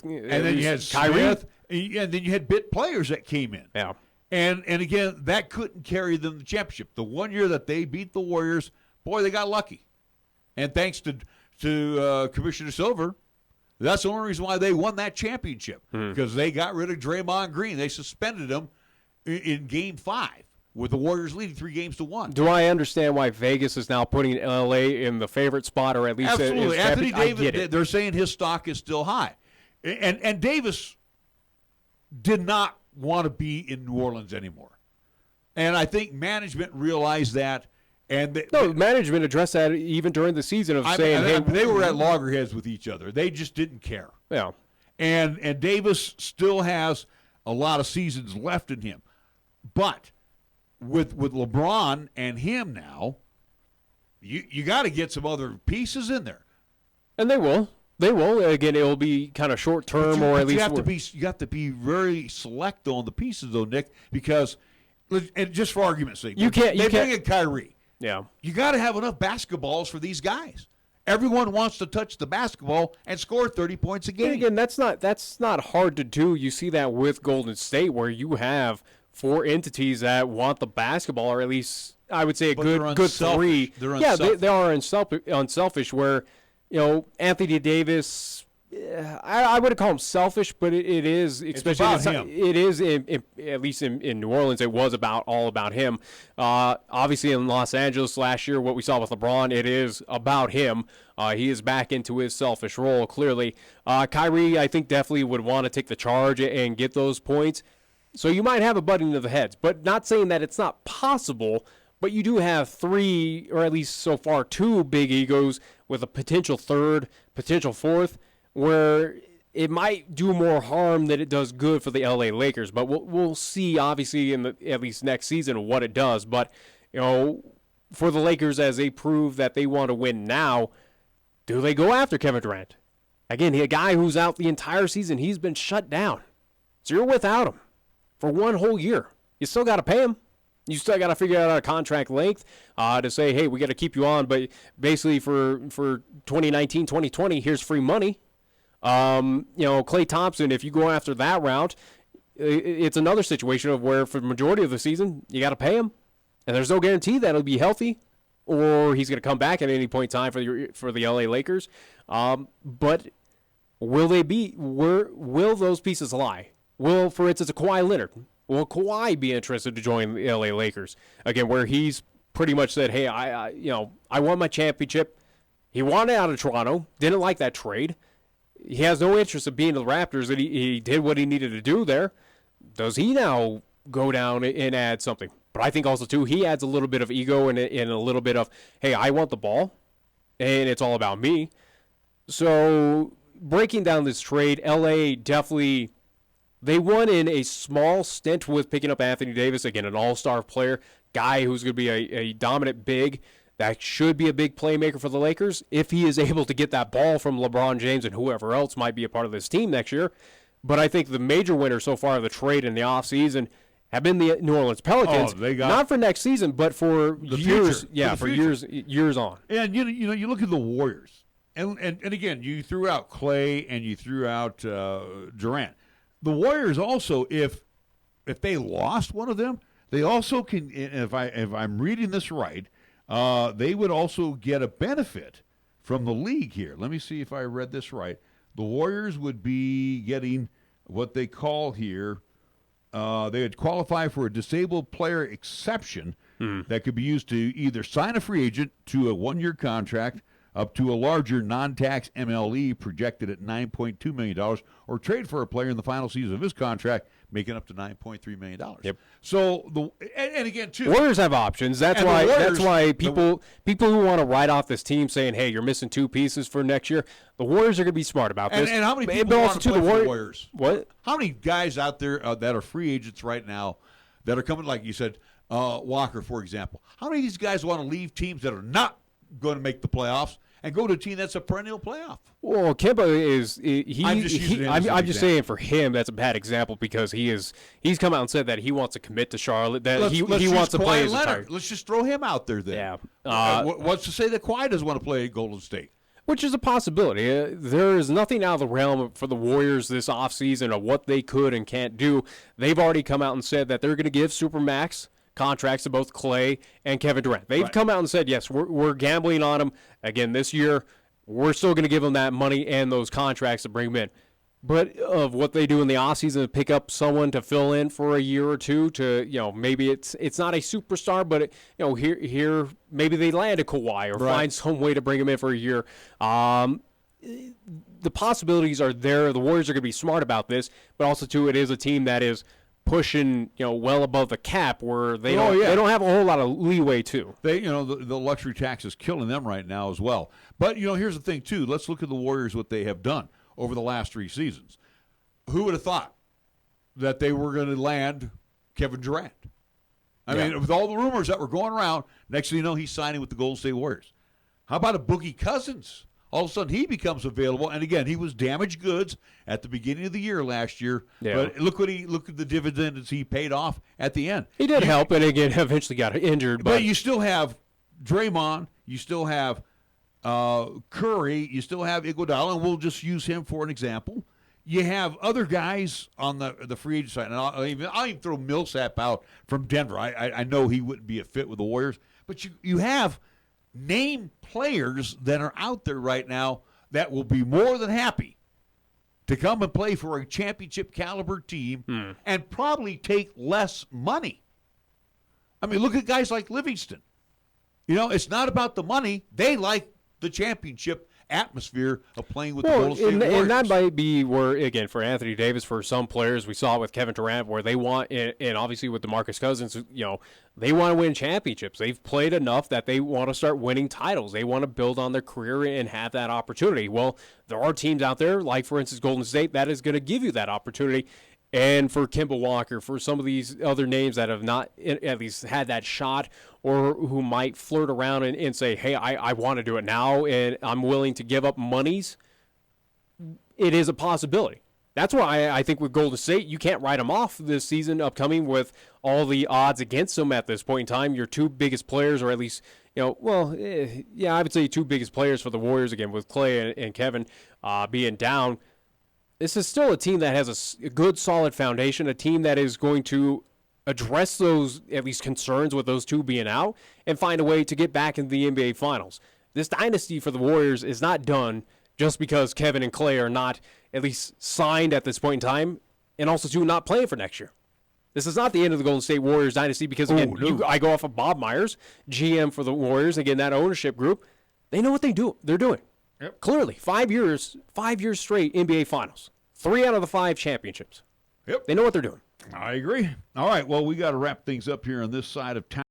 and then you had Kyrie, Smith, and then you had bit players that came in. Yeah. And again, that couldn't carry them the championship. The one year that they beat the Warriors, boy, they got lucky. And thanks to Commissioner Silver, that's the only reason why they won that championship, because they got rid of Draymond Green. They suspended him in Game 5 with the Warriors leading 3-1. Do I understand why Vegas is now putting L.A. in the favorite spot, or at least Absolutely. Anthony Davis, it. they're saying his stock is still high. And Davis did not want to be in New Orleans anymore. And I think management realized that. And management addressed that even during the season of saying, they were at loggerheads with each other. They just didn't care. Yeah. And Davis still has a lot of seasons left in him. But with LeBron and him now, you got to get some other pieces in there. And they will. They will. Again, it will be kind of short term, or at least you have to be very select on the pieces, though, Nick, because and just for argument's sake, they bring in Kyrie. Yeah, you got to have enough basketballs for these guys. Everyone wants to touch the basketball and score 30 points a game. And again, that's not hard to do. You see that with Golden State, where you have 4 entities that want the basketball, or at least I would say a good 3. They're unselfish. They are unselfish. Where Anthony Davis, I wouldn't call him selfish, but it is, especially it's about him. It is at least in New Orleans. It was all about him. Obviously in Los Angeles last year, what we saw with LeBron, it is about him. He is back into his selfish role clearly. Kyrie, I think, definitely would want to take the charge and get those points. So you might have a butting of the heads, but not saying that it's not possible. But you do have 3, or at least so far 2 big egos with a potential 3rd, potential 4th, where it might do more harm than it does good for the LA Lakers. But we'll see, obviously, at least next season, what it does. But for the Lakers, as they prove that they want to win now, do they go after Kevin Durant? Again, a guy who's out the entire season, he's been shut down. So you're without him for 1 whole year. You still got to pay him. You still got to figure out a contract length to say, hey, we got to keep you on. But basically for 2019, 2020, here's free money. Klay Thompson, if you go after that route, it's another situation of where for the majority of the season, you got to pay him. And there's no guarantee that he'll be healthy or he's going to come back at any point in time for the LA Lakers. But will those pieces lie? Will, for instance, a Kawhi Leonard, will Kawhi be interested to join the LA Lakers? Again, where he's pretty much said, hey, I won my championship. He wanted out of Toronto, didn't like that trade. He has no interest in being the Raptors, and he did what he needed to do there. Does he now go down and add something? But I think also, too, he adds a little bit of ego and a little bit of, hey, I want the ball, and it's all about me. So breaking down this trade, LA definitely, they won in a small stint with picking up Anthony Davis, again, an all-star player, guy who's going to be a dominant big. That should be a big playmaker for the Lakers if he is able to get that ball from LeBron James and whoever else might be a part of this team next year. But I think the major winner so far of the trade in the offseason have been the New Orleans Pelicans. Not for next season, but for the years. Future. Yeah, for years on. And you look at the Warriors, and again, you threw out Klay and you threw out Durant. The Warriors also, if they lost one of them, they also can. If I'm reading this right. They would also get a benefit from the league here. Let me see if I read this right. The Warriors would be getting what they call here, they would qualify for a disabled player exception that could be used to either sign a free agent to a 1-year contract up to a larger non-tax MLE projected at $9.2 million, or trade for a player in the final season of his contract making up to $9.3 million. Yep. So and again too, Warriors have options. That's why people who want to write off this team saying, "Hey, you're missing two pieces for next year." The Warriors are going to be smart about this. And how many people want to play for the Warriors? What? How many guys out there that are free agents right now that are coming, like you said, Walker, for example? How many of these guys want to leave teams that are not going to make the playoffs and go to a team that's a perennial playoff? Well, Kemba I'm just saying for him that's a bad example because he's come out and said that he wants to commit to Charlotte, that he wants to play his entire. Let's just throw him out there then. Yeah. What's to say that Kawhi doesn't want to play at Golden State? Which is a possibility. There is nothing out of the realm for the Warriors this offseason of what they could and can't do. They've already come out and said that they're going to give Supermax contracts to both Clay and Kevin Durant. They've come out and said, yes, we're gambling on them. Again, this year, we're still going to give them that money and those contracts to bring them in. But of what they do in the offseason to pick up someone to fill in for a year or two to, maybe it's not a superstar, but, here maybe they land a Kawhi or find some way to bring him in for a year. The possibilities are there. The Warriors are going to be smart about this, but also, too, it is a team that is pushing, well above the cap where they don't have a whole lot of leeway too. They, the luxury tax is killing them right now as well. But, here's the thing too. Let's look at the Warriors, what they have done over the last 3 seasons. Who would have thought that they were going to land Kevin Durant? I mean, with all the rumors that were going around, next thing you know, he's signing with the Golden State Warriors. How about a Boogie Cousins? All of a sudden, he becomes available. And again, he was damaged goods at the beginning of the year last year. Yeah. But look at the dividends he paid off at the end. He did help, and again, eventually got injured. But you still have Draymond. You still have Curry. You still have Iguodala, and we'll just use him for an example. You have other guys on the free agent side, and I'll even throw Millsap out from Denver. I know he wouldn't be a fit with the Warriors, but you have name players that are out there right now that will be more than happy to come and play for a championship caliber team and probably take less money. I mean, look at guys like Livingston. It's not about the money. They like the championship atmosphere of playing with the Golden State Warriors. And that might be where, again, for Anthony Davis, for some players, we saw it with Kevin Durant, where they want, and obviously with DeMarcus Cousins, they want to win championships. They've played enough that they want to start winning titles. They want to build on their career and have that opportunity. Well, there are teams out there, like, for instance, Golden State, that is going to give you that opportunity. And for Kemba Walker, for some of these other names that have not at least had that shot or who might flirt around and say, hey, I want to do it now and I'm willing to give up monies, it is a possibility. That's why I think with Golden State, you can't write them off this season upcoming with all the odds against them at this point in time. Your two biggest players, or at least, I would say two biggest players for the Warriors, again, with Clay and Kevin being down. This is still a team that has a good, solid foundation, a team that is going to address those, at least, concerns with those two being out and find a way to get back into the NBA Finals. This dynasty for the Warriors is not done just because Kevin and Clay are not at least signed at this point in time and also, too, not playing for next year. This is not the end of the Golden State Warriors dynasty because, again, I go off of Bob Myers, GM for the Warriors, again, that ownership group. They know what they're doing. Yep. Clearly, 5 years straight NBA Finals. 3 out of the 5 championships. Yep. They know what they're doing. I agree. All right, well, we got to wrap things up here on this side of town.